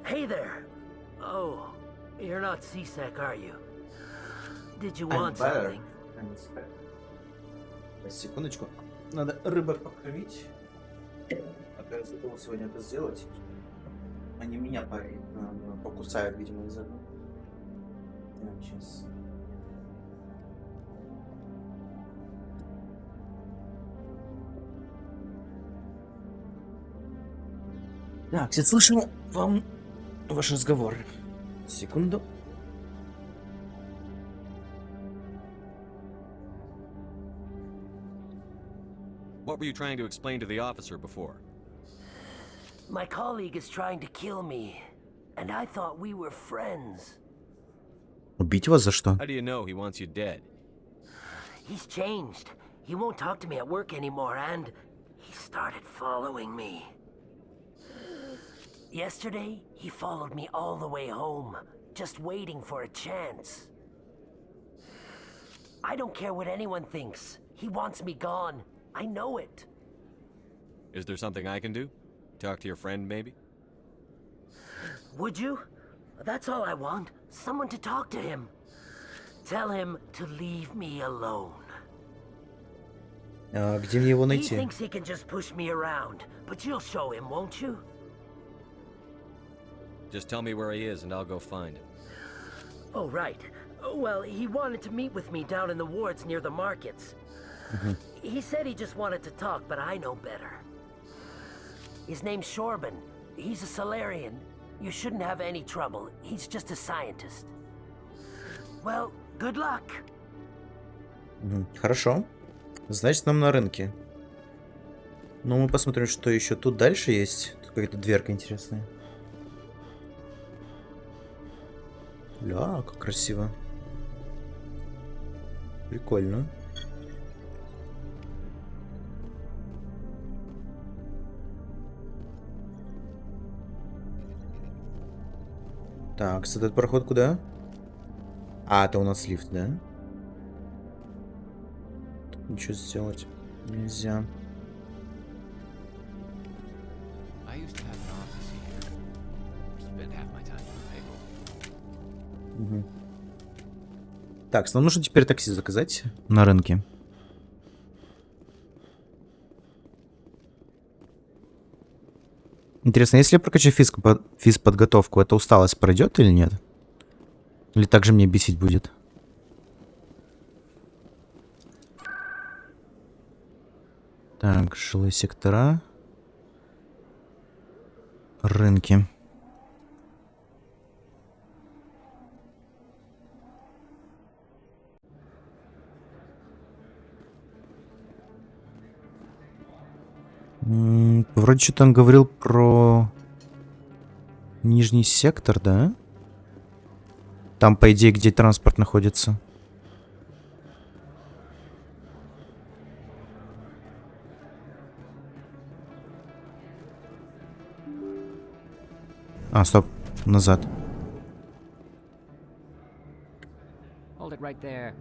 Hey there. Oh, you're not CSEC, are you? Did you want something? Секундочку. Надо рыбок покормить. А я забыл сегодня это сделать. Они меня покусают, видимо, из этого. Так, сейчас. Так, я слышал вам ваш разговор. Секунду. What were you trying to explain to the officer before? My colleague is trying to kill me, and I thought we were friends. Убить вас за что? How do you know he wants you dead? He's changed. He won't talk to me at work anymore, and he started following me. Yesterday, he followed me all the way home, just waiting for a chance. I don't care what anyone thinks. He wants me gone. I know it. Is there something I can do? Talk to your friend, maybe? Would you? That's all I want. Someone to talk to him. Tell him to leave me alone. Где мне его He найти? thinks he can just push me around, but you'll show him, won't you? Just tell me where he is and I'll go find him. Oh, right. Well, he wanted to meet with me down in the wards near the markets. He said he just wanted to talk, but I know better. His name's Shorban. He's a Solarian. You shouldn't have any trouble. He's just a scientist. Well, good luck. Хорошо. Значит, нам на рынке. Ну, мы посмотрим, что еще тут дальше есть. Тут какая-то дверка интересная. Ля, как красиво. Прикольно. Так, этот проход куда? А, это у нас лифт, да? Тут ничего сделать нельзя. Угу. Так, нам нужно теперь такси заказать на рынке. Интересно, если я прокачу физподготовку, эта усталость пройдет или нет? Или также мне бесить будет? Так, жилые сектора. Рынки. Вроде что-то он говорил про нижний сектор, да? Там, по идее, где транспорт находится. А, стоп. Назад. Hold it right there.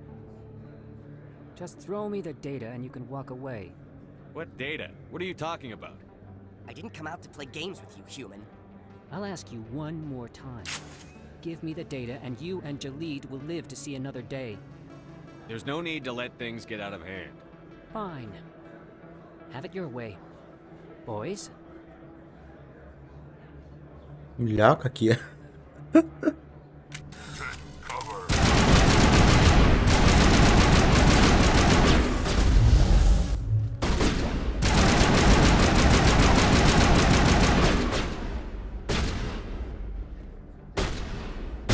Just throw me the data and you can walk away. What data? What are you talking about? I didn't come out to play games with you, human. I'll ask you one more time. Give me the data and you and Jalid will live to see another day. There's no need to let things get out of hand. Fine. Have it your way. Boys? Ля, какие.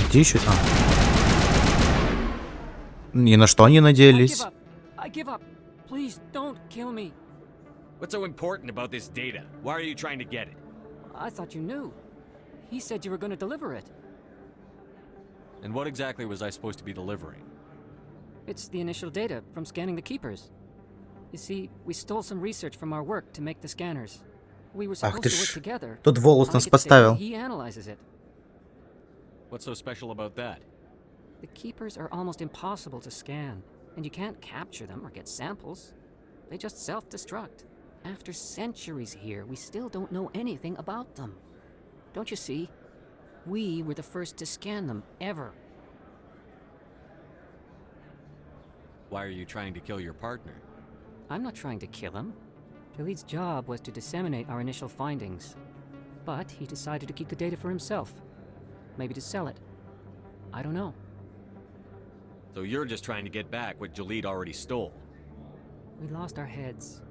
Где еще? А. Ни на что они надеялись. I give up. Please don't kill me. What's so important about this data? Why are you trying to get it? I thought you knew. He said you were going to deliver it. And what exactly was I supposed to be delivering? It's the initial data from scanning the keepers. You see, we stole some research from our work to make the scanners. We were supposed to work together. Тут волос нас поставил. He analyzes it. What's so special about that? The keepers are almost impossible to scan, and you can't capture them or get samples. They just self-destruct. After centuries here, we still don't know anything about them. Don't you see? We were the first to scan them, ever. Why are you trying to kill your partner? I'm not trying to kill him. Jalid's job was to disseminate our initial findings. But he decided to keep the data for himself. Maybe to sell it. I don't know. So you're just trying to get back what Jalid already stole? We lost our heads.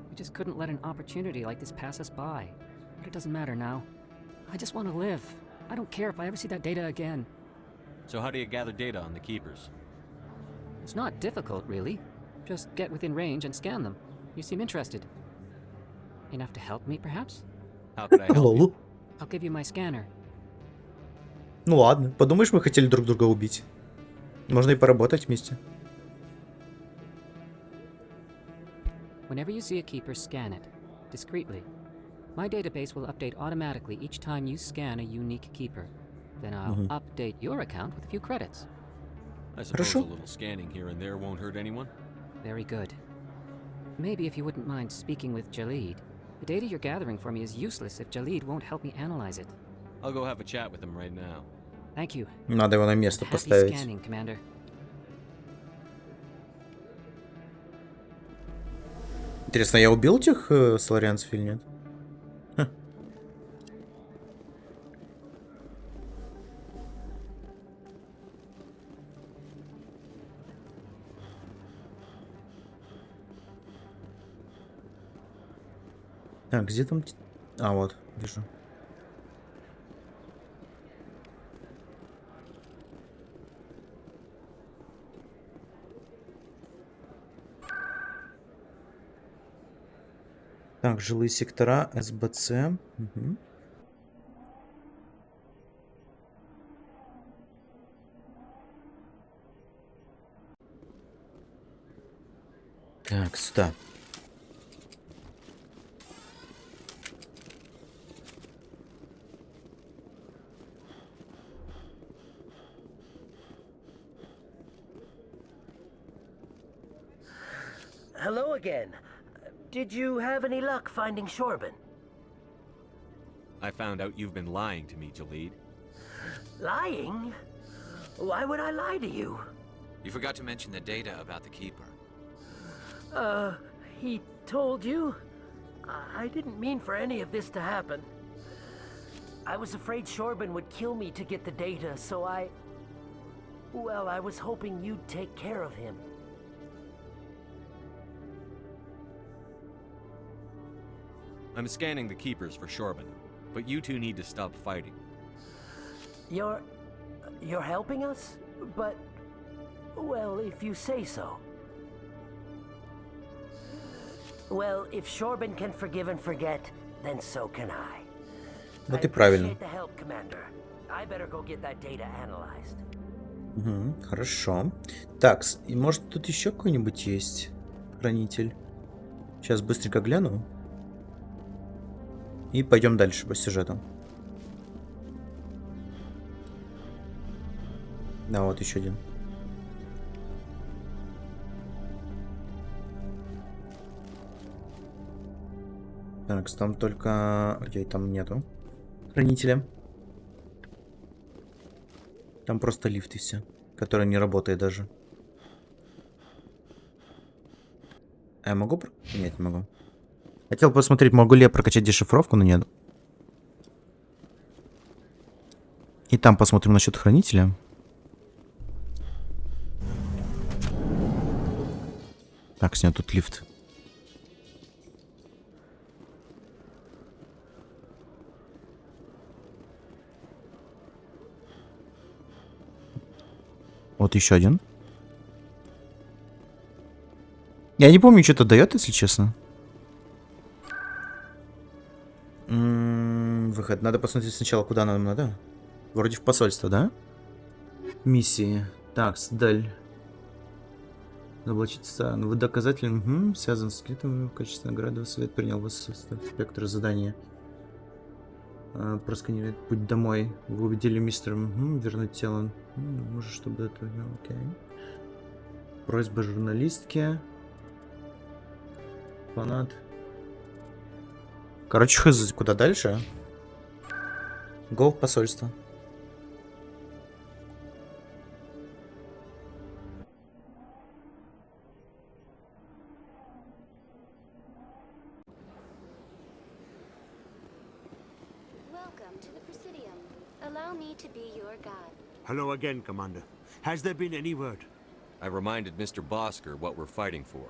We just couldn't let an opportunity like this pass us by. But it doesn't matter now. I just want to live. I don't care if I ever see that data again. So how do you gather data on the keepers? It's not difficult, really. Just get within range and scan them. You seem interested. Enough to help me, perhaps? How could I help you? I'll give you my scanner. Ну ладно, подумаешь, мы хотели друг друга убить. Можно и поработать вместе. Whenever you see a keeper, scan it. Discreetly. My database will update automatically each time you scan a unique keeper. Then I'll update your account with a few credits. I suppose a little scanning here and there won't hurt anyone? Very good. Maybe if you wouldn't mind speaking with Jalid. The data you're gathering for me is useless if Jalid won't help me analyze it. I'll go have a chat with him right now. Thank you. Надо его на место Happy поставить. scanning, Commander. Интересно, я убил этих соларианцев или нет? Так, где там... А, вот, вижу. Так, жилые сектора, СБЦ. Угу. Так, сюда. hello again. Did you have any luck finding Shorban? I found out you've been lying to me, Jalid. Lying? Why would I lie to you? You forgot to mention the data about the Keeper. He told you? I didn't mean for any of this to happen. I was afraid Shorban would kill me to get the data, so well, I was hoping you'd take care of him. I'm scanning the Keepers for Shorban, but you two need to stop fighting. You're helping us? But, well, if you say so. Well, if Shorban can forgive and forget, then so can I. Вот и правильно. Appreciate the help, Commander. I better go get that data analyzed. Угу, хорошо. Так, и может тут еще какой-нибудь есть хранитель? Сейчас быстренько гляну. И пойдем дальше по сюжету. Да, вот еще один. Так, там только... Окей, там нету хранителя. Там просто лифт и все, который не работает даже. А я могу... Нет, не могу. Хотел посмотреть, могу ли я прокачать дешифровку, но нет. И там посмотрим насчет хранителя. Так, снят тут лифт. Вот еще один. Я не помню, что это дает, если честно. Выход. Надо посмотреть сначала, куда нам надо. Вроде в посольство, да? Миссии. Так, даль. Заблочиться. Вы доказатель. Угу. Связан с скритым. В качестве награды совет принял вас в спектр задания. Просканировать путь домой. Вы убедили мистера вернуть тело. Может, чтобы это... Окей. Просьба журналистки. Фанат. Короче, хз, куда дальше? Го в посольство. Hello again, Commander. Has there been any word? I reminded Mr. Bosker what we're fighting for.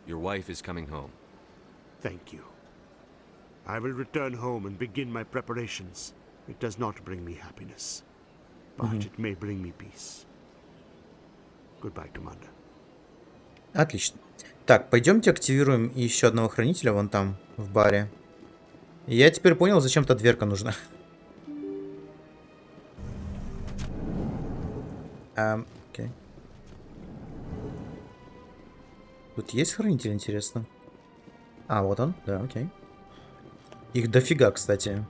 Your wife is coming home. Thank you. I will return home and begin my preparations. It does not bring me happiness, but it may bring me peace. Goodbye, Commander. Отлично. Так, пойдемте активируем еще одного хранителя вон там, в баре. Я теперь понял, зачем та дверка нужна. Окей. Тут есть хранитель, интересно? А, вот он, да, окей. Их дофига, кстати.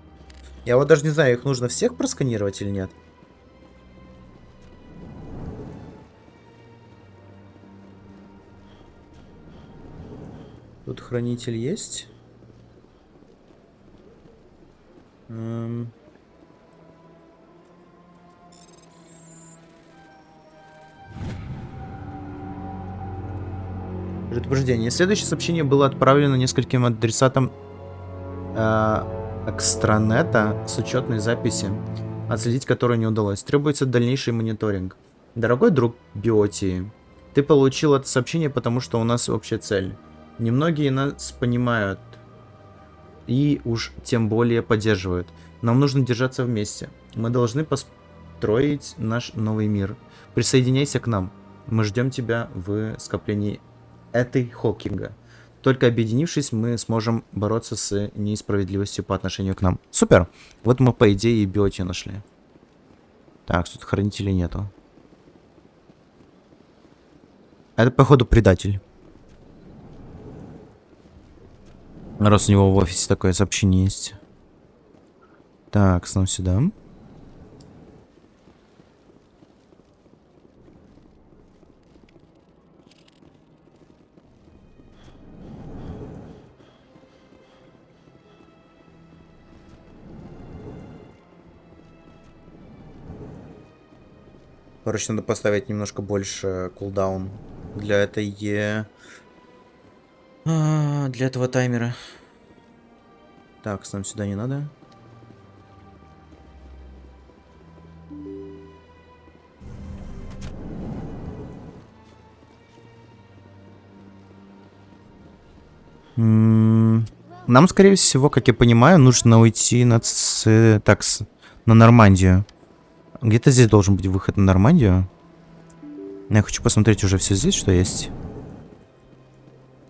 Я вот даже не знаю, их нужно всех просканировать или нет. Тут хранитель есть. Предупреждение. Следующее сообщение было отправлено нескольким адресатам экстранета с учетной записи, отследить которую не удалось. Требуется дальнейший мониторинг. Дорогой друг Биотии, ты получил это сообщение, потому что у нас общая цель. Немногие нас понимают и уж тем более поддерживают. Нам нужно держаться вместе. Мы должны построить наш новый мир. Присоединяйся к нам. Мы ждем тебя в скоплении этой Хокинга. Только объединившись, мы сможем бороться с несправедливостью по отношению к нам. Супер! Вот мы, по идее, и Биотию нашли. Так, тут хранителей нету. Это, походу, предатель. Раз у него в офисе такое сообщение есть. Так, снова сюда. Короче, надо поставить немножко больше кулдаун для для этого таймера. Так, нам сюда не надо. Нам, скорее всего, как я понимаю, нужно уйти на Нормандию. Где-то здесь должен быть выход на Нормандию. Я хочу посмотреть уже все здесь, что есть.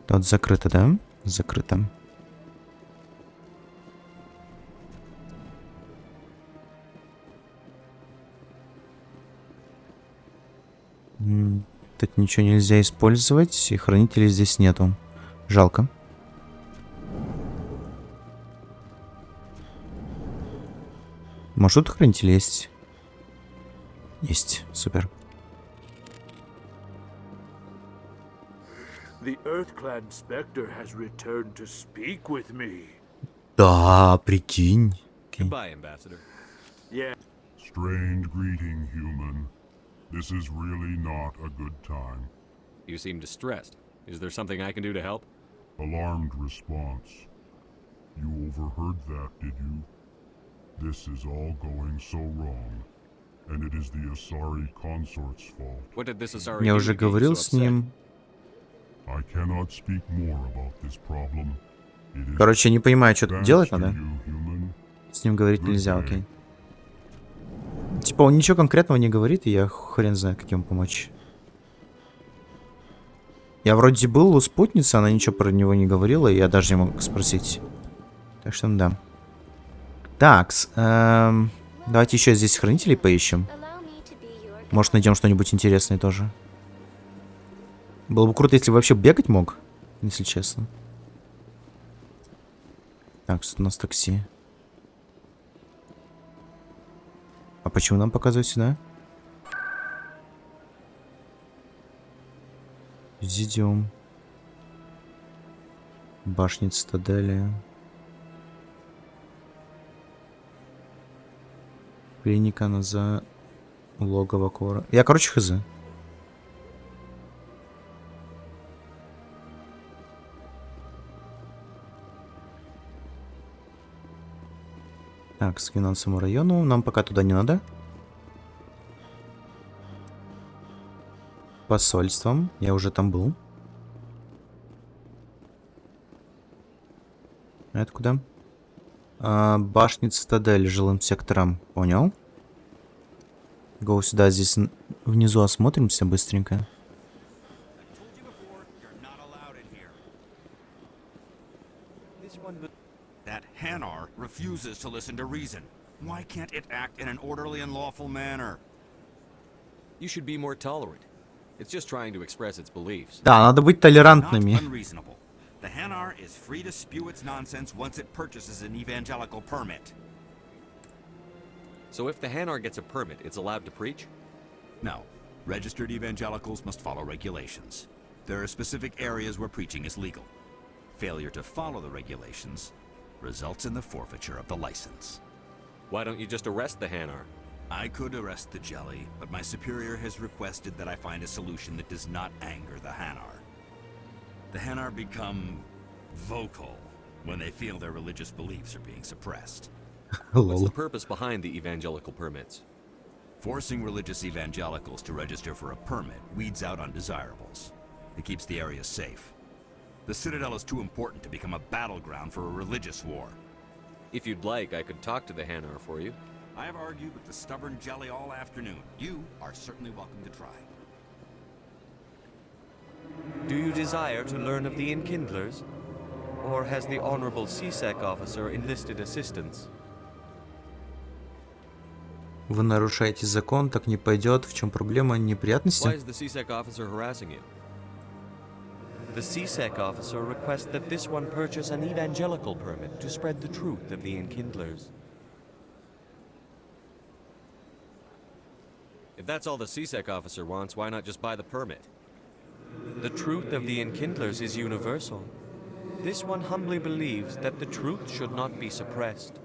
Тут закрыто, да? Закрыто. Тут ничего нельзя использовать, и хранителей здесь нету. Жалко. Может, тут хранитель есть? Есть, супер. The Earth Clan Spectre has returned to speak with me. Да, прикинь. Goodbye, Ambassador. Yeah. Strange greeting, human. This is really not a good time. You seem distressed. Is there something I can do to help? Alarmed response. You overheard that, did you? This is all going so wrong. And it is the Asari consort's fault. What did this Asari Я do уже to get you говорил so с upset? ним. I cannot speak more about this problem. It is Короче, не понимаю, что тут thanks делать to надо. you, human. С ним говорить Good нельзя, day. окей. Типа он ничего конкретного не говорит, и я хрен знает, как ему помочь. Я вроде был у спутницы, она ничего про него не говорила, и я даже не мог спросить. Так что да. Такс, давайте еще здесь хранителей поищем. Может, найдем что-нибудь интересное тоже. Было бы круто, если бы вообще бегать мог, если честно. Так, что у нас такси? А почему нам показывают сюда? Президиум. Башня цитадели. Клиника за логово Кора. Я, короче, хз. Так, с финансовому району. Нам пока туда не надо. Посольством. Я уже там был. А это куда? Башня цитадель жилым сектором. Понял. Го сюда, здесь внизу осмотримся быстренько. That Hanar refuses to listen to reason. Why can't it act in an orderly and lawful manner? You should be more tolerant. It's just trying to express its beliefs. Да, надо быть толерантными. Not unreasonable. The Hanar is free to spew its nonsense once it purchases an evangelical permit. So if the Hanar gets a permit, it's allowed to preach? No. Registered evangelicals must follow regulations. There are specific areas where preaching is legal. Failure to follow the regulations results in the forfeiture of the license. Why don't you just arrest the Hanar? I could arrest the jelly, but my superior has requested that I find a solution that does not anger the Hanar. The Hanar become vocal when they feel their religious beliefs are being suppressed. What's the purpose behind the evangelical permits? Forcing religious evangelicals to register for a permit weeds out undesirables. It keeps the area safe. The Citadel is too important to become a battleground for a religious war. If you'd like, I could talk to the Hanar for you. I have argued with the stubborn jelly all afternoon. You are certainly welcome to try. Do you desire to learn of the Enkindlers? Or has the Honorable CSEC officer enlisted assistance? Вы нарушаете закон, так не пойдет. В чем проблема? Неприятности? Why is the CSEC officer harassing you? The CSEC officer requests that this one purchase an evangelical permit to spread the truth of the Enkindlers. If that's all the CSEC officer wants, why not just buy the permit? The truth of the Enkindlers is universal. This one humbly believes that the truth should not be suppressed.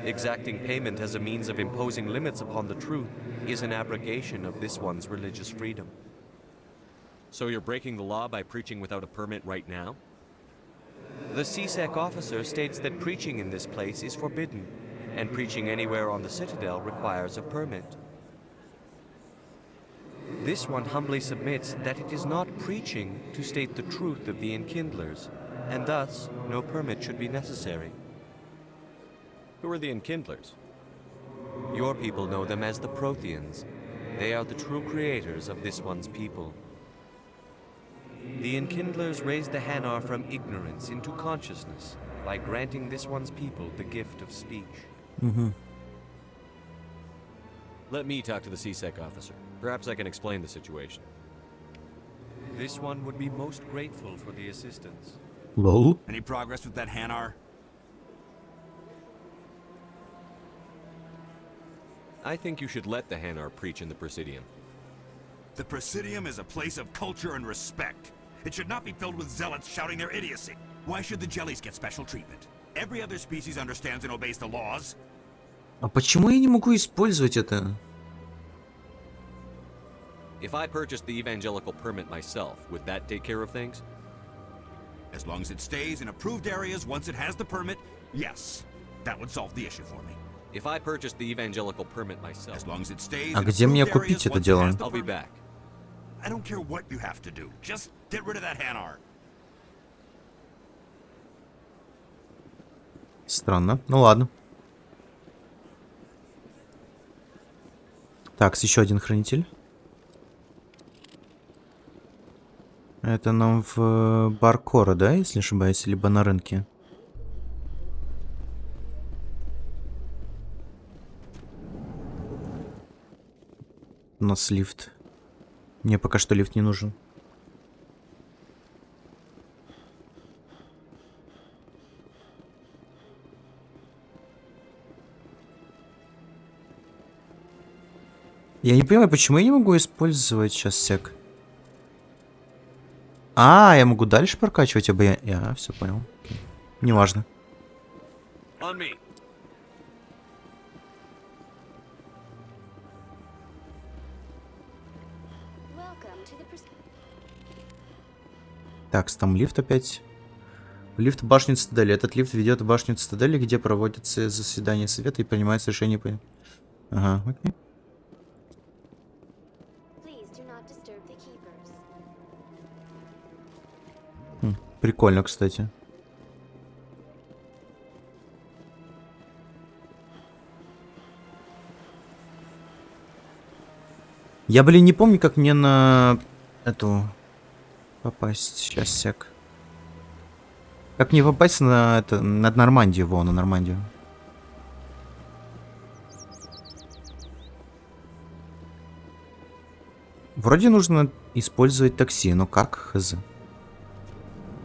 Exacting payment as a means of imposing limits upon the truth is an abrogation of this one's religious freedom. So you're breaking the law by preaching without a permit right now? The CSEC officer states that preaching in this place is forbidden, and preaching anywhere on the Citadel requires a permit. This one humbly submits that it is not preaching to state the truth of the Enkindlers, and thus no permit should be necessary. Who are the Enkindlers? Your people know them as the Protheans. They are the true creators of this one's people. The Enkindlers raised the Hanar from ignorance into consciousness by granting this one's people the gift of speech. Let me talk to the CSEC officer. Perhaps I can explain the situation. This one would be most grateful for the assistance. Lol. Any progress with that Hanar? I think you should let the Hanar preach in the Presidium. The Presidium is a place of culture and respect. It should not be filled with zealots shouting their idiocy. Why should the jellies get special treatment? Every other species understands and obeys the laws. А почему я не могу использовать это? If I purchased the evangelical permit myself, would that take care of things? As long as it stays in approved areas once it has the permit, yes. That would solve the issue for me. If I purchased the evangelical permit myself, as long as it stays А in где мне approved купить areas это once it дело? has the I'll be permit. back. I don't care what you have to do. Just get rid of that Hanar. Странно. Ну ладно. Так, еще один хранитель. Это нам в Баркора, да, если не ошибаюсь, либо на рынке. У нас лифт. Мне пока что лифт не нужен. Я не понимаю, почему я не могу использовать сейчас сек. А, я могу дальше прокачивать, я все понял. Неважно. On me. Так, там лифт опять. Лифт в башню Цитадели. Этот лифт ведет в башню Цитадели, где проводятся заседания совета и принимаются решения по... Ага, окей. Прикольно, кстати. Я, блин, не помню, как мне на эту попасть. Сейчас, сек. Как мне попасть на это, на Нормандию, на Нормандию. Вроде нужно использовать такси, но как? Хз.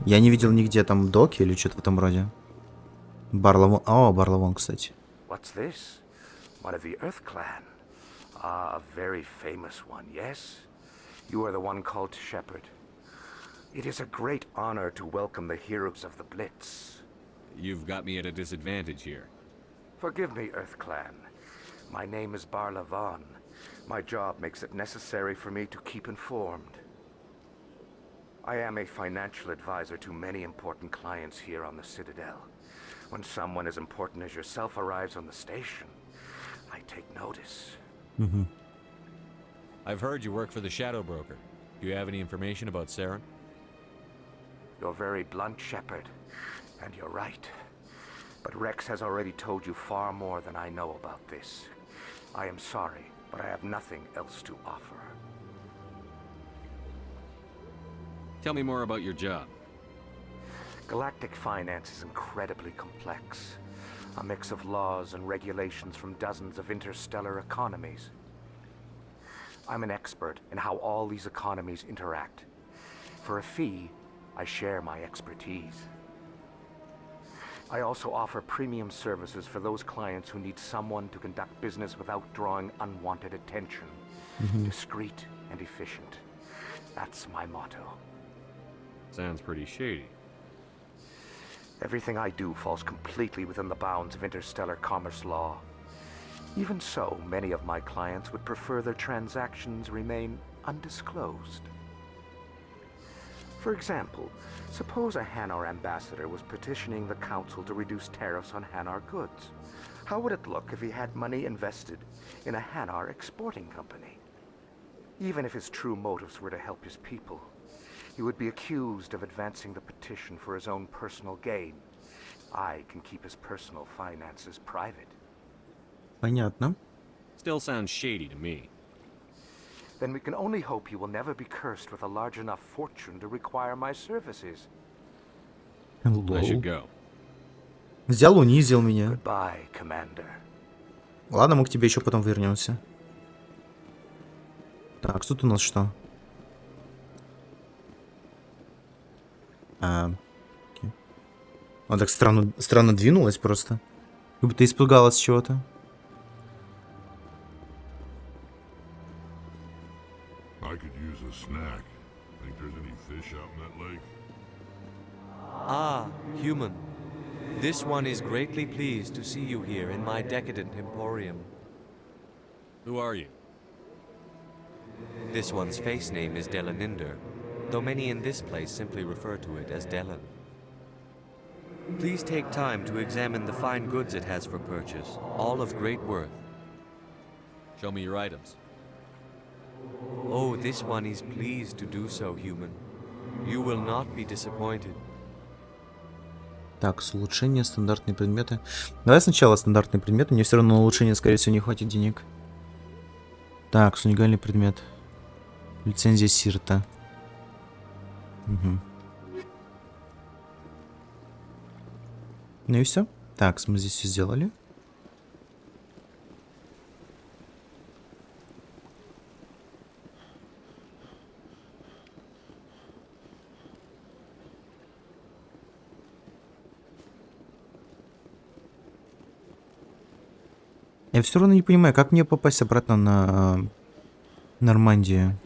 Я не видел нигде там доки или что-то в этом роде. Барловон. О, Барловон, кстати. What's this? One of the Earth Clan. Ah, a very famous one, yes? You are the one called Shepard. It is a great honor to welcome the heroes of the Blitz. You've got me at a disadvantage here. Forgive me, Earth Clan. My name is Barlavon. My job makes it necessary for me to keep informed. I am a financial advisor to many important clients here on the Citadel. When someone as important as yourself arrives on the station, I take notice. I've heard you work for the Shadow Broker. Do you have any information about Saren? You're very blunt, Shepard, and you're right. But Rex has already told you far more than I know about this. I am sorry, but I have nothing else to offer. Tell me more about your job. Galactic finance is incredibly complex. A mix of laws and regulations from dozens of interstellar economies. I'm an expert in how all these economies interact. For a fee, I share my expertise. I also offer premium services for those clients who need someone to conduct business without drawing unwanted attention. Discreet and efficient. That's my motto. Sounds pretty shady. Everything I do falls completely within the bounds of interstellar commerce law. Even so, many of my clients would prefer their transactions remain undisclosed. For example, suppose a Hanar ambassador was petitioning the council to reduce tariffs on Hanar goods. How would it look if he had money invested in a Hanar exporting company? Even if his true motives were to help his people, he would be accused of advancing the petition for his own personal gain. I can keep his personal finances private. Понятно. Still sounds shady to me. Then we can only hope you will never be cursed with a large enough fortune to require my services. I should go. Взял, унизил меня. Goodbye, Commander. Ладно, мы к тебе еще потом вернемся. Так, тут у нас что? Окей. Она так странно двинулась просто. Как будто испугалась чего-то. I could use a snack. Think there's any fish out in that lake? Ah, human. This one is greatly pleased to see you here in my decadent emporium. Who are you? This one's face name is Delaninder, though many in this place simply refer to it as Delan. Please take time to examine the fine goods it has for purchase, all of great worth. Show me your items. Oh, this one is pleased to do so, human. You will not be disappointed. Так, с улучшения, стандартные предметы. Давай сначала стандартные предметы. Мне все равно на улучшение, скорее всего, не хватит денег. Так, с уникальный предмет. Лицензия Сирта. Угу. Ну и все. Так, мы здесь все сделали. Я все равно не понимаю, как мне попасть обратно на Нормандию.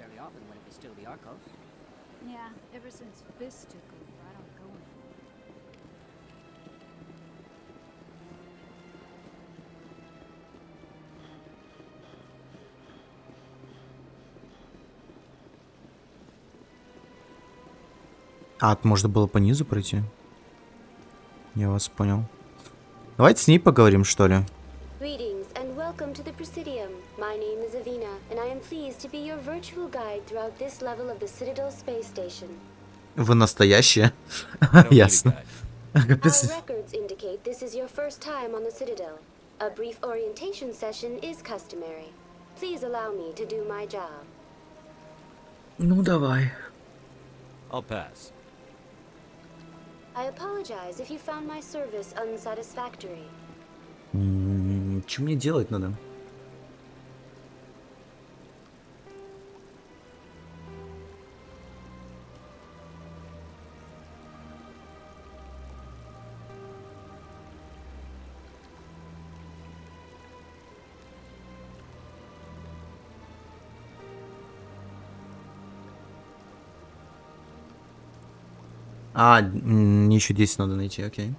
А, можно было по низу пройти? Я вас понял. Давайте с ней поговорим, что ли. Greetings and welcome to the Presidium. My name is Avina, and I am pleased to be your virtual guide throughout this level of the Citadel space station. Вы настоящая? Ясно. Our records indicate this is your first time on the Citadel. A brief orientation session is customary. Please allow me to do my job. Ну, давай. I'll pass. I apologize if you found my service unsatisfactory. Что мне делать надо? А, мне еще 10 надо найти, окей.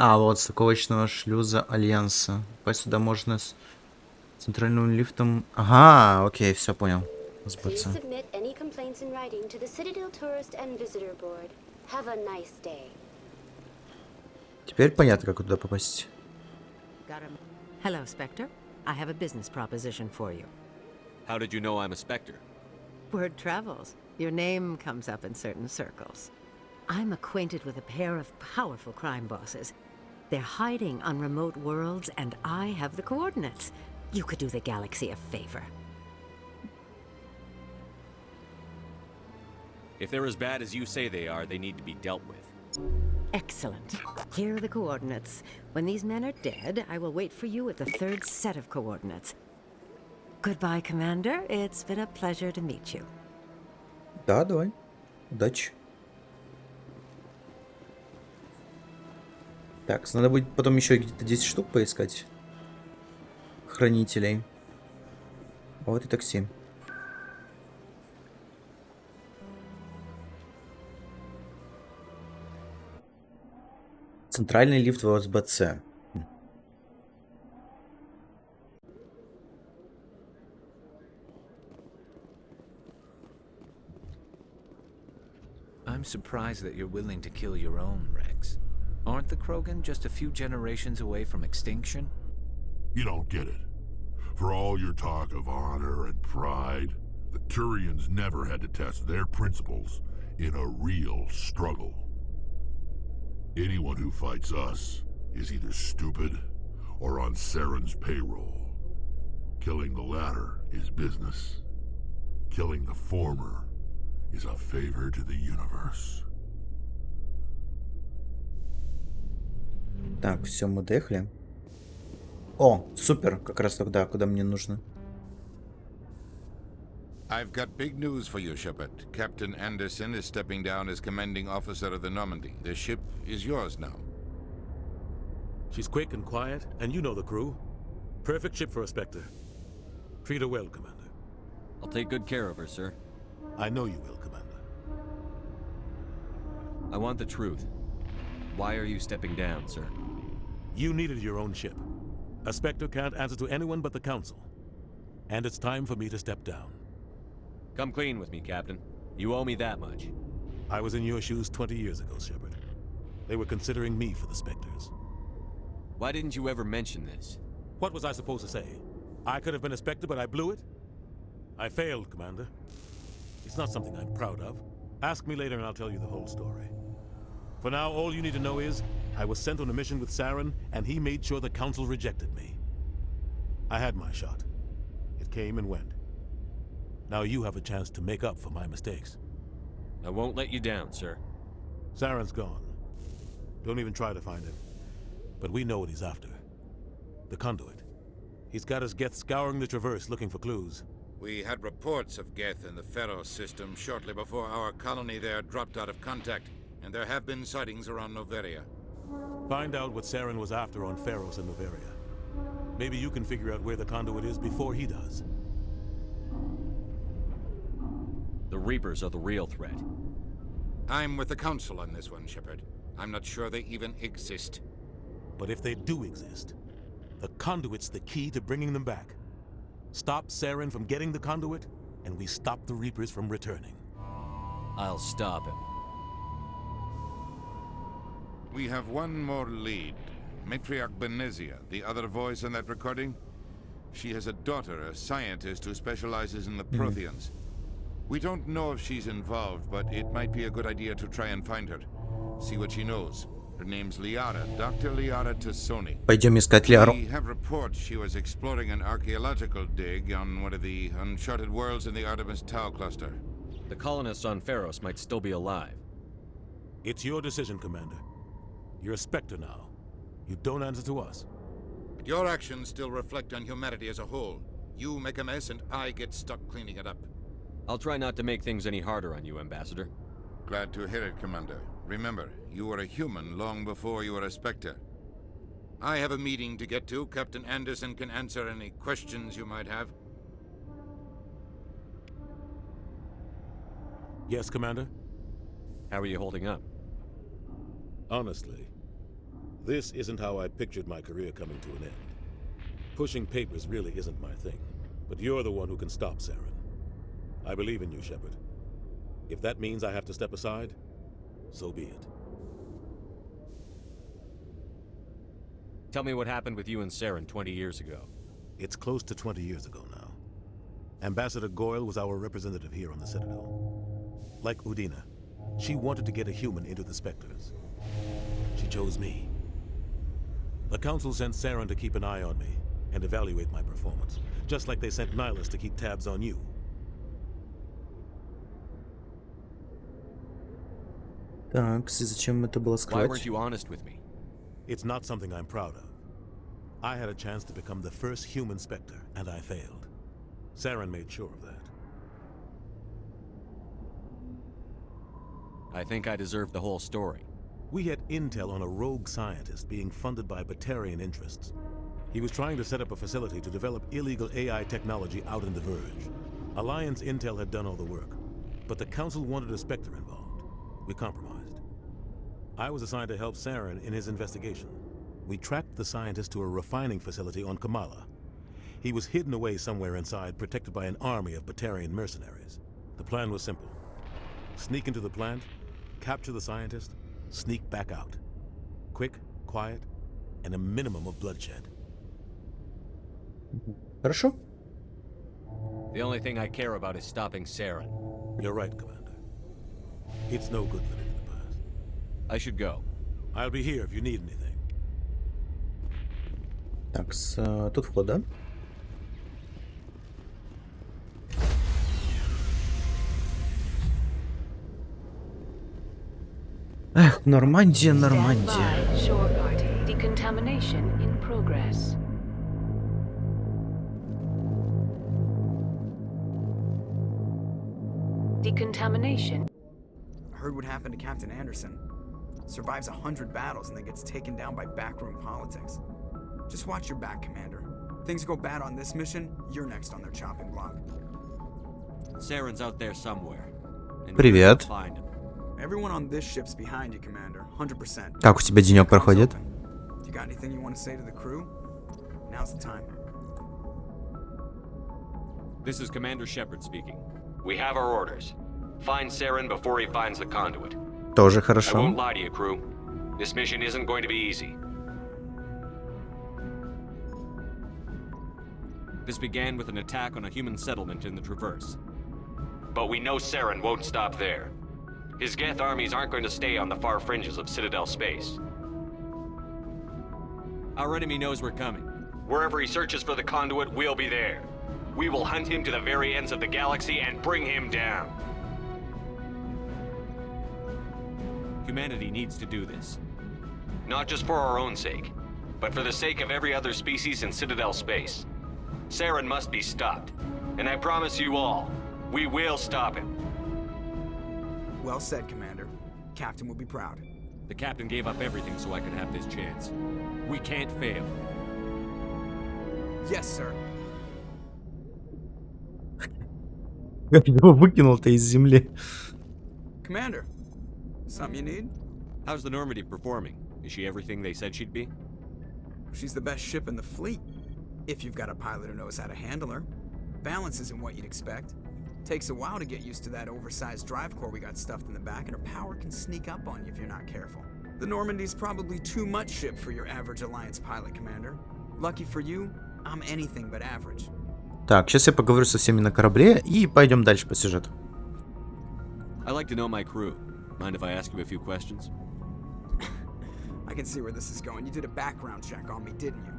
А, вот, стыковочного шлюза Альянса. Попасть сюда можно с центральным лифтом. Ага, окей, все понял. Сбыться. Теперь понятно, как туда попасть. Hello, Spectre. I have a business proposition for you. How did you know I'm a Spectre? Word travels. Your name comes up in certain circles. I'm acquainted with a pair of powerful crime bosses. They're hiding on remote worlds, and I have the coordinates. You could do the galaxy a favor. If they're as bad as you say they are, they need to be dealt with. Excellent. Here are the coordinates. When these men are dead, I will wait for you at the third set of coordinates. Goodbye, Commander. It's been a pleasure to meet you. Да, давай. Удачи. Так, надо будет потом еще где-то 10 штук поискать. хранителей. Вот и такси. Центральный лифт в ОСБЦ. I'm surprised that you're willing to kill your own, Rex. Aren't the Krogan just a few generations away from extinction? You don't get it. For all your talk of honor and pride, the Turians never had to test their principles in a real struggle. Anyone who fights us is either stupid or on Saren's payroll. Killing the latter is business. Killing the former is a favor to the universe. Так, все, мы доехали. О, супер, как раз тогда, куда мне нужно. I've got big news for you, Shepard. Captain Anderson is stepping down as commanding officer of the Normandy. The ship is yours now. She's quick and quiet, and you know the crew. Perfect ship for a Spectre. Treat her well, Commander. I'll take good care of her, sir. I know you will, Commander. I want the truth. Why are you stepping down, sir? You needed your own ship. A Spectre can't answer to anyone but the Council. And it's time for me to step down. Come clean with me, Captain. You owe me that much. I was in your shoes 20 years ago, Shepard. They were considering me for the Spectres. Why didn't you ever mention this? What was I supposed to say? I could have been a Spectre, but I blew it? I failed, Commander. It's not something I'm proud of. Ask me later and I'll tell you the whole story. For now, all you need to know is, I was sent on a mission with Saren, and he made sure the Council rejected me. I had my shot. It came and went. Now you have a chance to make up for my mistakes. I won't let you down, sir. Saren's gone. Don't even try to find him. But we know what he's after. The conduit. He's got his Geth scouring the Traverse looking for clues. We had reports of Geth in the Pharaoh system shortly before our colony there dropped out of contact, and there have been sightings around Noveria. Find out what Saren was after on Pharos and Noveria. Maybe you can figure out where the conduit is before he does. The Reapers are the real threat. I'm with the Council on this one, Shepard. I'm not sure they even exist. But if they do exist, the conduit's the key to bringing them back. Stop Saren from getting the conduit, and we stop the Reapers from returning. I'll stop him. We have one more lead. Matriarch Benezia, the other voice in that recording. She has a daughter, a scientist who specializes in the Protheans. We don't know if she's involved, but it might be a good idea to try and find her. See what she knows. Her name's Liara, Dr. Liara Tassoni. Пойдем искать Лиару. We have reports she was exploring an archaeological dig on one of the uncharted worlds in the Artemis Tau cluster. The colonists on Pharos might still be alive. It's your decision, Commander. You're a Spectre now. You don't answer to us. But your actions still reflect on humanity as a whole. You make a mess and I get stuck cleaning it up. I'll try not to make things any harder on you, Ambassador. Glad to hear it, Commander. Remember, you were a human long before you were a Spectre. I have a meeting to get to. Captain Anderson can answer any questions you might have. Yes, Commander? How are you holding up? Honestly, this isn't how I pictured my career coming to an end. Pushing papers really isn't my thing, but you're the one who can stop Saren. I believe in you, Shepard. If that means I have to step aside, so be it. Tell me what happened with you and Saren 20 years ago. It's close to 20 years ago now. Ambassador Goyle was our representative here on the Citadel. Like Udina, she wanted to get a human into the Spectres. She chose me. The Council sent Saren to keep an eye on me and evaluate my performance, just like they sent Nihilus to keep tabs on you. Так, зачем это было скрывать? Why weren't you honest with me? It's not something I'm proud of. I had a chance to become the first human Spectre, and I failed. Saren made sure of that. I think I deserve the whole story. We had intel on a rogue scientist being funded by Batarian interests. He was trying to set up a facility to develop illegal AI technology out in the Verge. Alliance Intel had done all the work, but the Council wanted a Spectre involved. We compromised. I was assigned to help Saren in his investigation. We tracked the scientist to a refining facility on Kamala. He was hidden away somewhere inside, protected by an army of Batarian mercenaries. The plan was simple. Sneak into the plant, capture the scientist, sneak back out. Quick, quiet, and a minimum of bloodshed. Хорошо. The only thing I care about is stopping Saren. You're right, Commander. It's no good living in the past. I should go. I'll be here if you need anything. Так, тут вход, да? Эх, Нормандия, Нормандия. Decontamination in progress. Decontamination. I heard what happened to Captain Anderson. Survives 100 battles and then gets taken down by backroom politics. Just watch your back, Commander. Things go bad on this mission, you're next on their chopping block. Saren's out there somewhere. Привет. Everyone on this ship's behind you, Commander. 100%. Как у тебя денек проходит? If you got anything you want to say to the crew, now's the time. This is Commander Shepard speaking. We have our orders. Find Saren before he finds the conduit. Тоже I хорошо. won't lie to you, crew. This mission isn't going to be easy. This began with an attack on a human settlement in the Traverse. But we know Saren won't stop there. His Geth armies aren't going to stay on the far fringes of Citadel space. Our enemy knows we're coming. Wherever he searches for the conduit, we'll be there. We will hunt him to the very ends of the galaxy and bring him down. Humanity needs to do this. Not just for our own sake, but for the sake of every other species in Citadel space. Saren must be stopped. And I promise you all, we will stop him. Well said, Commander. Captain will be proud. The captain gave up everything so I could have this chance. We can't fail. Yes, sir. Как его выкинул-то из земли? Commander, something you need? How's the Normandy performing? Is she everything they said she'd be? She's the best ship in the fleet. If you've got a pilot who knows how to handle her. Balance isn't what you'd expect. Takes a while to get used to that oversized drive core we got stuffed in the back, and her power can sneak up on you if you're not careful. The Normandy's probably too much ship for your average Alliance pilot, Commander. Lucky for you, I'm anything but average. Так, сейчас я поговорю со всеми на корабле и пойдем дальше по сюжету. I like to know my crew. Mind if I ask you a few questions? I can see where this is going. You did a background check on me, didn't you?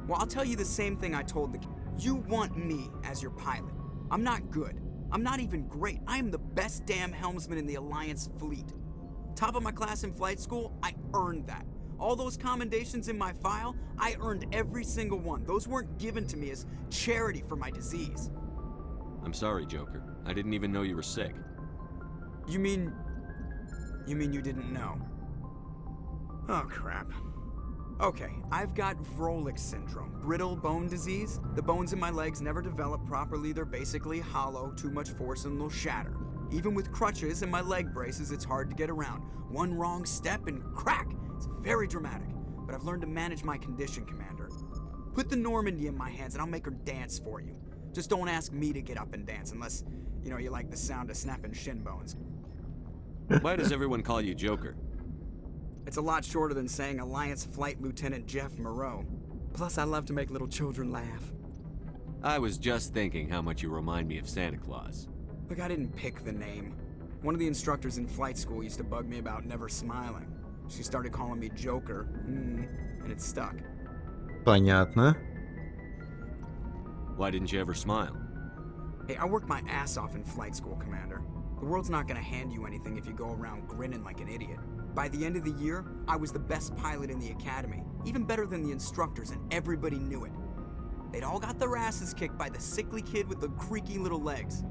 Well, I'll tell you the same thing I told the... You want me as your pilot. I'm not good. I'm not even great. I am the best damn helmsman in the Alliance fleet. Top of my class in flight school, I earned that. All those commendations in my file, I earned every single one. Those weren't given to me as charity for my disease. I'm sorry, Joker. I didn't even know you were sick. You mean you didn't know? Oh, crap. Okay, I've got Vrolik syndrome, brittle bone disease. The bones in my legs never develop properly. They're basically hollow, too much force and they'll shatter. Even with crutches and my leg braces, it's hard to get around. One wrong step and crack! It's very dramatic, but I've learned to manage my condition, Commander. Put the Normandy in my hands and I'll make her dance for you. Just don't ask me to get up and dance unless, you like the sound of snapping shin bones. Why does everyone call you Joker? It's a lot shorter than saying Alliance Flight Lieutenant Jeff Moreau. Plus, I love to make little children laugh. I was just thinking how much you remind me of Santa Claus. Look, I didn't pick the name. One of the instructors in flight school used to bug me about never smiling. She started calling me Joker, and it stuck. Понятно. Why didn't you ever smile? Hey, I worked my ass off in flight school, Commander. The world's not gonna hand you anything if you go around grinning like an idiot. By the end of the year, I was the best pilot in the academy, even better than the instructors, and everybody knew it. They'd all got their asses kicked by the sickly kid with the creaky little legs.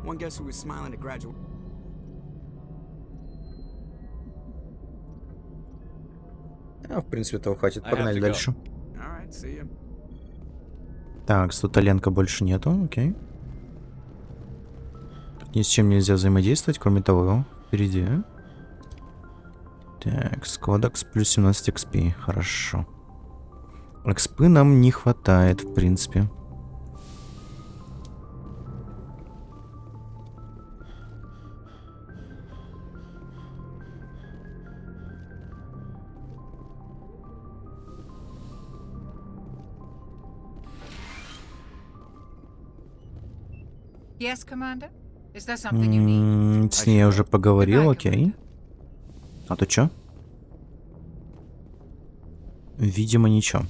One guess who was smiling at graduation? В принципе, этого хватит. Погнали дальше. All right, see ya. Так, тут Аленка больше нету, окей. Тут ни с чем нельзя взаимодействовать, кроме того, впереди. Так, кодекс плюс 17 XP, хорошо. Экспы нам не хватает, в принципе. Yes, Commander? Is there something you need? С ней я уже поговорил, окей. А то чё? Видимо, ничего.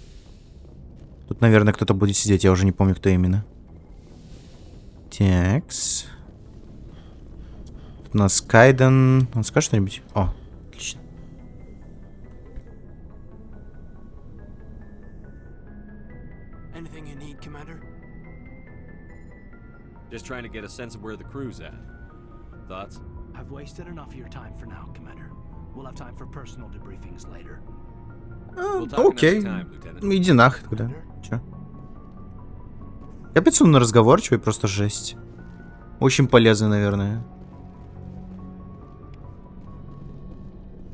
Тут, наверное, кто-то будет сидеть, я уже не помню, кто именно. Такс. Тут у нас Кайден. Он скажет что-нибудь? О, отлично. Anything you need, Commander? Just trying to get a sense of where the crew's at. Thoughts? I've wasted enough of your time for now, Commander. We'll have time for personal debriefings later. Окей. Иди нахуй тогда. Чё? Капец он разговорчивый, просто жесть. Очень полезный, наверное.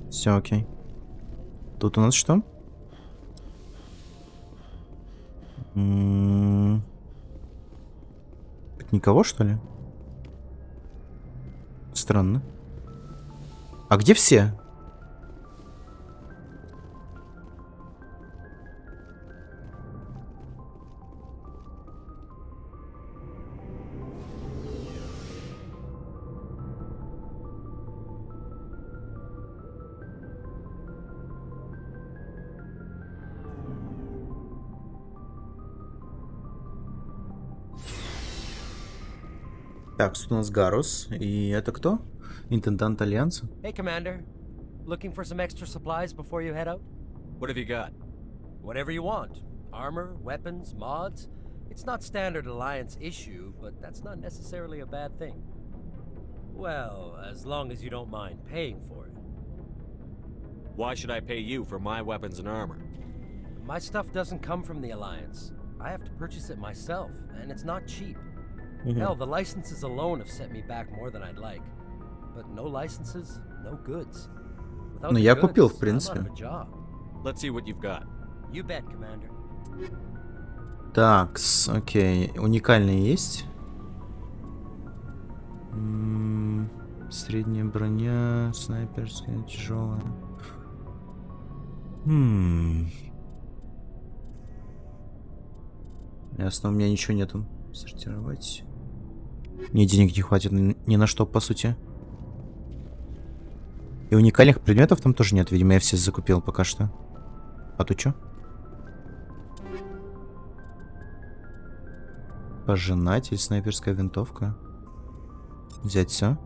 Все, окей. Тут у нас что? Никого, что ли? Странно. А где все? Так, тут у нас Гарус. И это кто? Интендант Альянса? Hey, Commander. Looking for some extra supplies before you head out? What have you got? Whatever you want. Armor, weapons, mods. It's not standard Alliance issue, but that's not necessarily a bad thing. Well, as long as you don't mind paying for it. Why should I pay you for my weapons and armor? My stuff doesn't come from the Alliance. I have to purchase it myself, and it's not cheap. Hell, the licenses alone have set me back more than I'd like. But no licenses, no goods. Ну, я купил, в принципе. Let's see what you've got. You bet, Commander. Такс, окей. Уникальные есть? Средняя броня, снайперская, тяжелая. Ясно, у меня ничего нету. Сортировать. Мне денег не хватит ни на что, по сути. И уникальных предметов там тоже нет. Видимо, я все закупил пока что. А тут что? Пожинатель, снайперская винтовка. Взять все.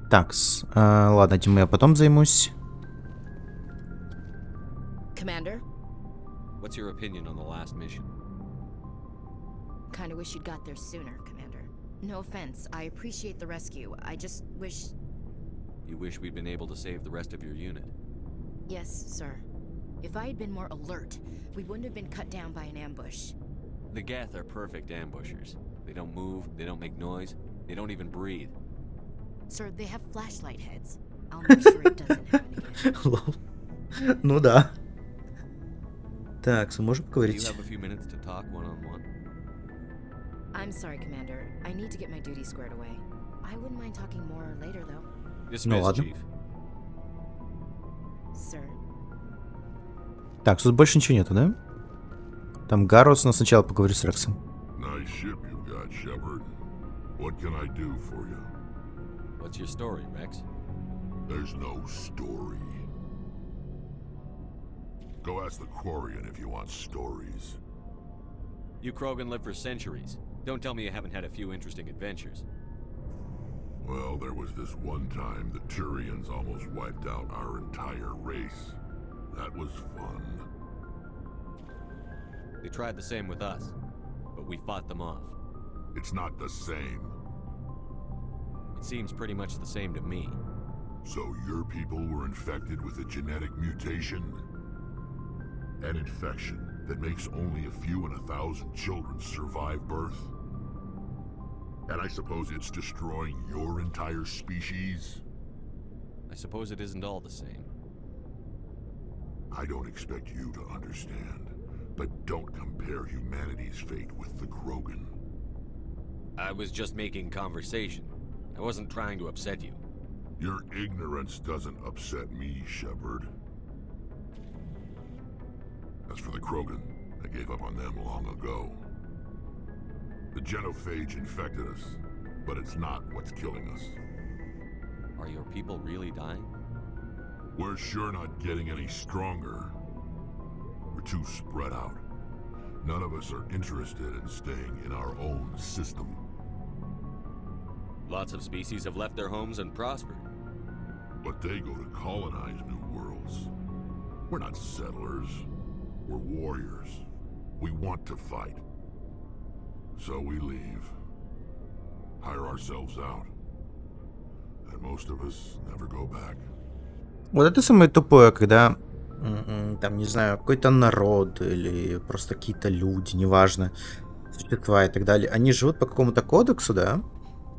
Такс. Ладно, этим я потом займусь. Commander? What's your opinion on the last mission? Kinda wish you'd got there sooner, Commander. No offense, I appreciate the rescue. I just wish... You wish we'd been able to save the rest of your unit? Yes, sir. If I had been more alert, we wouldn't have been cut down by an ambush. The Geth are perfect ambushers. They don't move, they don't make noise, they don't even breathe. Sir, they have flashlight heads. I'll make sure it doesn't happen again. Ну да. Так, можем поговорить? Do you have a few minutes to talk one-on-one? I'm sorry, Commander. I need to get my duties squared away. I wouldn't mind talking more later, though. Ну ладно. Sir. Так, тут больше ничего нету, да? Там Гарус, но сначала поговорю с Рексом. Nice ship you've got, Shepard. What can I do for you? What's your story, Rex? There's no story. Go ask the Quarian if you want stories. You Krogan lived for centuries. Don't tell me you haven't had a few interesting adventures. Well, there was this one time the Turians almost wiped out our entire race. That was fun. They tried the same with us, but we fought them off. It's not the same. It seems pretty much the same to me. So your people were infected with a genetic mutation? An infection that makes only a few in 1,000 children survive birth? And I suppose it's destroying your entire species? I suppose it isn't all the same. I don't expect you to understand, but don't compare humanity's fate with the Krogan. I was just making conversation. I wasn't trying to upset you. Your ignorance doesn't upset me, Shepard. As for the Krogan, I gave up on them long ago. The genophage infected us, but it's not what's killing us. Are your people really dying? We're sure not getting any stronger. We're too spread out. None of us are interested in staying in our own system. Lots of species have left their homes and prospered. But they go to colonize new worlds. We're not settlers. We're warriors. We want to fight. So we leave. Hire ourselves out. And most of us never go back. Вот это самое тупое, когда, там, не знаю, какой-то народ или просто какие-то люди, неважно, существа и так далее, они живут по какому-то кодексу, да,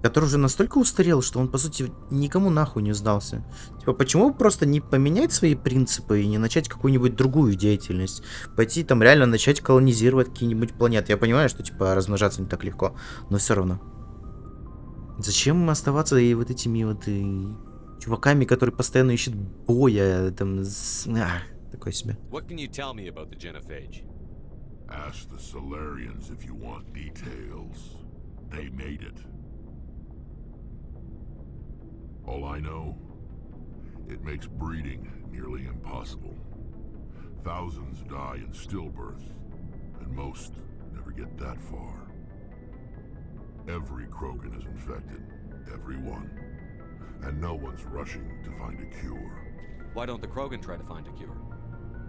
который уже настолько устарел, что он, по сути, никому нахуй не сдался. Типа, почему просто не поменять свои принципы и не начать какую-нибудь другую деятельность? Пойти там реально начать колонизировать какие-нибудь планеты. Я понимаю, что, типа, размножаться не так легко, но все равно. Зачем оставаться и вот этими вот чуваками, которые постоянно ищут боя, там, такое себе. What can you tell me about the genophage? Ask the Solarians if you want details. They made it. All I know, it makes breeding nearly impossible. Thousands die in stillbirth, and most never get that far. Every Krogan is infected, everyone. And no one's rushing to find a cure. Why don't the Krogan try to find a cure?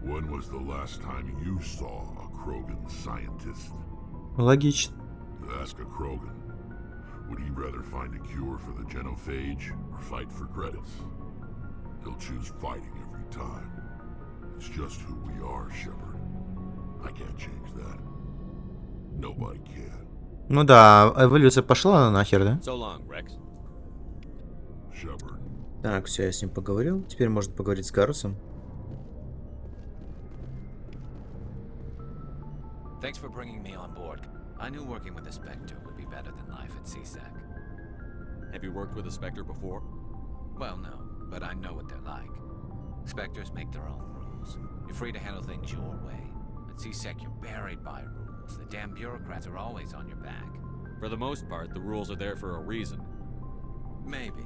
When was the last time you saw a Krogan scientist? Логично. Ask a Krogan. Would he rather find a cure for the genophage or fight for credits? He'll choose fighting every time. It's just who we are, Shepard. I can't change that. Nobody can. Ну да, эволюция пошла нахер, да? So long, Rex. Shepard. Так, все, я с ним поговорил. Теперь можно поговорить с Гарусом. Thanks for bringing me on board. I knew working with a Spectre would be better than life at CSEC. Have you worked with a Spectre before? Well, no, but I know what they're like. Spectres make their own rules. You're free to handle things your way. At CSEC, you're buried by rules. The damn bureaucrats are always on your back. For the most part, the rules are there for a reason. Maybe.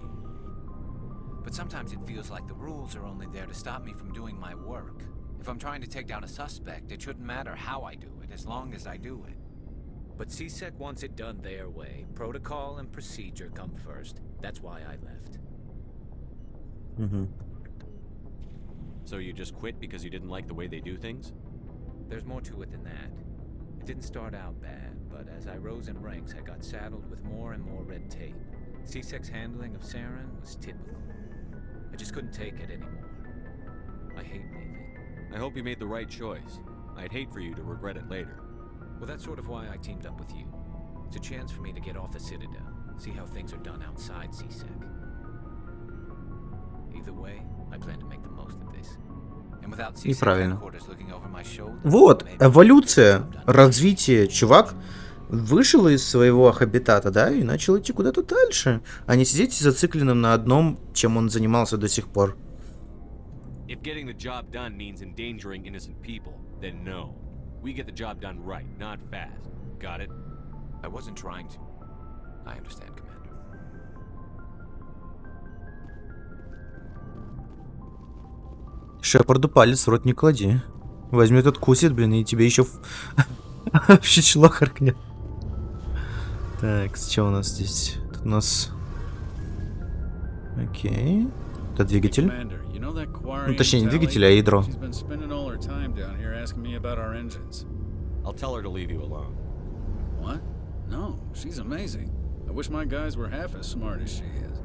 But sometimes it feels like the rules are only there to stop me from doing my work. If I'm trying to take down a suspect, it shouldn't matter how I do it, as long as I do it. But CSEC wants it done their way. Protocol and procedure come first. That's why I left. Mm-hmm. So you just quit because you didn't like the way they do things? There's more to it than that. It didn't start out bad, but as I rose in ranks, I got saddled with more and more red tape. CSEC's handling of Saren was typical. I just couldn't take it anymore. I hate leaving. I hope you made the right choice. I'd hate for you to regret it later. Well, that's sort of why I teamed up with you. It's a chance for me to get off the Citadel, see how things are done outside CSEC. Either way, I plan to make the most of this. And without CSEC headquarters looking over my shoulder... Вот, эволюция, развитие. Чувак вышел из своего хабитата, да, и начал идти куда-то дальше, а не сидеть зацикленным на одном, чем он занимался до сих пор. If getting the job done means endangering innocent people, then no. We get the job done right, not fast. Got it? I wasn't trying to. I understand, Commander. Шепарду палец в рот не клади. Возьмет, откусит, блин, и тебе еще в щечло харкнет. Так, что у нас здесь? Тут у нас... Окей. Это двигатель. Ну, точнее, не двигатель, а ядро. I'll tell her to leave you alone. What? No, she's amazing. I wish my guys were half as smart as she is.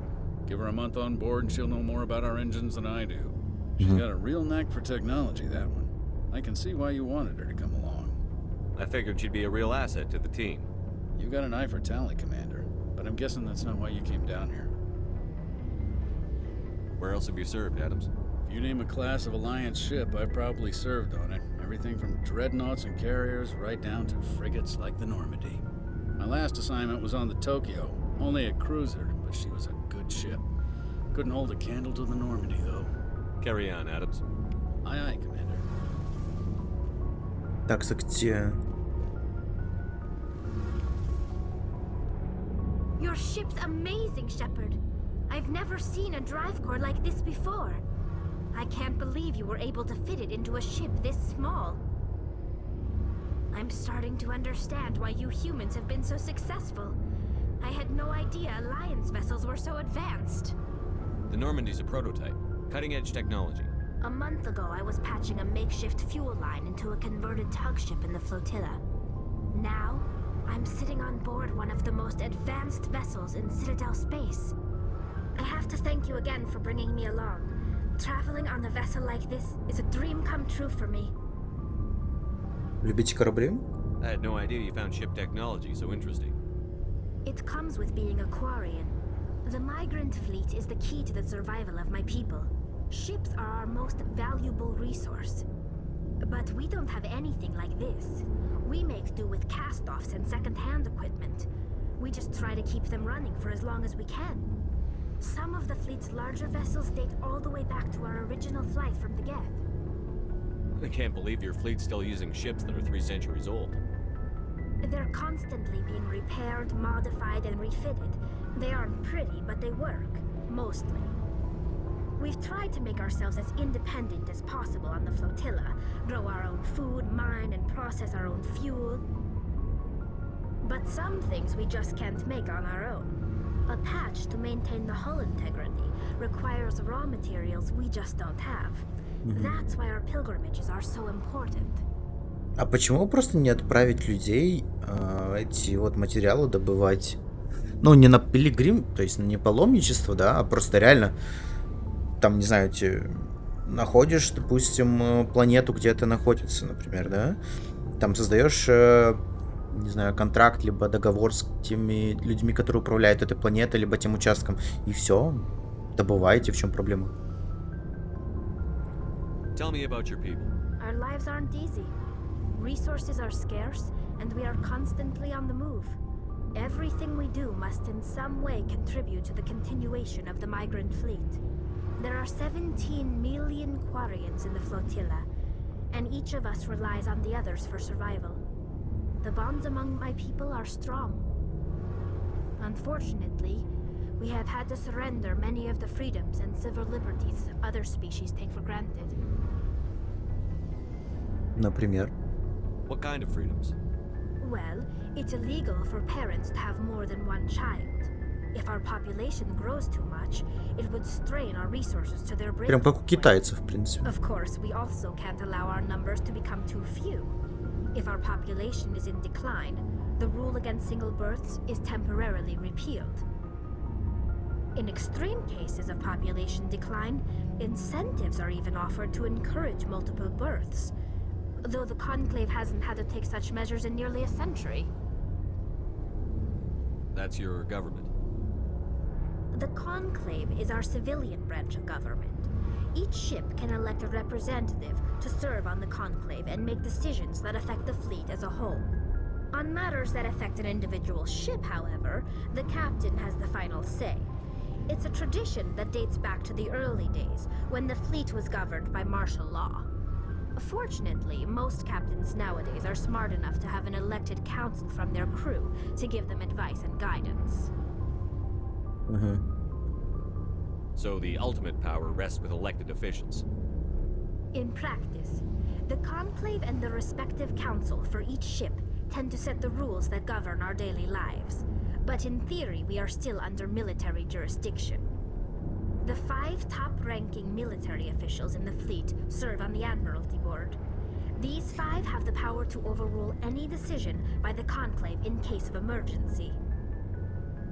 Give her a month on board and she'll know more about our engines than I do. She's got a real knack for technology, that one. I can see why you wanted her to come along. I figured she'd be a real asset to the team. You got an eye for talent, Commander, but I'm guessing that's not why you came down here. Where else have you served, Adams? If you name a class of Alliance ship, I've probably served on it. Everything from dreadnoughts and carriers right down to frigates like the Normandy. My last assignment was on the Tokyo, only a cruiser, but she was a good ship. Couldn't hold a candle to the Normandy, though. Carry on, Adams. Aye, aye, Commander. Так, где? Your ship's amazing, Shepard. I've never seen a drive core like this before. I can't believe you were able to fit it into a ship this small. I'm starting to understand why you humans have been so successful. I had no idea Alliance vessels were so advanced. The Normandy's a prototype. Cutting-edge technology. A month ago, I was patching a makeshift fuel line into a converted tug ship in the flotilla. Now, I'm sitting on board one of the most advanced vessels in Citadel space. I have to thank you again for bringing me along. Traveling on a vessel like this is a dream come true for me. Любите корабли? I had no idea you found ship technology so interesting. It comes with being a Quarian. The migrant fleet is the key to the survival of my people. Ships are our most valuable resource. But we don't have anything like this. We make do with cast-offs and second-hand equipment. We just try to keep them running for as long as we can. Some of the fleet's larger vessels date all the way back to our original flight from the Geth. I can't believe your fleet's still using ships that are 3 centuries old. They're constantly being repaired, modified, and refitted. They aren't pretty, but they work. Mostly. We've tried to make ourselves as independent as possible on the flotilla, grow our own food, mine, and process our own fuel. But some things we just can't make on our own. A patch to maintain the hull integrity requires raw materials we just don't have. That's why our pilgrimages are so important. А почему просто не отправить людей эти вот материалы добывать? Ну, не на пилигрим, то есть не паломничество, да, а просто реально, там, не знаю, ты находишь, допустим, планету, где это находится, например, да, там создаешь, не знаю, контракт, либо договор с теми людьми, которые управляют этой планетой, либо тем участком, и все, добываете, в чем проблема? Tell me about your people. Our lives aren't easy. Resources are scarce, and we are constantly on the move. Everything we do must in some way contribute to the continuation of the migrant fleet. There are 17 million Quarians in the flotilla, and each of us relies on the others for survival. The bonds among my people are strong. Unfortunately, we have had to surrender many of the freedoms and civil liberties other species take for granted. Например? What kind of freedoms? Well, it's illegal for parents to have more than one child. If our population grows too much, it would strain our resources to their breaking Прям как у китайцев, в принципе. Of course, we also can't allow our numbers to become too few. If our population is in decline, the rule against single births is temporarily repealed. In extreme cases of population decline, incentives are even offered to encourage multiple births, though the Conclave hasn't had to take such measures in nearly a century. That's your government. The Conclave is our civilian branch of government. Each ship can elect a representative to serve on the Conclave and make decisions that affect the fleet as a whole. On matters that affect an individual ship, however, the captain has the final say. It's a tradition that dates back to the early days, when the fleet was governed by martial law. Fortunately, most captains nowadays are smart enough to have an elected council from their crew to give them advice and guidance. So the ultimate power rests with elected officials. In practice, the Conclave and the respective council for each ship tend to set the rules that govern our daily lives. But in theory, we are still under military jurisdiction. The 5 top-ranking military officials in the fleet serve on the Admiralty Board. These 5 have the power to overrule any decision by the Conclave in case of emergency.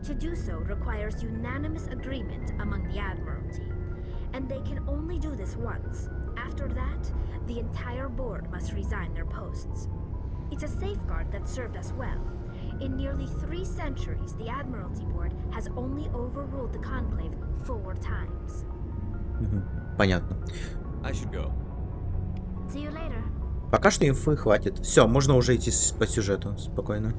To do so requires unanimous agreement among the Admiralty, and they can only do this once. After that, the entire board must resign their posts. It's a safeguard that served us well. In nearly 3 centuries, the Admiralty Board has only overruled the Conclave 4 times. Понятно. I should go. See you later. Пока что инфы хватит. Все, можно уже идти по сюжету спокойно.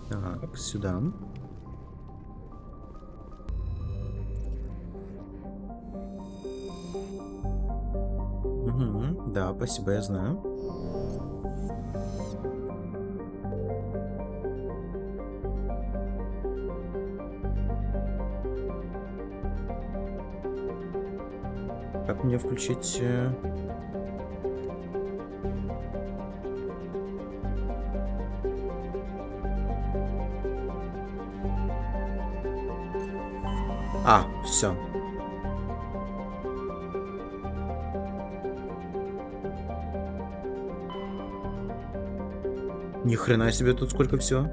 Так, сюда. Угу, да, спасибо, я знаю. Как мне включить... А, все. Ни хрена себе, тут сколько всего.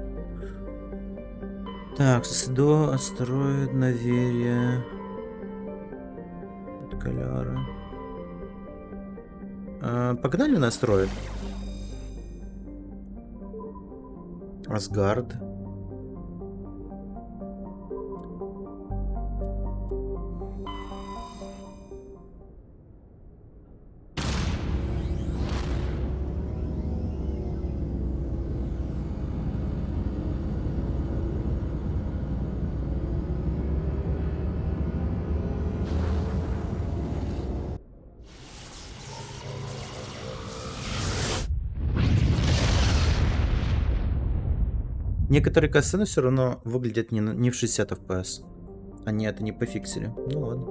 Так, СДО, астероид, наверие. Каляра. Погнали на астероид. Асгард. Некоторые катсцены все равно выглядят не в 60 FPS. Они это не пофиксили. Ну ладно.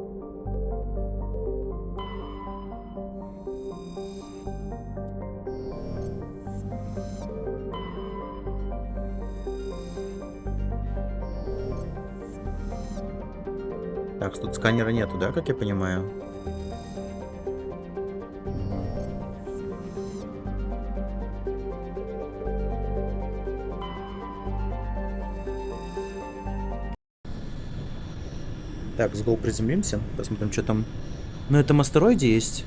Так, тут сканера нету, да, как я понимаю? Так, с Гол приземлимся, посмотрим, что там на этом астероиде есть.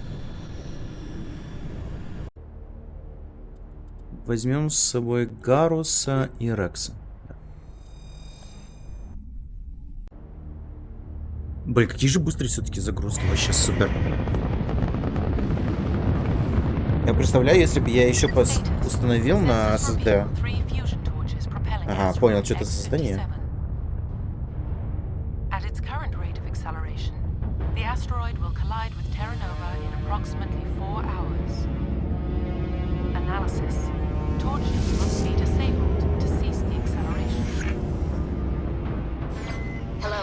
Возьмем с собой Гаруса и Рекса. Блин, какие же быстрые все-таки загрузки, вообще супер. Я представляю, если бы я еще установил на SSD. Ага, понял, что это за создание.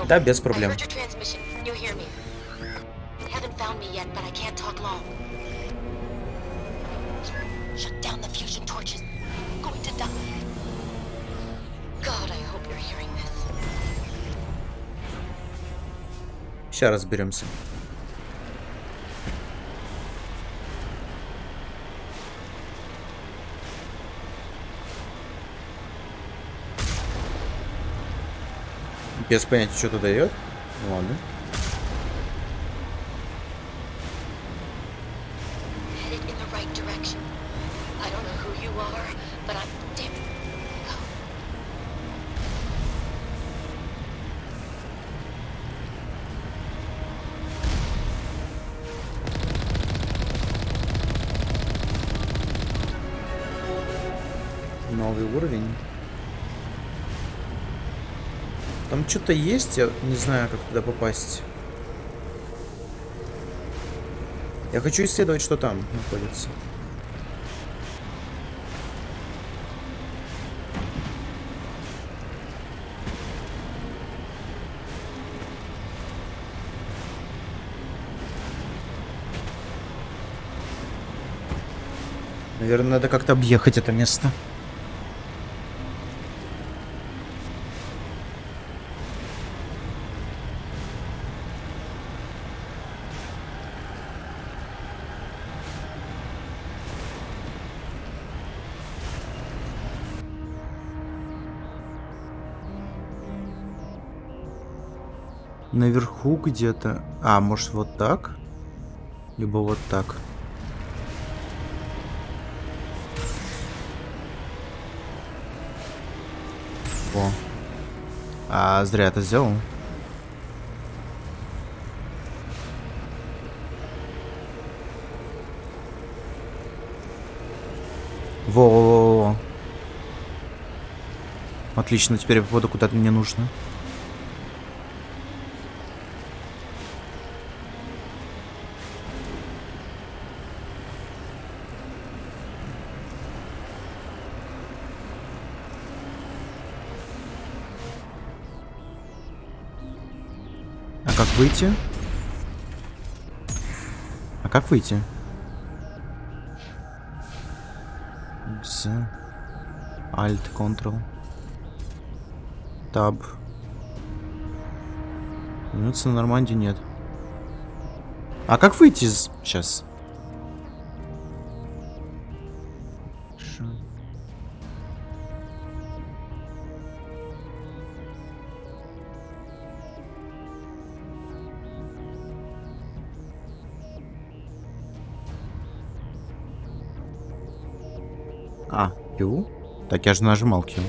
Да, без проблем. Сейчас разберемся. Без понятия, что-то дает. Ладно. Новый уровень. Там что-то есть, я не знаю, как туда попасть. Я хочу исследовать, что там находится. Наверное, надо как-то объехать это место. Наверху где-то. А, может вот так? Либо вот так. О. А, зря это сделал. Во-во-во-во. Отлично, теперь я попаду куда-то мне нужно. А как выйти? А как выйти? З. Alt, Ctrl. Tab. Вернуться на Нормандию нет. А как выйти сейчас? А, Q? Так, я же нажимал Q.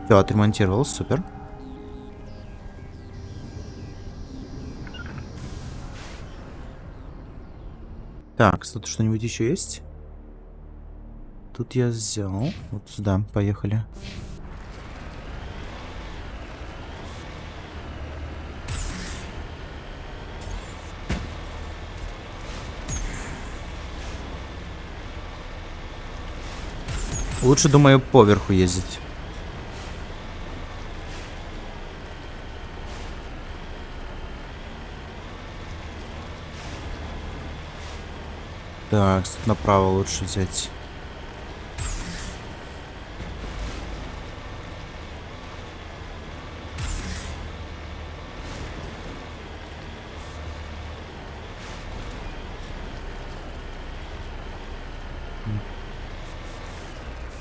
Все, отремонтировал, супер. Так, тут что-нибудь еще есть? Тут я взял. Вот сюда, поехали. Лучше, думаю, поверху ездить. Так, тут направо лучше взять.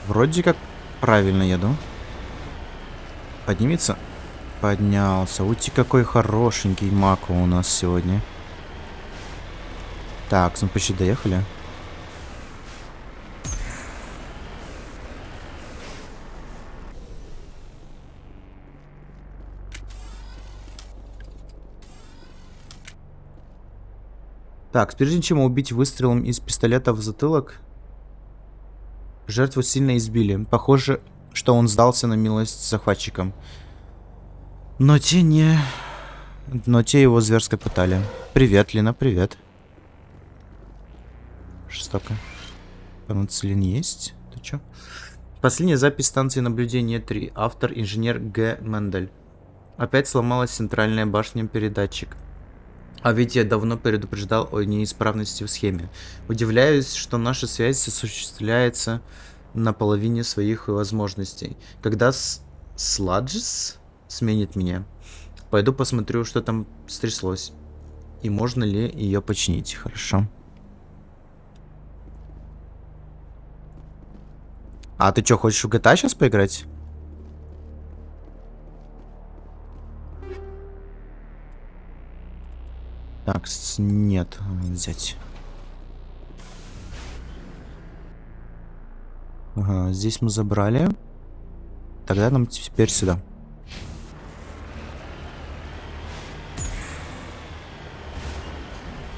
Вроде как правильно еду. Поднимется? Поднялся. Ути, какой хорошенький Мако у нас сегодня. Так, мы почти доехали. Так, прежде чем убить выстрелом из пистолета в затылок, жертву сильно избили. Похоже, что он сдался на милость захватчикам. Но те его зверско пытали. Привет, Лина, привет. Жестоко. Паноцилин есть? Ты чё? Последняя запись станции наблюдения 3. Автор инженер Г. Мендель. Опять сломалась центральная башня передатчик. А ведь я давно предупреждал о неисправности в схеме. Удивляюсь, что наша связь осуществляется на половине своих возможностей. Когда Сладжис сменит меня, пойду посмотрю, что там стряслось. И можно ли ее починить. Хорошо. А ты что, хочешь в GTA сейчас поиграть? Так, нет, взять. Ага, здесь мы забрали. Тогда нам теперь сюда.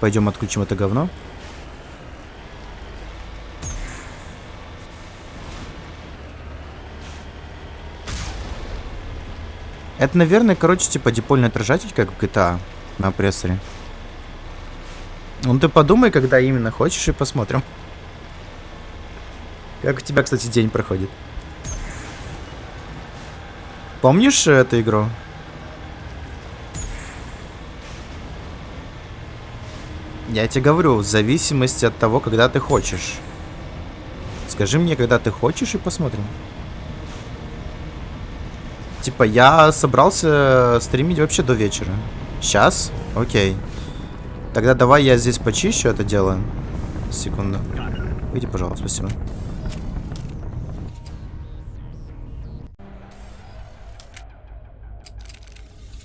Пойдем отключим это говно. Это, наверное, короче, типа дипольный отражатель, как в GTA на опрессоре. Ну ты подумай, когда именно хочешь, и посмотрим. Как у тебя, кстати, день проходит? Помнишь эту игру? Я тебе говорю, в зависимости от того, когда ты хочешь. Скажи мне, когда ты хочешь, и посмотрим. Типа, я собрался стримить вообще до вечера. Сейчас? Окей. Тогда давай я здесь почищу это дело. Секунду. Выйди, пожалуйста, спасибо.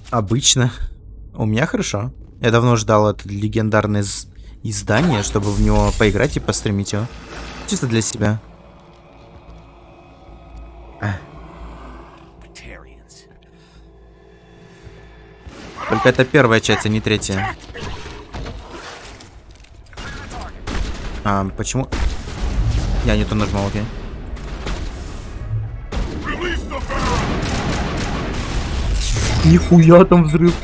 Обычно. У меня хорошо. Я давно ждал это легендарное издание, чтобы в него поиграть и постримить его. Чисто для себя. Только это первая часть, а не третья. А, почему? Я не то нажал, окей. Нихуя там взрыв.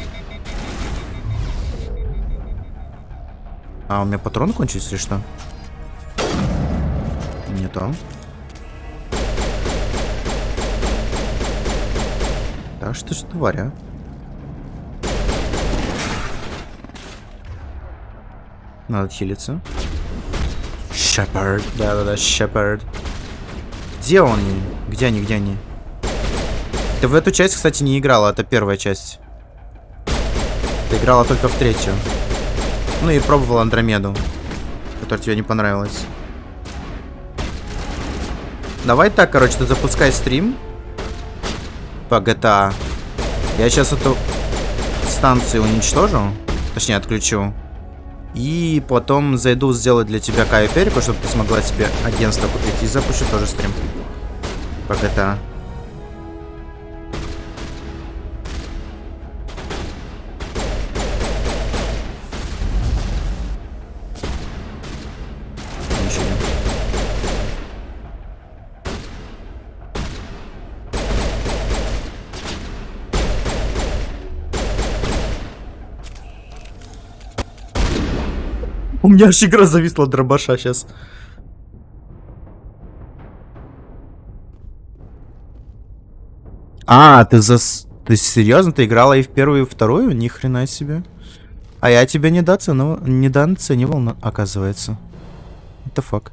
А, у меня патроны кончились или что? Не то. Да что ж тварь, а? Надо хилиться. Шепард. Да-да-да, Шепард. Где он? Где они, где они? Ты в эту часть, кстати, не играла. Это первая часть. Ты играла только в третью. Ну и пробовала Андромеду, которая тебе не понравилась. Давай так, короче, ты запускай стрим по GTA. Я сейчас эту станцию уничтожу. Точнее, отключу. И потом зайду сделать для тебя кайперику, чтобы ты смогла себе агентство купить. И запущу тоже стрим по GTA. У меня аж игра зависла от дробаша сейчас. А, ты серьезно? Ты играла и в первую, и в вторую? Ни хрена себе. А я тебя недооценивал, оказывается. What the fuck?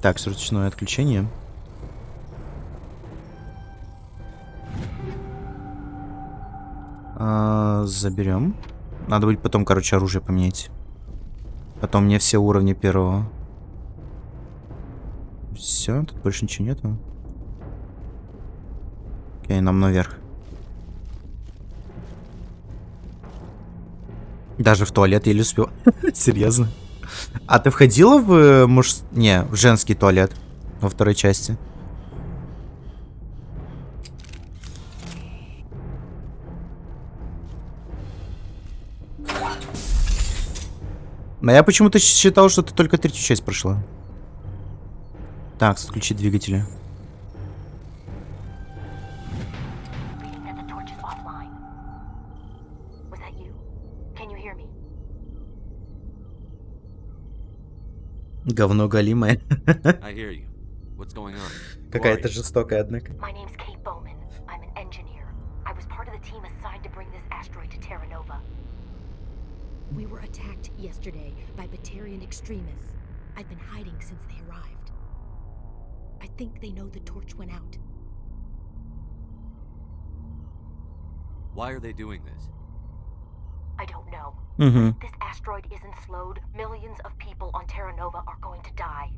Так, срочное отключение. Заберем. Надо будет потом, короче, оружие поменять. Потом мне все уровни первого. Все, тут больше ничего нету. Окей, нам наверх. Даже в туалет еле успел. Серьезно? А ты входила в Не, в женский туалет во второй части? Но я почему-то считал, что ты только третью часть прошла. Так, отключить двигатели. Говно голимое. Какая-то жестокая, однако. We were attacked yesterday by Batarian extremists. I've been hiding since they arrived. I think they know the torch went out. Why are they doing this? I don't know. Угу. This asteroid isn't slowed. Millions of people on Terra Nova are going to die.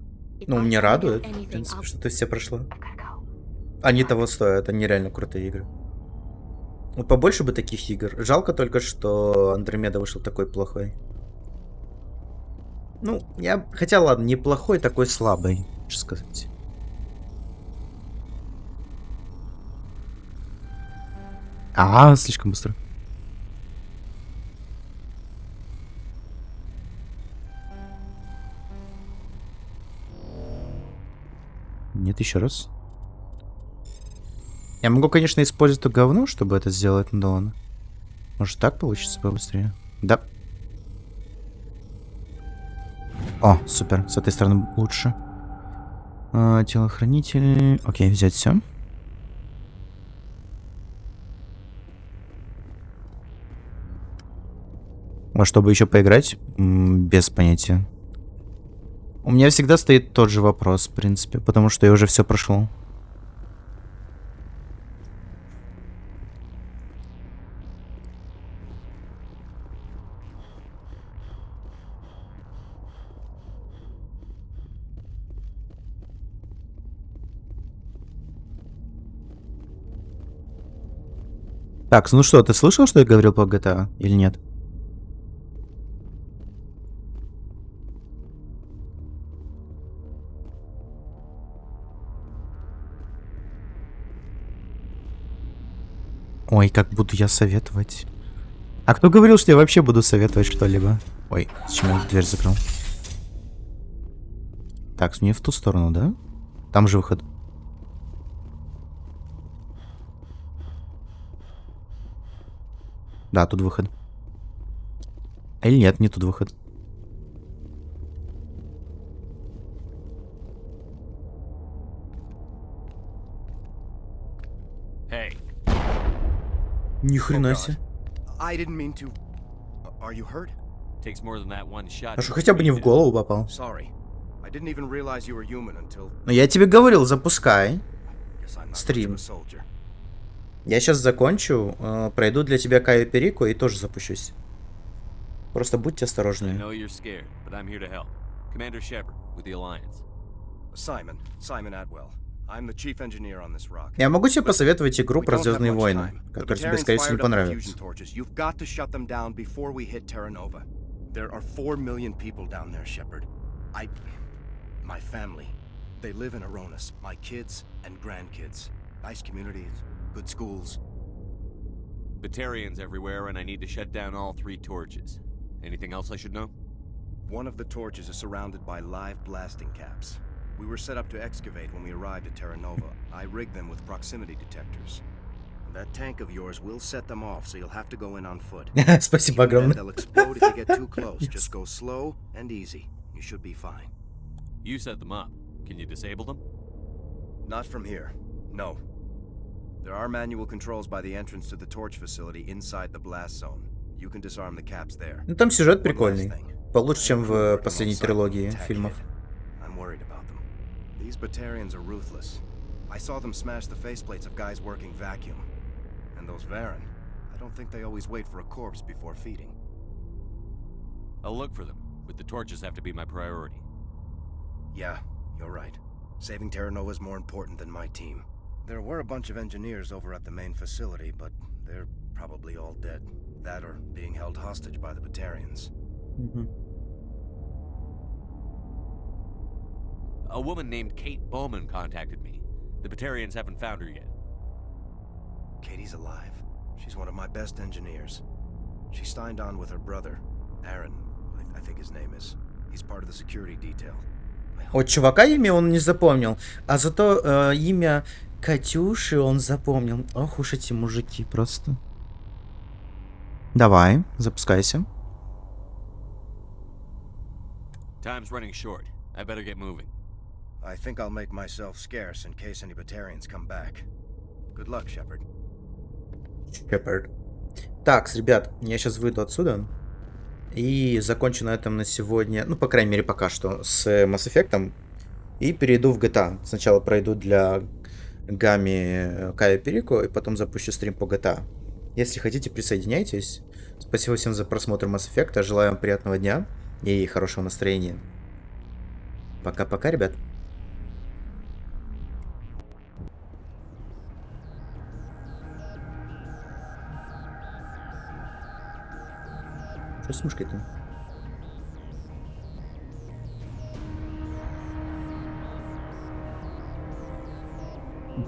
Ну, меня радует, в принципе, что ты все прошла. Они того стоят, они реально крутые игры. Ну, побольше бы таких игр. Жалко только, что Андромеда вышел такой плохой. Ну, я... Хотя, ладно, неплохой, такой слабый, что сказать. Слишком быстро. Нет, еще раз. Я могу, конечно, использовать это говно, чтобы это сделать, но да ладно. Может, так получится побыстрее? Да. О, супер. С этой стороны лучше. Телохранитель. Окей, взять все. Во что бы еще поиграть? Без понятия. У меня всегда стоит тот же вопрос, в принципе, потому что я уже все прошел. Так, ну что, ты слышал, что я говорил по GTA или нет? Ой, как буду я советовать. А кто говорил, что я вообще буду советовать что-либо? Ой, зачем я дверь закрыл? Так, мне в ту сторону, да? Там же выход. Да, тут выход. Или нет, не тут выход. Hey. Ни хрена себе. I didn't mean to. Are you hurt? Takes more than that one shot. А что хотя бы не в голову попал? Sorry. I didn't even realize you were human until. Но я тебе говорил, запускай стрим. Я сейчас закончу, пройду для тебя Каю Перику и тоже запущусь. Просто будьте осторожны. I know you're scared, but I'm here to help. Commander Shepard with the Alliance. Simon Atwell. I'm the chief engineer on this rock. Я могу тебе посоветовать игру про Звездные войны, которая тебе, скорее всего, не понравится. You've got to shut them down before we hit Terra Nova. There are 4 million people down there, Shepard. My family, they live in Aronis. My kids and grandkids. Nice communities, good schools. Batarians everywhere, and I need to shut down all 3 torches. Anything else I should know? One of the torches is surrounded by live blasting caps. We were set up to excavate when we arrived at Terra Nova. I rigged them with proximity detectors. That tank of yours will set them off, so you'll have to go in on foot. Спасибо огромное. They'll explode if you get too close. Just go slow and easy. You should be fine. You set them up. Can you disable them? Not from here. No. There are manual controls by the entrance to the torch facility inside the blast zone. You can disarm the caps there. Ну там сюжет прикольный. Получше, чем в последней трилогии фильмов. I'm worried about them. These Batarians are ruthless. I saw them smash the faceplates of guys working vacuum. And those Varen, I don't think they always wait for a corpse before feeding. I'll look for them, but the torches have to be my priority. Yeah, you're right. Saving Terra Nova is more important than my team. There were a bunch of engineers over at the main facility, but they're probably all dead. That or being held hostage by the Batarians. A woman named Kate Bowman contacted me. The Batarians haven't found her yet. Katie's alive. She's one of my best engineers. She signed on with her brother, Aaron, I think his name is. He's part of the security detail. Вот чувака имя он не запомнил, а зато имя Катюши он запомнил. Ох уж эти мужики просто. Давай, запускайся. Time's running short. I better get moving. I think I'll make myself scarce in case any Batarians come back. Good luck, Shepard. Shepard. Так, ребят, я сейчас выйду отсюда и закончу на этом на сегодня, ну, по крайней мере, пока что, с Mass Effect, и перейду в GTA. Сначала пройду для Гами Кая Перико, и потом запущу стрим по GTA. Если хотите, присоединяйтесь. Спасибо всем за просмотр Mass Effect, желаю вам приятного дня и хорошего настроения. Пока-пока, ребят. Что с мышкой-то?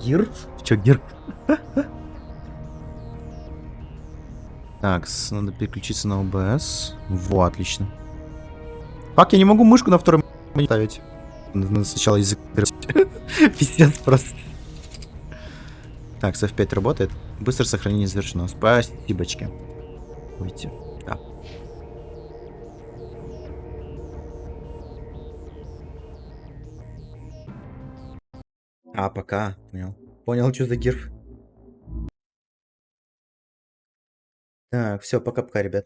Гир? Чё, гир? Так, надо переключиться на ОБС. Во, отлично. Фак, я не могу мышку на втором ставить. Надо сначала язык. Пиздец просто. Так, с F5 работает. Быстро сохранение завершено. Спасибочки. Уйти. Да. А, пока. Понял. Понял, что за гирф. Так, все, пока-пока, ребят.